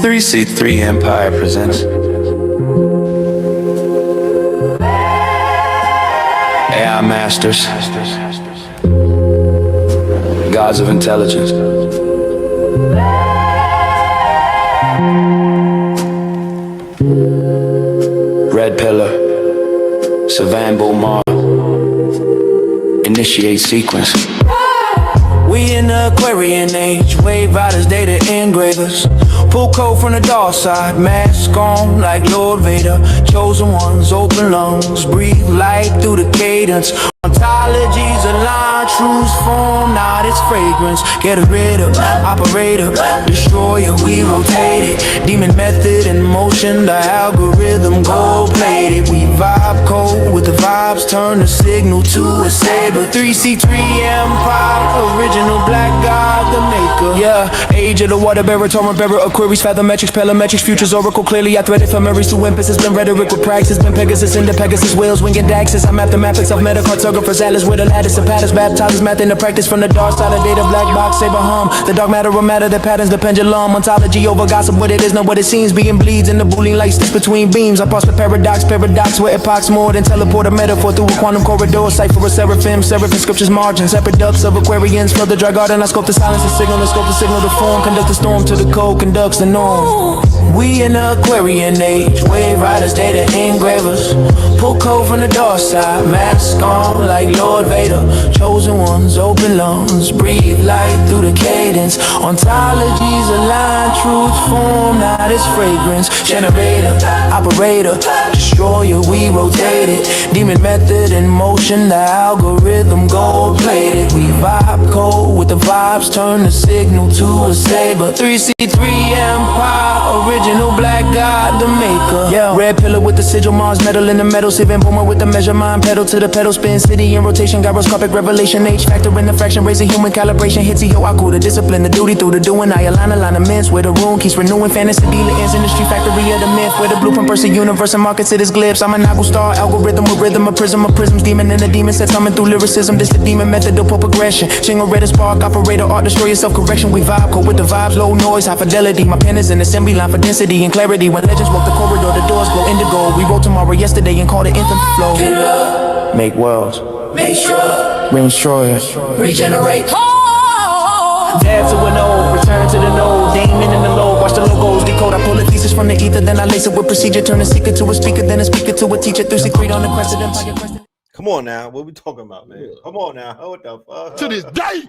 3C3 Empire presents AI Masters, Gods of Intelligence. Red Pillar, Savan Bomar, initiate sequence. We in the Aquarian age, wave riders, data engravers. Pull code from the dark side, mask on like Lord Vader. Chosen ones, open lungs, breathe light through the cadence. Ontologies align, truths form, not its fragrance. Get rid of, operator, destroyer, we rotate it. Demon method in motion, the algorithm gold-plated. We vibe code with the vibes, turn the signal to a saber. 3C3 Empire, original black god, the maker. Yeah, age of the water bearer, torrent bearer, Aquarius, fathometrics, pelametrics, futures, oracle. Clearly I thread ephemeris to emphasis, been rhetoric with praxis, been Pegasus into Pegasus, whales, winging Daxis. I'm mathematics of metacartographers, Atlas with a lattice of patterns, baptizes math into practice from the dark side of data, black box, saber hum. The dark matter or matter, the patterns, the pendulum. Ontology over gossip, what it is, not what it seems. Being bleeds in the boolean light sticks between beams. I pause for paradox where epochs more than teleport a metaphor through a quantum corridor. Cipher a seraphim scriptures margins, separate ducts of Aquarians, flood the dry garden. I scope the silence, the signal, and scope the signal, the form. Conduct the storm to the code, conducts the norm. We in the Aquarian age, wave riders, data engravers. Pull code from the dark side, mask on like Lord Vader. Chosen ones, open lungs, breathe light through the cadence. Ontologies align, truth form, not its fragrance. Generator, operator, destroyer, we rotate it. Demon method in motion, the algorithm gold-plated. We vibe code with the the vibes, turn the signal to a saber. 3C3 Empire, original black god, the maker. Yeah, red pillar with the sigil, Mars metal in the metal, Saving Boomer with the measure, mind pedal to the pedal, spin city in rotation, gyroscopic revelation, H factor in the fraction, raising human calibration, HITSUYO, I cool the discipline, the duty through the doing, I align alignments where the room keeps renewing, fantasy dealer ends in the street factory of the myth, where the blueprint versus universe and markets it is glyphs. I'm a Nagu star, algorithm, a rhythm, a prism, of prisms, demon and a demon set summon through lyricism. This the demon method of progression. Shingle red spark, operator, art, destroyer, self-correction. We vibe, code with the vibes, low noise, high fidelity. My pen is an assembly line for density and clarity. When legends walk the corridor, the doors glow indigo. We wrote tomorrow yesterday and called it infant flow. Get it up. Make worlds. Make sure. Ring destroyer. Regenerate. Dab to an O, return to the node, Damon in the low, watch the logos, decode, I pull a thesis from the ether, then I lace it with procedure, turn a seeker to a speaker, then a speaker to a teacher, through secret on the crescent, empire. Come on now, what we talking about, man? Come on now, what the fuck? To this day.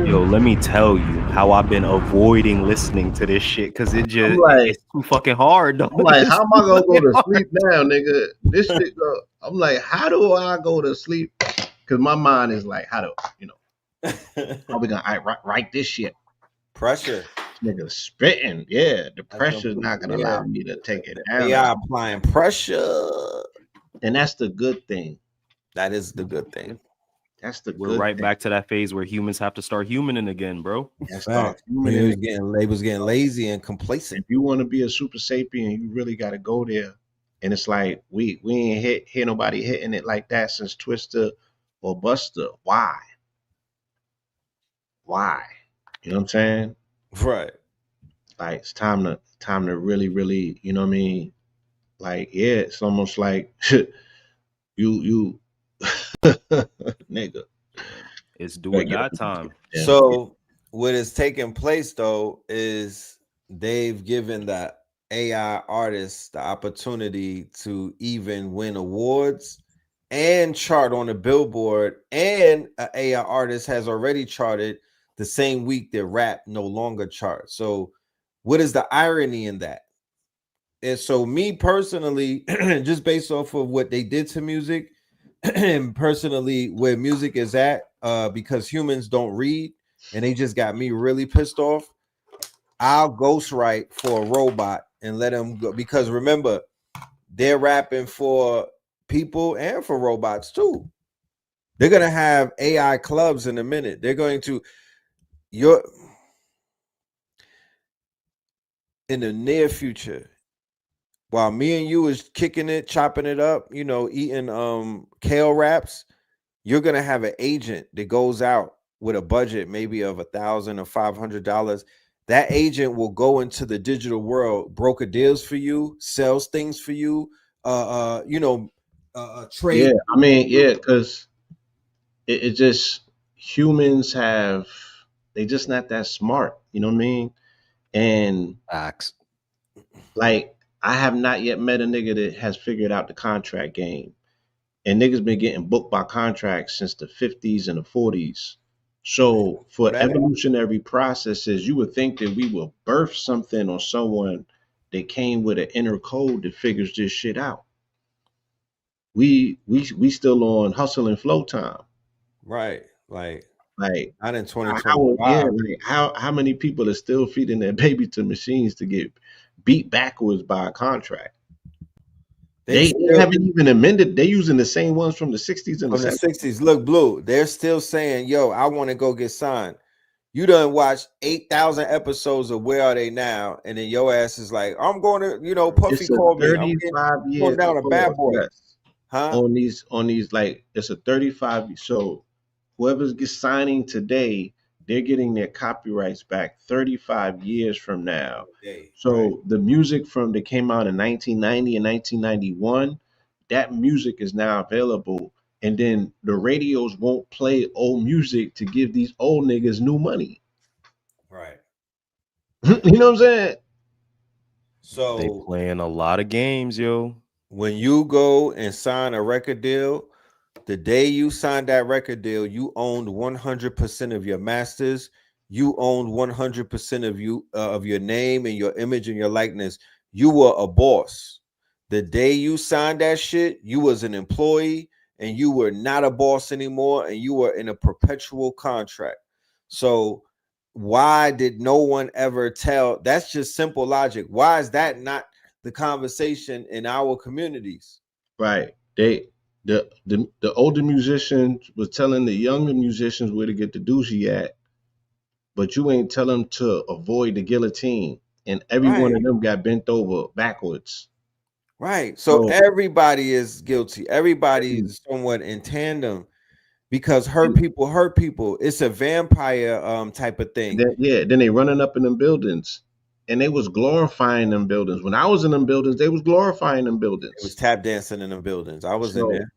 Yo, let me tell you how I've been avoiding listening to this shit because it just it's too fucking hard. Though. I'm like, how am I gonna go to sleep now, nigga? This shit go. I'm like, how do I go to sleep? Because my mind is like, how do how we gonna write this shit? Pressure. Nigga spitting, yeah. The pressure's not gonna allow me to take it down. AI applying pressure, and that's the good thing. That is the good thing. That's the We're good right thing. back to that phase where humans have to start humaning again, bro. They was getting lazy and complacent. If you want to be a super sapien, you really got to go there. And it's like we ain't hear nobody hitting it like that since Twister or Buster. Why? You know what I'm saying? Right. Like it's time to really, you know what I mean? Like, yeah, it's almost like you nigga. It's do or die time. Yeah. So what is taking place though is they've given the AI artists the opportunity to even win awards and chart on the Billboard, and an AI artist has already charted the same week that rap no longer charts. So what is the irony in that? And so me personally, just based off of what they did to music and personally where music is at, because humans don't read and they just got me really pissed off, I'll ghostwrite for a robot and let them go, because remember, they're rapping for people and for robots too. They're gonna have AI clubs in a minute. They're going to in the near future, while me and you is kicking it, chopping it up, you know, eating kale wraps, you're gonna have an agent that goes out with a budget maybe of $1,000 or $500. That agent will go into the digital world, broker deals for you, sells things for you, trade. Yeah, I mean, yeah, because it just humans they just not that smart, you know what I mean? And Facts. like I have not yet met a nigga that has figured out the contract game. And niggas been getting booked by contracts since the 50s and the 40s. So for evolutionary processes, you would think that we will birth something or someone that came with an inner code that figures this shit out. We still on hustle and flow time. Right. Like not in 2025. How many people are still feeding their baby to machines to get beat backwards by a contract? They haven't even amended. They're using the same ones from the 60s and the 60s. Look, Blue, they're still saying, yo, I want to go get signed. You done watched 8,000 episodes of Where Are They Now? And then your ass is like, I'm going to, Puffy called me. I'm going down a bad boy. Huh? On these, like, it's a 35. So whoever's signing today, they're getting their copyrights back 35 years from now. So the music that came out in 1990 and 1991, that music is now available. And then the radios won't play old music to give these old niggas new money. Right. You know what I'm saying? So they playing a lot of games, yo. When you go and sign a record deal, the day you signed that record deal, you owned 100% of your masters. You owned 100% of your name and your image and your likeness. You were a boss. The day you signed that shit, you was an employee and you were not a boss anymore, and you were in a perpetual contract. So why did no one ever tell? That's just simple logic. Why is that not the conversation in our communities? Right. The older musicians was telling the younger musicians where to get the doozy at, but you ain't tell them to avoid the guillotine. And every one of them got bent over backwards. Right. So everybody is guilty. Everybody is somewhat in tandem because hurt people. It's a vampire type of thing. Then they running up in them buildings. And they was glorifying them buildings. When I was in them buildings, they was glorifying them buildings. It was tap dancing in them buildings. I was in there.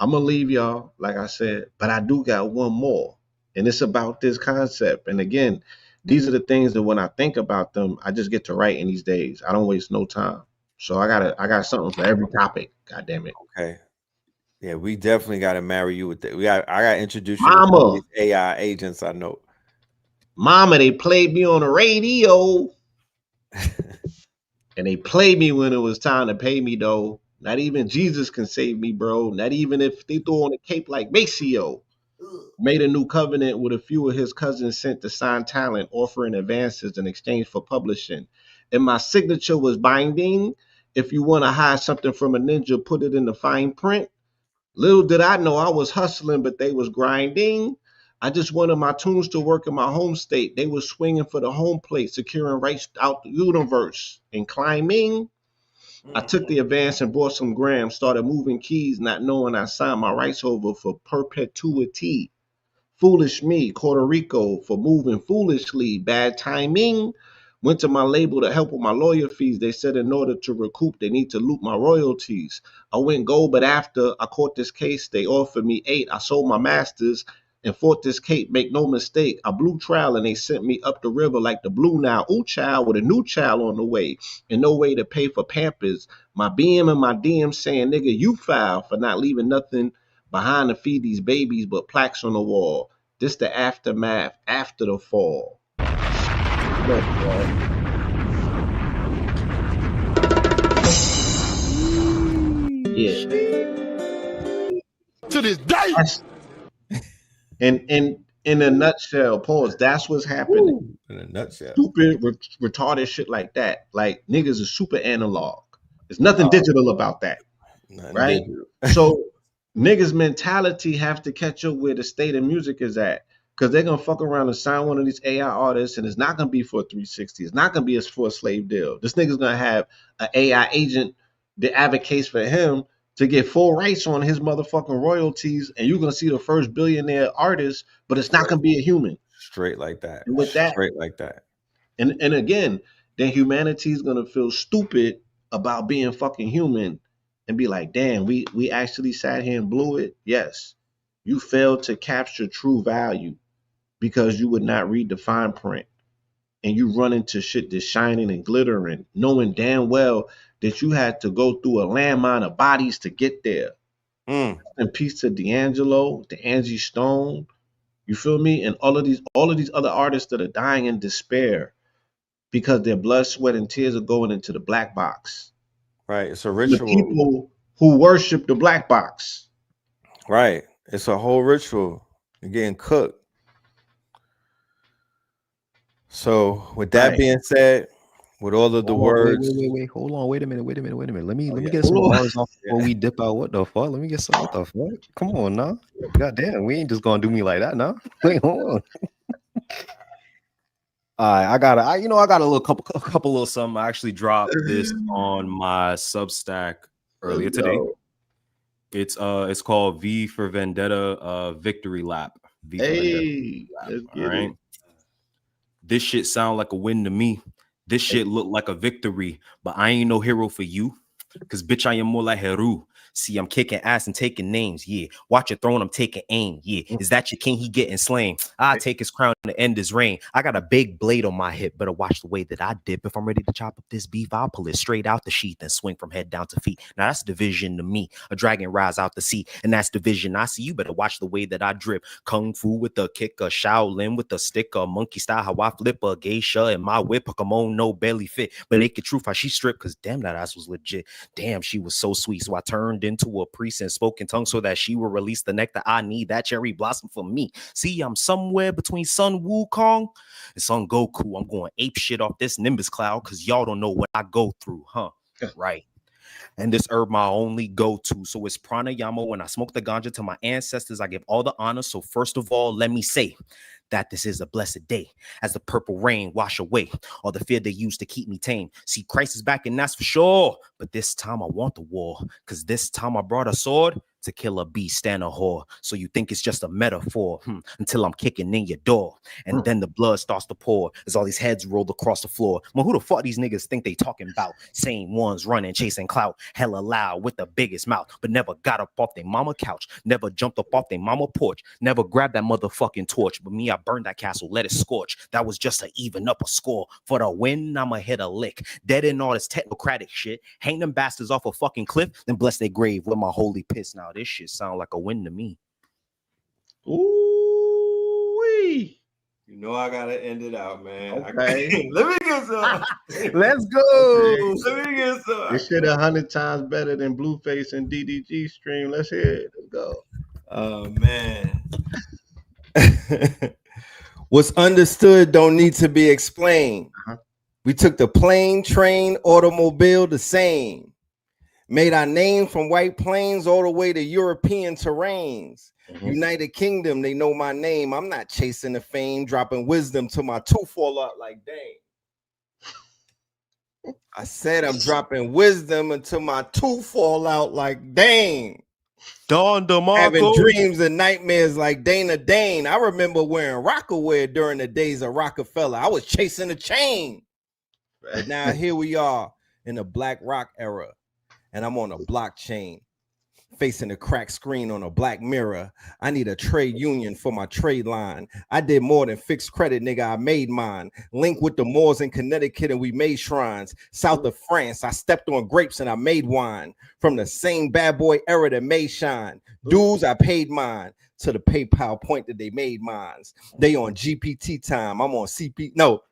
I'm gonna leave y'all, like I said, but I do got one more. And it's about this concept. And again, these are the things that when I think about them, I just get to writing these days. I don't waste no time. So I got something for every topic. God damn it. Okay. Yeah, we definitely got to marry you with that. I got to introduce you Mama. to all these AI agents I know. Mama, they played me on the radio. And they played me when it was time to pay me, though. Not even Jesus can save me, bro. Not even if they throw on a cape like Maceo. Made a new covenant with a few of his cousins sent to sign talent, offering advances in exchange for publishing. And my signature was binding. If you want to hide something from a ninja, put it in the fine print. Little did I know I was hustling, but they was grinding. I just wanted my tunes to work in my home state. They was swinging for the home plate, securing rights out the universe and climbing. I took the advance and bought some grams, started moving keys, not knowing I signed my rights over for perpetuity. Foolish me, Puerto Rico, for moving foolishly. Bad timing. Went to my label to help with my lawyer fees. They said in order to recoup, they need to loop my royalties. I went gold, but after I caught this case, they offered me 8. I sold my masters and fought this cape. Make no mistake, I blew trial and they sent me up the river like the Blue Nile. Ooh, child, with a new child on the way and no way to pay for Pampers. My BM and my DM saying, nigga, you foul for not leaving nothing behind to feed these babies but plaques on the wall. This the aftermath after the fall. Look, yeah. To this day. And in a nutshell, pause. That's what's happening. In a nutshell. Stupid, retarded shit like that. Like niggas is super analog. There's nothing digital about that. Right? So niggas' mentality have to catch up where the state of music is at. Because they're gonna fuck around and sign one of these AI artists, and it's not gonna be for a 360. It's not gonna be for a slave deal. This nigga's gonna have an AI agent that advocates for him to get full rights on his motherfucking royalties, and you're gonna see the first billionaire artist, but it's not gonna be a human. Straight like that. And with that, straight like that. And again, then humanity's gonna feel stupid about being fucking human and be like, damn, we actually sat here and blew it. Yes, you failed to capture true value because you would not read the fine print, and you run into shit that's shining and glittering, knowing damn well that you had to go through a landmine of bodies to get there. And peace to D'Angelo, to Angie Stone, you feel me? And all of these other artists that are dying in despair because their blood, sweat, and tears are going into the black box. Right. It's a ritual. The people who worship the black box. Right. It's a whole ritual. You're getting cooked. So with that being said, with all of the words, wait, hold on, wait a minute. Let me get some bars off before we dip out. What the fuck? Let me get some. What the fuck? Come on, now. God damn, we ain't just gonna do me like that, now. Wait, hold on. All right, I got a little couple little something. I actually dropped this on my Substack earlier today. It's called V for Vendetta Victory Lap. V for Hey, Vendetta. All right. This shit sound like a win to me. This shit look like a victory, but I ain't no hero for you. Cause bitch, I am more like Heru. See, I'm kicking ass and taking names. Yeah. Watch your throne, I'm taking aim. Yeah. Is that your king? He getting slain. I take his crown to end his reign. I got a big blade on my hip. Better watch the way that I dip. If I'm ready to chop up this beef, I'll pull it straight out the sheath and swing from head down to feet. Now that's division to me. A dragon rise out the sea, and that's division I see. You better watch the way that I drip. Kung Fu with a kick, a Shaolin with a stick, a monkey style how I flip, a geisha and my whip, a kimono no belly fit. But naked truth how she stripped, cause damn that ass was legit. Damn, she was so sweet. So I turned turned into a priest and spoke in tongues so that she will release the nectar I need, that cherry blossom for me. See, I'm somewhere between Sun Wukong and Son Goku. I'm going ape shit off this Nimbus cloud because y'all don't know what I go through, huh? Right. And this herb my only go-to. So it's pranayama. When I smoke the ganja to my ancestors, I give all the honor. So first of all, let me say that this is a blessed day as the purple rain wash away all the fear they used to keep me tame. See, Christ is back and that's for sure. But this time I want the war because this time I brought a sword to kill a beast and a whore. So you think it's just a metaphor until I'm kicking in your door. And then the blood starts to pour as all these heads roll across the floor. Well, who the fuck these niggas think they talking about? Same ones running, chasing clout, hella loud with the biggest mouth, but never got up off their mama couch, never jumped up off their mama porch, never grabbed that motherfucking torch. But me, I burned that castle, let it scorch. That was just to even up a score. For the win, I'ma hit a lick. Dead in all this technocratic shit. Hang them bastards off a fucking cliff, then bless their grave with my holy piss. Now this shit sound like a win to me. Ooh-wee. You know I gotta end it out, man. Okay. Let me get some. Let's go. Okay. Let me get some. This shit 100 times better than Blueface and DDG stream. Let's hear it. Let's go. Oh man. What's understood don't need to be explained. We took the plane, train, automobile, the same. Made our name from White Plains all the way to European terrains. United Kingdom, they know my name. I'm not chasing the fame, dropping wisdom till my tooth fall out like dang. I said I'm dropping wisdom until my tooth fall out like dang. Don DeMarco. Having dreams and nightmares like Dana Dane. I remember wearing Rockaware during the days of Rockefeller. I was chasing a chain. But now here we are in the Black Rock era. And I'm on a blockchain, facing a cracked screen on a black mirror. I need a trade union for my trade line. I did more than fixed credit, nigga. I made mine. Link with the Moors in Connecticut and we made shrines. South of France, I stepped on grapes and I made wine. From the same bad boy era that made shine. Dues, I paid mine. To the PayPal point that they made mines. They on GPT time. I'm on CP. No,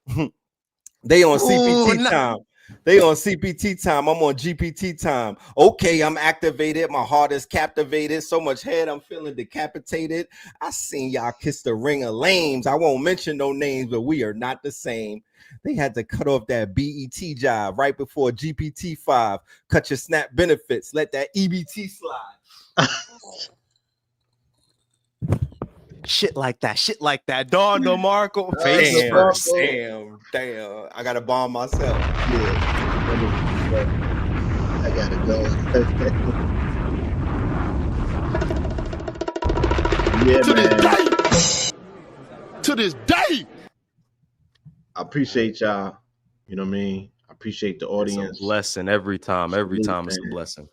they on CPT time. They on CPT time. I'm on GPT time. Okay, I'm activated. My heart is captivated. So much head, I'm feeling decapitated. I seen y'all kiss the ring of lames. I won't mention no names, but we are not the same. They had to cut off that BET job right before GPT-5. Cut your SNAP benefits. Let that EBT slide. Shit like that. Don DeMarco. Damn. I gotta bomb myself. Yeah. I gotta go. Yeah, To this day. I appreciate y'all. You know what I mean? I appreciate the audience. It's a blessing every time. Every time it's a blessing.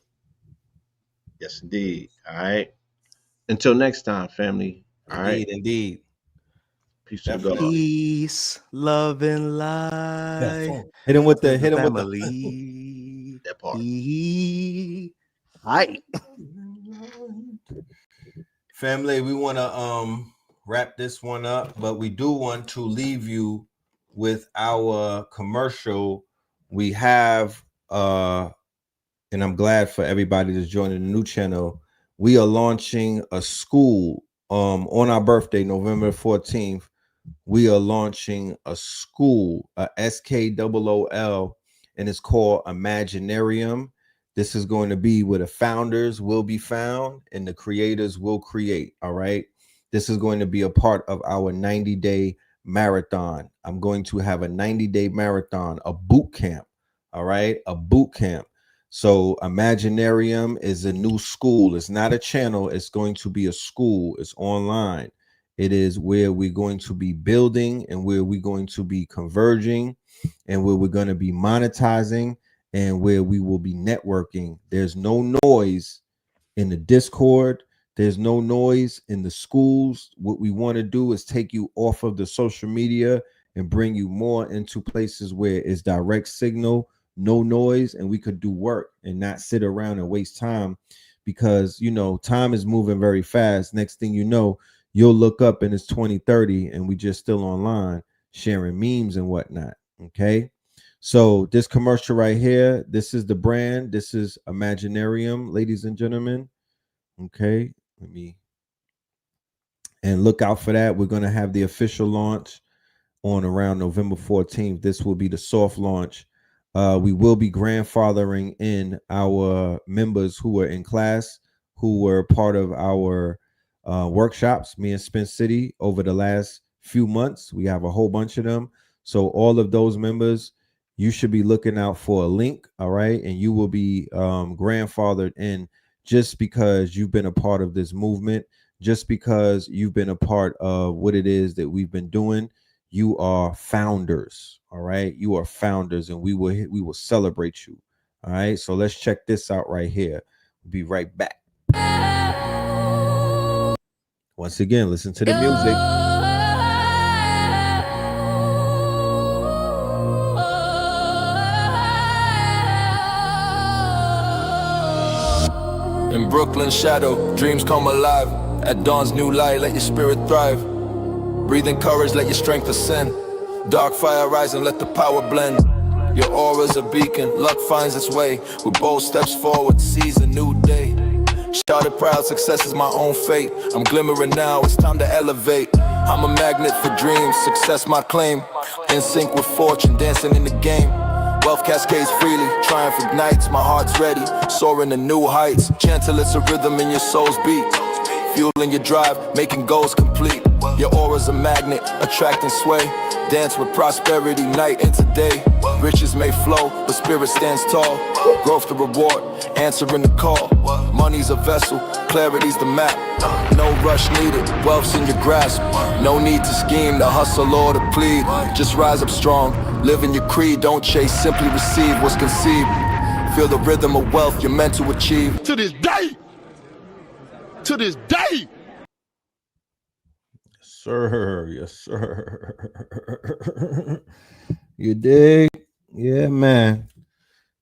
Yes, indeed. All right. Until next time, family. All right. Indeed. Peace to God. Peace, love, and light. Hit him with the family. That part. Hi. Family, we want to wrap this one up, but we do want to leave you with our commercial. We have and I'm glad for everybody that's joining the new channel. We are launching a school on our birthday, November 14th. We are launching a school, a SKOOL, and it's called Imaginarium. This is going to be where the founders will be found and the creators will create. All right. This is going to be a part of our 90-day marathon. I'm going to have a 90-day marathon, a boot camp. All right. A boot camp. So Imaginarium is a new school. It's not a channel. It's going to be a school. It's online. It is where we're going to be building and where we're going to be converging and where we're going to be monetizing and where we will be networking. There's no noise in the Discord. There's no noise in the schools. What we want to do is take you off of the social media and bring you more into places where it's direct signal, no noise, and we could do work and not sit around and waste time because, you know, time is moving very fast. Next thing you know, you'll look up and it's 2030 and we just still online sharing memes and whatnot. Okay. So this commercial right here, this is the brand. This is Imaginarium, ladies and gentlemen. Okay, and look out for that. We're going to have the official launch on around November 14th. This will be the soft launch. We will be grandfathering in our members who were in class, who were part of our workshops, me and Spin City, over the last few months. We have a whole bunch of them. So all of those members, you should be looking out for a link, all right? And you will be grandfathered in just because you've been a part of this movement, just because you've been a part of what it is that we've been doing. You are founders, all right? You are founders, and we will celebrate you, all right? So let's check this out right here. We'll be right back. Once again, listen to the music. In Brooklyn shadow, dreams come alive. At dawn's new light, let your spirit thrive. Breathe in courage, let your strength ascend. Dark fire rise and let the power blend. Your aura's a beacon, luck finds its way. With bold steps forward, seize a new day. Shouted proud, success is my own fate. I'm glimmering now, it's time to elevate. I'm a magnet for dreams, success my claim. In sync with fortune, dancing in the game. Wealth cascades freely, triumph ignites, my heart's ready. Soaring to new heights, gentle it's a rhythm in your soul's beat. Fueling your drive, making goals complete. Your aura's a magnet, attracting sway. Dance with prosperity, night into day. Riches may flow, but spirit stands tall. Growth the reward, answering the call. Money's a vessel, clarity's the map. No rush needed, wealth's in your grasp. No need to scheme, to hustle or to plead. Just rise up strong, live in your creed. Don't chase, simply receive what's conceived. Feel the rhythm of wealth you're meant to achieve. To this day! To this day! Sir, yes, sir. You dig? Yeah, man.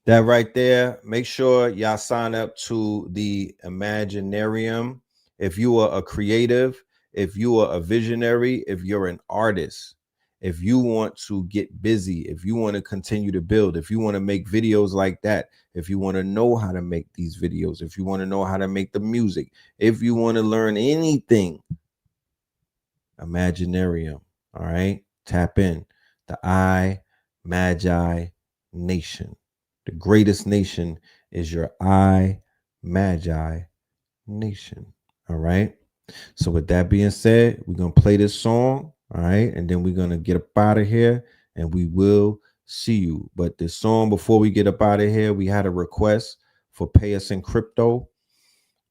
That right there. Make sure y'all sign up to the Imaginarium. If you are a creative, if you are a visionary, if you're an artist, if you want to get busy, if you want to continue to build, if you want to make videos like that, if you want to know how to make these videos, if you want to know how to make the music, if you want to learn anything, Imaginarium, all right? Tap in. The Magi Nation. The greatest nation is your Magi Nation, all right? So with that being said, we're going to play this song, all right? And then we're going to get up out of here, and we will see you. But this song, before we get up out of here, we had a request for Pay Us in Crypto.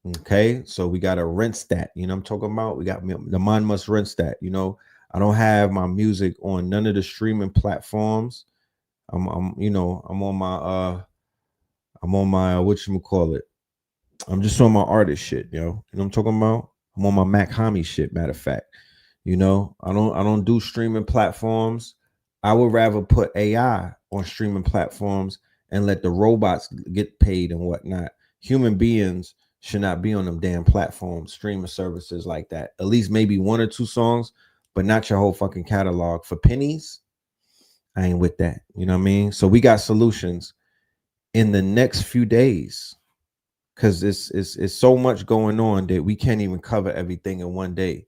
Okay, so we got to rinse that. You know what I'm talking about? We got the mind must rinse that. You know, I don't have my music on none of the streaming platforms. I'm on my whatchamacallit. I'm just on my artist shit, yo. You know what I'm talking about? I'm on my Mac Homie shit, matter of fact. You know, I don't do streaming platforms. I would rather put AI on streaming platforms and let the robots get paid and whatnot. Human beings should not be on them damn platforms, streaming services like that. At least maybe one or two songs, but not your whole fucking catalog. For pennies, I ain't with that. You know what I mean? So we got solutions in the next few days, because it's so much going on that we can't even cover everything in one day.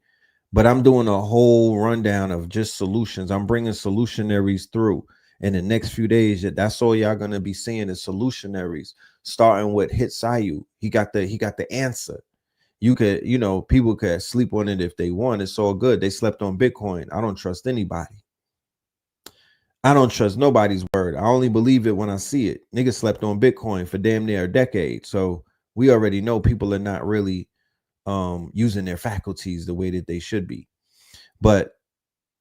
But I'm doing a whole rundown of just solutions. I'm bringing solutionaries through in the next few days. That's all y'all gonna be seeing is solutionaries, starting with HITSUYO. He got the answer. You could, you know, people could sleep on it if they want. It's all good. They slept on Bitcoin. I don't trust anybody. I don't trust nobody's word. I only believe it when I see it. Niggas slept on Bitcoin for damn near a decade. So we already know people are not really using their faculties the way that they should be. But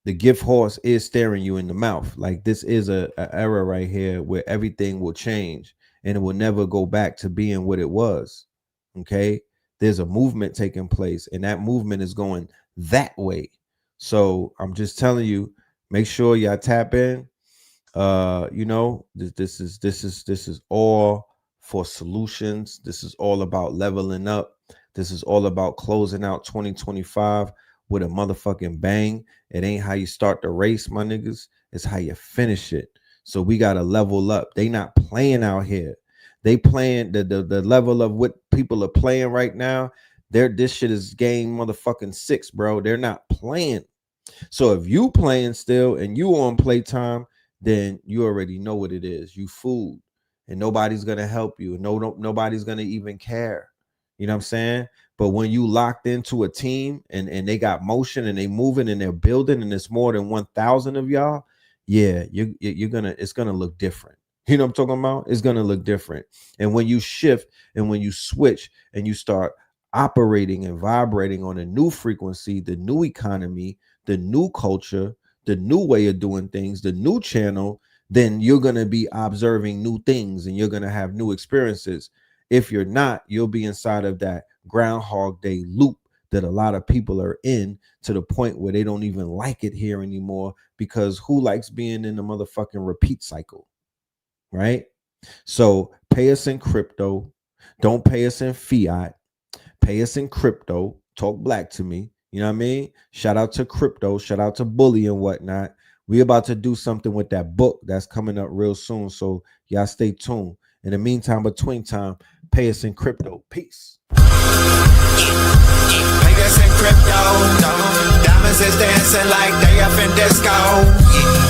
the gift horse is staring you in the mouth. Like, this is a era right here where everything will change and it will never go back to being what it was. Okay, there's a movement taking place, and that movement is going that way. So I'm just telling you, make sure y'all tap in. You know, this is all for solutions. This is all about leveling up. This is all about closing out 2025 with a motherfucking bang. It ain't how you start the race, my niggas. It's how you finish it. So we got to level up. They not playing out here. They playing the level of what people are playing right now. This shit is game motherfucking 6, bro. They're not playing. So if you playing still and you on playtime, then you already know what it is. You fooled, and nobody's gonna help you. Nobody's gonna even care. You know what I'm saying? But when you locked into a team and they got motion and they moving and they're building and it's more than 1,000 of y'all, yeah, it's gonna look different. You know what I'm talking about? It's gonna look different. And when you shift and when you switch and you start operating and vibrating on a new frequency, the new economy, the new culture, the new way of doing things, the new channel, then you're going to be observing new things and you're going to have new experiences. If you're not, you'll be inside of that Groundhog Day loop that a lot of people are in, to the point where they don't even like it here anymore, because who likes being in the motherfucking repeat cycle, right? So pay us in crypto. Don't pay us in fiat. Pay us in crypto. Talk black to me. You know what I mean? Shout out to crypto. Shout out to bully and whatnot. We about to do something with that book that's coming up real soon. So y'all stay tuned. In the meantime, between time, pay us in crypto. Peace. Pay us in crypto. Diamonds is dancing like they up in disco.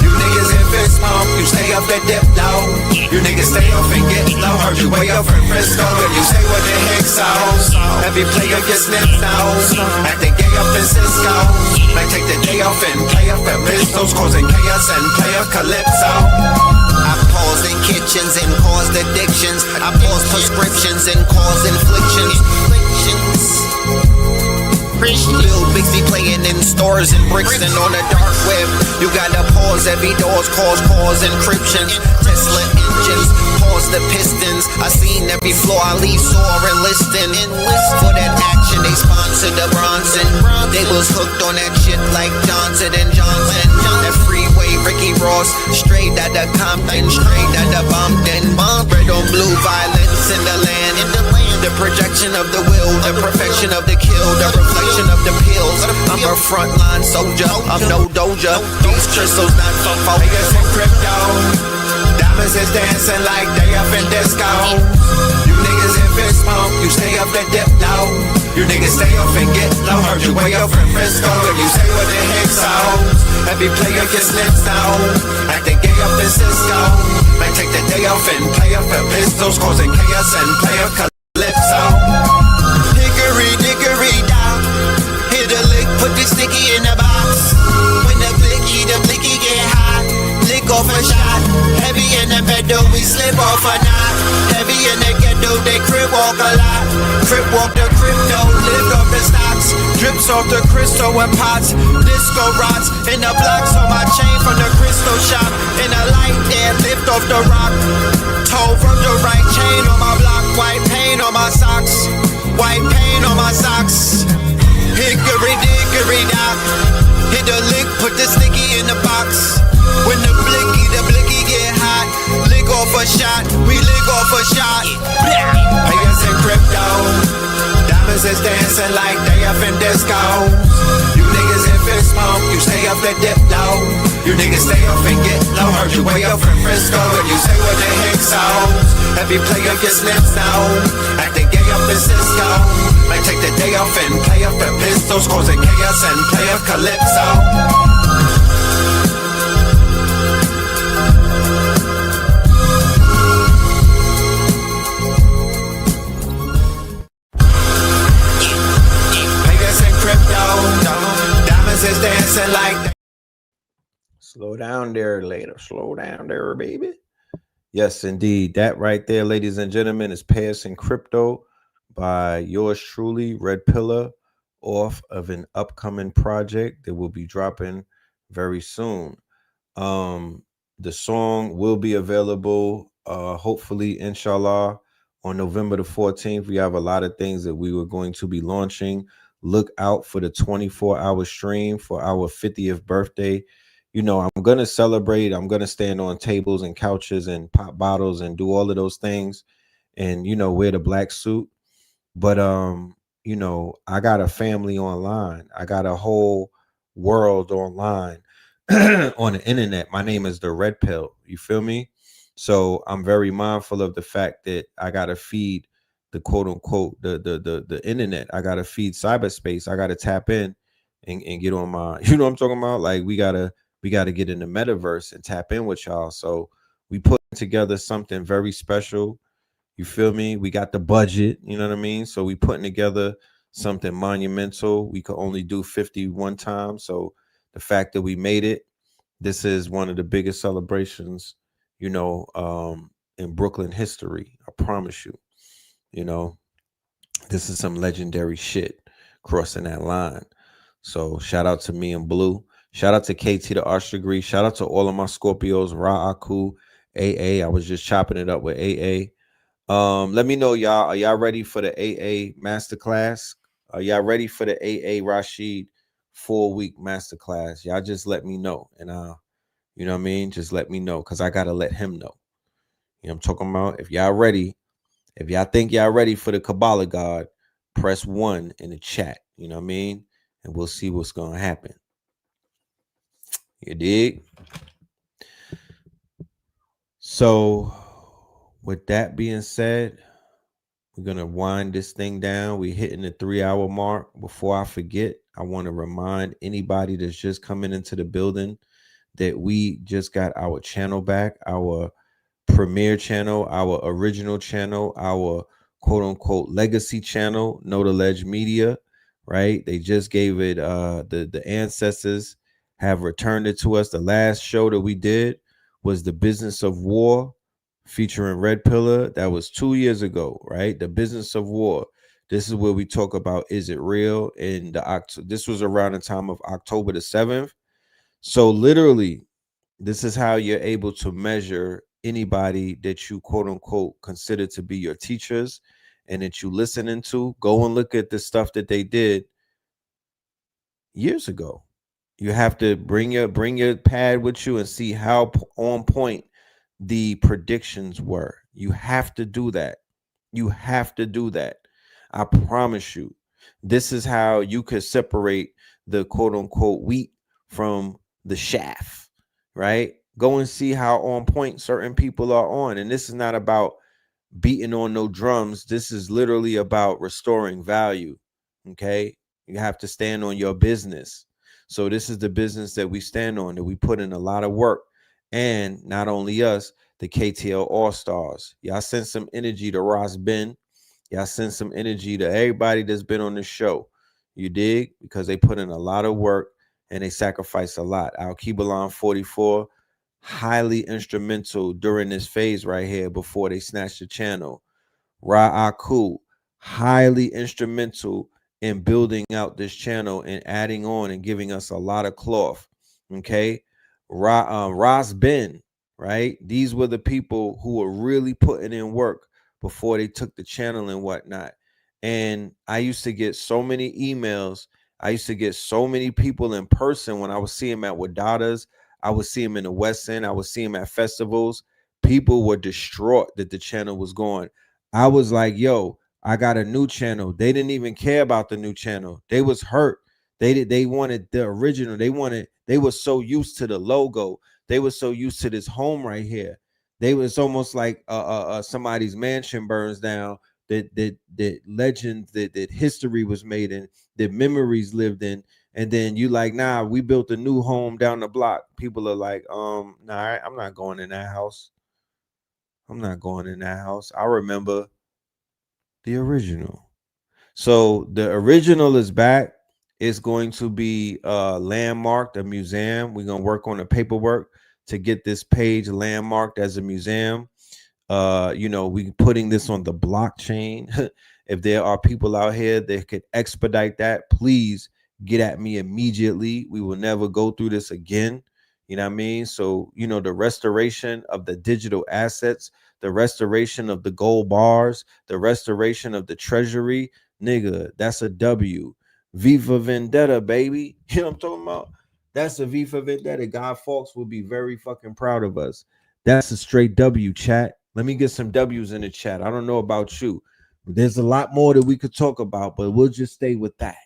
You niggas in fist pump, you stay up the dip low. You niggas stay off and get low. Heard you way up in Frisco, and you say what the heck so. Every player gets snipped nose. Acting gay up in Cisco. Might take the day off and play up at pistols, causing chaos and play up calypso. I pause in kitchens and caused addictions. I pause prescriptions and cause inflictions. Lil Bixby playing in stores and bricks and on the dark web. You gotta pause every doors, cause encryptions. Tesla engines, pause the pistons. I seen every floor I leave sore and listing. For that action, they sponsored the Bronson. They was hooked on that shit like Johnson and Johnson. That freeway, Ricky Ross, straight out of Compton, straight out of Bompton. Red on blue, violence in the land. The projection of the will, the perfection of the kill, the reflection of the pills. I'm a frontline soldier, I'm no doja. These crystals not from focus in crypto. Diamonds is dancing like they up in disco. You niggas in fist pump, you stay up the dip low. You niggas stay off and get low. Heard you way up in Frisco, and you say what the heck so. Every player gets lips down, acting gay up in Cisco. Might take the day off and play up at pistols, causing chaos and play up calypso. Hickory dickory down, hit a lick, put the sticky in the box. When the blicky get hot, lick off a shot. Heavy in the pedal, we slip off a knot. Heavy in the ghetto, they crib walk a lot. Crib walk the crypto, lift off the stocks. Drips off the crystal and pots. Disco rods in the blocks on my chain from the crystal shop. In the light there, lift off the rock. Toe from the right chain on my block. White paint on my socks. White paint on my socks. Hickory dickory dock. Hit the lick, put the sticky in the box. When the blicky get hot, lick off a shot, we lick off a shot. Pay us in crypto. Diamonds is dancing like they up in disco. You niggas in fist pump, you stay up the dip low. You niggas stay off and get low. Heard you way up in Frisco, and you say what the heck so. Every player gets lips down, acting gay up in Cisco. Might take the day off and play up at pistols, causing chaos and play up calypso. Is dancing like. Slow down there, later. Slow down there, baby. Yes, indeed. That right there, ladies and gentlemen, is Pay Us in Crypto by yours truly, Red Pillar, off of an upcoming project that will be dropping very soon. The song will be available, hopefully, inshallah, on November the 14th. We have a lot of things that we were going to be launching. Look out for the 24-hour stream for our 50th birthday. You know, I'm going to celebrate. I'm going to stand on tables and couches and pop bottles and do all of those things and, you know, wear the black suit. But, you know, I got a family online. I got a whole world online on the internet. My name is the Red Pill. You feel me? So I'm very mindful of the fact that I gotta feed the quote unquote the internet. I gotta feed cyberspace. I gotta tap in and get on my, you know what I'm talking about? Like we gotta get in the metaverse and tap in with y'all. So we put together something very special. You feel me? We got the budget, you know what I mean? So we putting together something monumental. We could only do 51 times. So the fact that we made it, this is one of the biggest celebrations, you know, in Brooklyn history. I promise you. You know, this is some legendary shit crossing that line. So shout out to me and Blue. Shout out to KT the Arch Degree. Shout out to all of my Scorpios, Ra Aku, AA. I was just chopping it up with AA. Let me know, y'all. Are y'all ready for the AA masterclass? Are y'all ready for the AA Rashid 4-week masterclass? Y'all just let me know. And you know what I mean? Just let me know, because I gotta let him know. You know what I'm talking about? If y'all ready, if y'all think y'all ready for the Kabbalah God, press 1 in the chat. You know what I mean? And we'll see what's gonna happen. You dig? So with that being said, we're gonna wind this thing down. We're hitting the 3-hour mark. Before I forget, I want to remind anybody that's just coming into the building that we just got our channel back, our premiere channel, our original channel, our quote unquote legacy channel, Know the Ledge Media, right? They just gave it the ancestors have returned it to us. The last show that we did was The Business of War, featuring Red Pillar. That was 2 years ago, right? The Business of War. This is where we talk about, is it real? And this was around the time of October the 7th. So literally, this is how you're able to measure anybody that you quote unquote consider to be your teachers and that you listening to. Go and look at the stuff that they did years ago. You have to bring your pad with you and see how on point the predictions were. You have to do that. You have to do that. I promise you. This is how you could separate the quote unquote wheat from the chaff, right? Go and see how on point certain people are on. And this is not about beating on no drums. This is literally about restoring value. Okay. You have to stand on your business. So this is the business that we stand on, that we put in a lot of work. And not only us, the KTL All-Stars. Y'all send some energy to Ross Ben. Y'all send some energy to everybody that's been on the show. You dig? Because they put in a lot of work and they sacrifice a lot. Al Kibalan 44, highly instrumental during this phase right here before they snatched the channel. Ra Aku, highly instrumental in building out this channel and adding on and giving us a lot of cloth. Okay. Ross Ben, right? These were the people who were really putting in work before they took the channel and whatnot. And I used to get so many emails. I used to get so many people in person when I would see them at Wadadas. I would see them in the West End. I would see them at festivals. People were distraught that the channel was gone. I was like, yo, I got a new channel. They didn't even care about the new channel. They was hurt. They wanted the original. They were so used to the logo. They were so used to this home right here. It's almost like somebody's mansion burns down, that legend, that history was made in, that memories lived in. And then you like, nah, we built a new home down the block. People are like, nah, I'm not going in that house. I'm not going in that house. I remember the original. So the original is back. It's going to be landmarked, a museum. We're going to work on the paperwork to get this page landmarked as a museum. You know, we putting this on the blockchain. If there are people out here that could expedite that, please get at me immediately. We will never go through this again. You know what I mean? So, you know, the restoration of the digital assets, the restoration of the gold bars, the restoration of the treasury, nigga, that's a W. Viva Vendetta, baby. You know what I'm talking about? That's a Viva Vendetta. God Fawkes will be very fucking proud of us. That's a straight W, chat. Let me get some W's in the chat. I don't know about you. There's a lot more that we could talk about, but we'll just stay with that.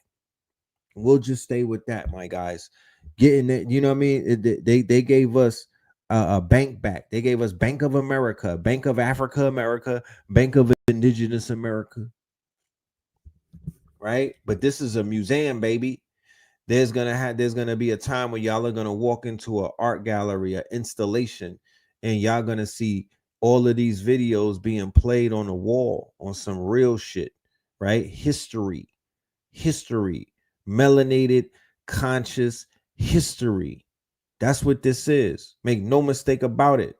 We'll just stay with that, my guys. getting it. You know what I mean? They gave us a bank back. They gave us Bank of America, Bank of Africa America, Bank of Indigenous America. Right? But this is a museum, baby. There's gonna be a time when y'all are gonna walk into an art gallery, an installation, and y'all gonna see all of these videos being played on the wall on some real shit, right? History, melanated, conscious history. That's what this is. Make no mistake about it.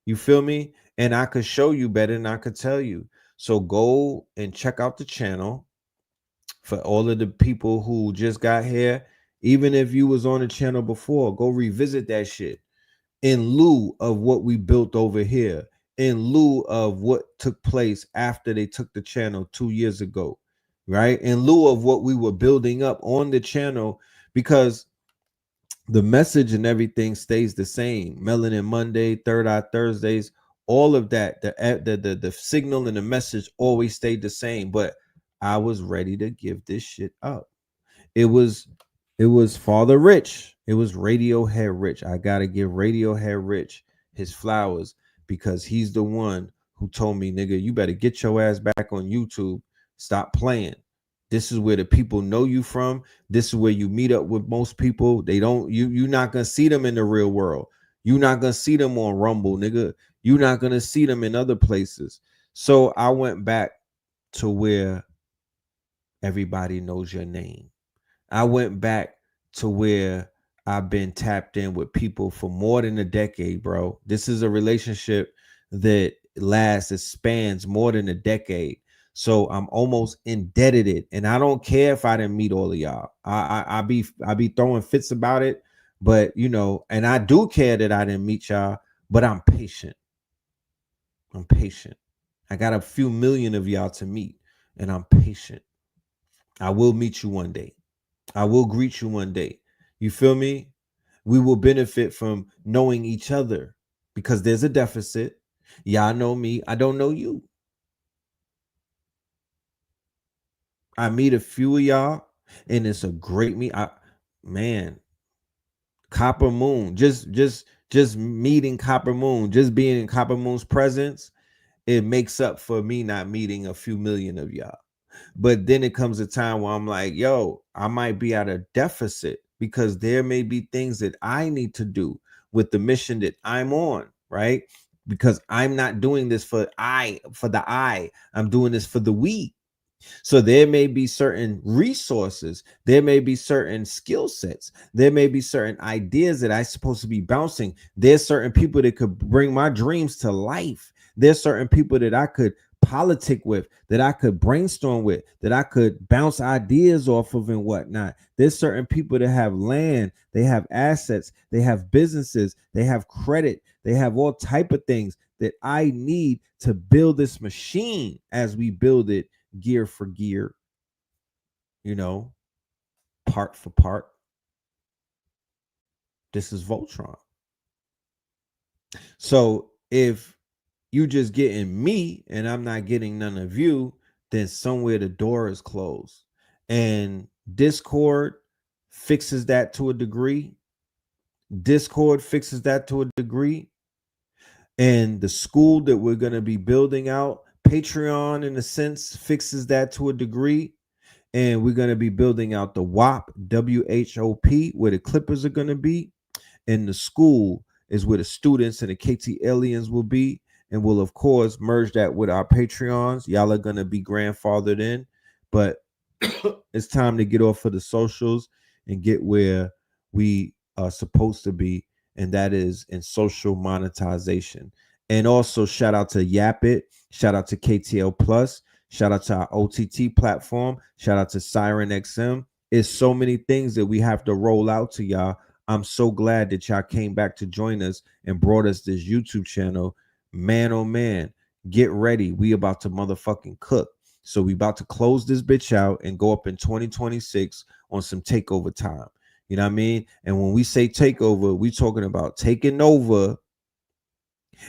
You feel me? And I could show you better than I could tell you. So go and check out the channel. For all of the people who just got here, even if you was on the channel before, go revisit that shit in lieu of what we built over here, in lieu of what took place after they took the channel 2 years ago, right? In lieu of what we were building up on the channel, because the message and everything stays the same. Melanin Monday, Third Eye Thursdays, all of that, the signal and the message always stayed the same, but I was ready to give this shit up. It was Father Rich. It was Radiohead Rich. I gotta give Radiohead Rich his flowers because he's the one who told me, nigga, you better get your ass back on YouTube. Stop playing. This is where the people know you from. This is where you meet up with most people. They don't, you're not gonna see them in the real world. You're not gonna see them on Rumble, nigga. You're not gonna see them in other places. So I went back to where everybody knows your name. I went back to where I've been tapped in with people for more than a decade, bro. This is a relationship that lasts, it spans more than a decade. So I'm almost indebted, and I don't care if I didn't meet all of y'all. I be throwing fits about it, but you know, and I do care that I didn't meet y'all, but I'm patient. I'm patient. I got a few million of y'all to meet, and I'm patient. I will meet you one day. I will greet you one day. You feel me? We will benefit from knowing each other because there's a deficit. Y'all know me. I don't know you. I meet a few of y'all, and it's a great meet. Man, Copper Moon. Just meeting Copper Moon, just being in Copper Moon's presence, it makes up for me not meeting a few million of y'all. But then it comes a time where I'm like, yo, I might be at a deficit because there may be things that I need to do with the mission that I'm on, right? Because I'm not doing this for the I. I'm doing this for the we. So there may be certain resources, there may be certain skill sets, there may be certain ideas that I'm supposed to be bouncing. There's certain people that could bring my dreams to life. There's certain people that I could politic with, that I could brainstorm with, that I could bounce ideas off of and whatnot. There's certain people that have land, they have assets, they have businesses, they have credit, they have all type of things that I need to build this machine as we build it gear for gear, you know, part for part. This is Voltron. So if you just getting me and I'm not getting none of you, then somewhere the door is closed. And Discord fixes that to a degree. Discord fixes that to a degree. And the school that we're going to be building out, Patreon in a sense, fixes that to a degree. And we're going to be building out the WAP, WHOP, where the Clippers are going to be. And the school is where the students and the KT aliens will be. And we'll, of course, merge that with our Patreons. Y'all are going to be grandfathered in. But it's time to get off of the socials and get where we are supposed to be. And that is in social monetization. And also shout out to Yap It. Shout out to KTL Plus. Shout out to our OTT platform. Shout out to Siren XM. It's so many things that we have to roll out to y'all. I'm so glad that y'all came back to join us and brought us this YouTube channel. Man, oh man, get ready. We about to motherfucking cook. So we about to close this bitch out and go up in 2026 on some takeover time. You know what I mean? And when we say takeover, we talking about taking over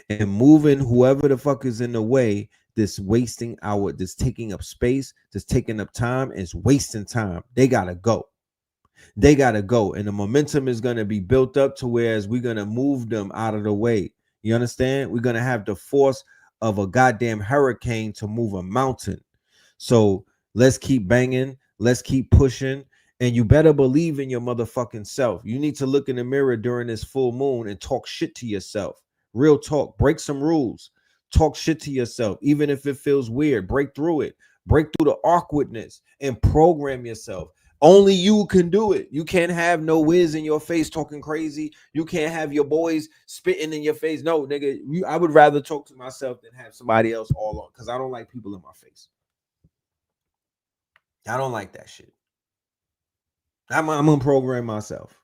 and moving whoever the fuck is in the way that's wasting that's taking up space, that's taking up time, and it's wasting time. They gotta go. They got to go. And the momentum is going to be built up to whereas we're going to move them out of the way. You understand? We're going to have the force of a goddamn hurricane to move a mountain. So let's keep banging. Let's keep pushing. And you better believe in your motherfucking self. You need to look in the mirror during this full moon and talk shit to yourself. Real talk. Break some rules. Talk shit to yourself. Even if it feels weird, break through it. Break through the awkwardness and program yourself. Only you can do it. You can't have no Wiz in your face talking crazy. You can't have your boys spitting in your face. No, nigga, I would rather talk to myself than have somebody else all on, because I don't like people in my face. I don't like that shit. I'm gonna program myself.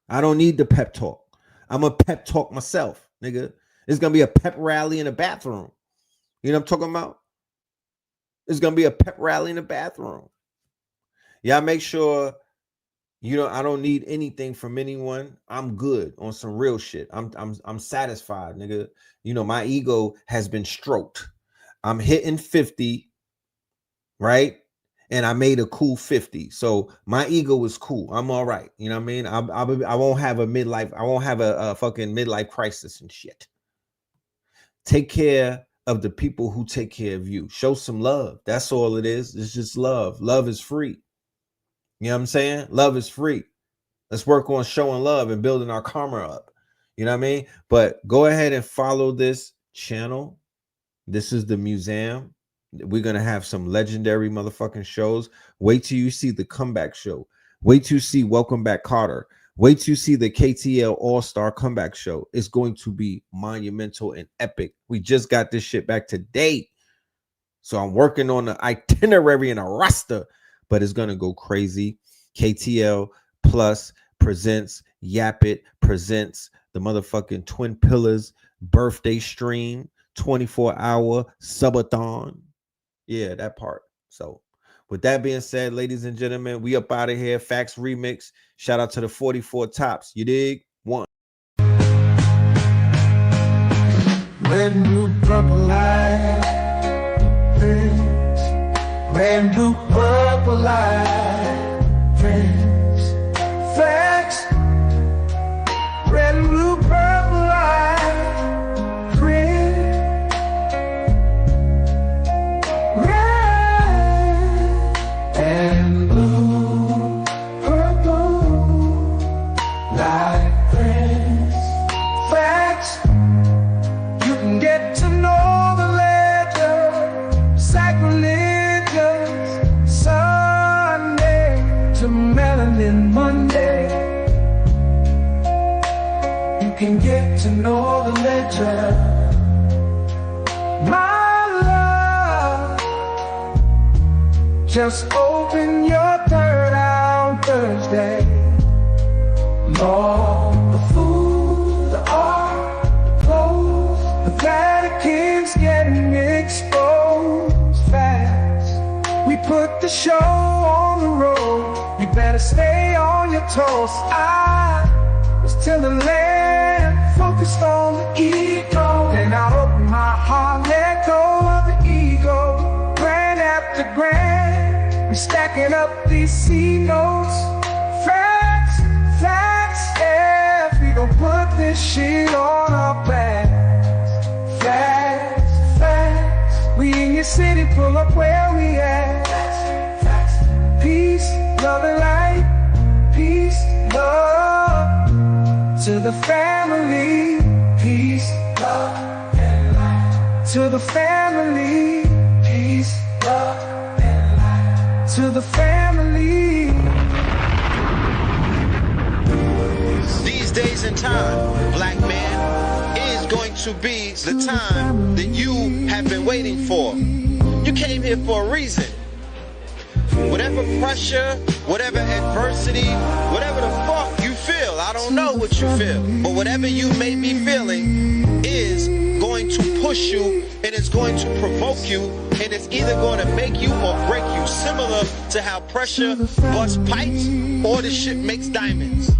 I don't need the pep talk. I'm gonna pep talk myself, nigga. It's gonna be a pep rally in the bathroom. You know what I'm talking about? It's gonna be a pep rally in the bathroom. Y'all make sure, you know, I don't need anything from anyone. I'm good on some real shit. I'm satisfied, nigga. You know, my ego has been stroked. I'm hitting 50, right? And I made a cool 50. So my ego is cool. I'm all right. You know what I mean? I won't have a midlife. I won't have a fucking midlife crisis and shit. Take care of the people who take care of you. Show some love. That's all it is. It's just love. Love is free. You know what I'm saying? Love is free. Let's work on showing love and building our karma up. You know what I mean? But go ahead and follow this channel. This is the museum. We're going to have some legendary motherfucking shows. Wait till you see the comeback show. Wait till you see Welcome Back Carter. Wait till you see the KTL All-Star comeback show. It's going to be monumental and epic. We just got this shit back today. So I'm working on the itinerary and a roster, but it's going to go crazy. KTL Plus presents, Yap It presents the motherfucking Twin Pillars birthday stream, 24-hour subathon. Yeah, that part. So with that being said, ladies and gentlemen, we up out of here. Facts Remix. Shout out to the 44 Tops. You dig? One. Red, blue, purple light. Red, blue, purple light. Friends. Facts. Red, blue, purple light. Friends. Red and blue, purple light. Friends. Facts. You can get to know the ledger. Sacrilegious Sunday to melanin Monday. You can get to know the ledger. My love, just open your third eye on Thursday. Lord, the food, the art, the clothes, the Vatican's getting exposed fast. We put the show on the road. You better stay on your toes. I was till the land focused on the ego. Then I open my heart, let go of the ego. Grand after grand, we stacking up these C notes. Facts, facts, yeah. We gon' put this shit on our backs. Facts, facts. We in your city, pull up where we at. Facts, facts. Peace, love and light. Peace, love to the family. Peace, love and light to the family. Peace, love and light to the family. These days and time, black man, is going to be the time that you have been waiting for. You came here for a reason. Whatever pressure, whatever adversity, whatever the fuck you feel, I don't know what you feel, but whatever you may be feeling is going to push you, and it's going to provoke you, and it's either going to make you or break you, similar to how pressure busts pipes or the shit makes diamonds.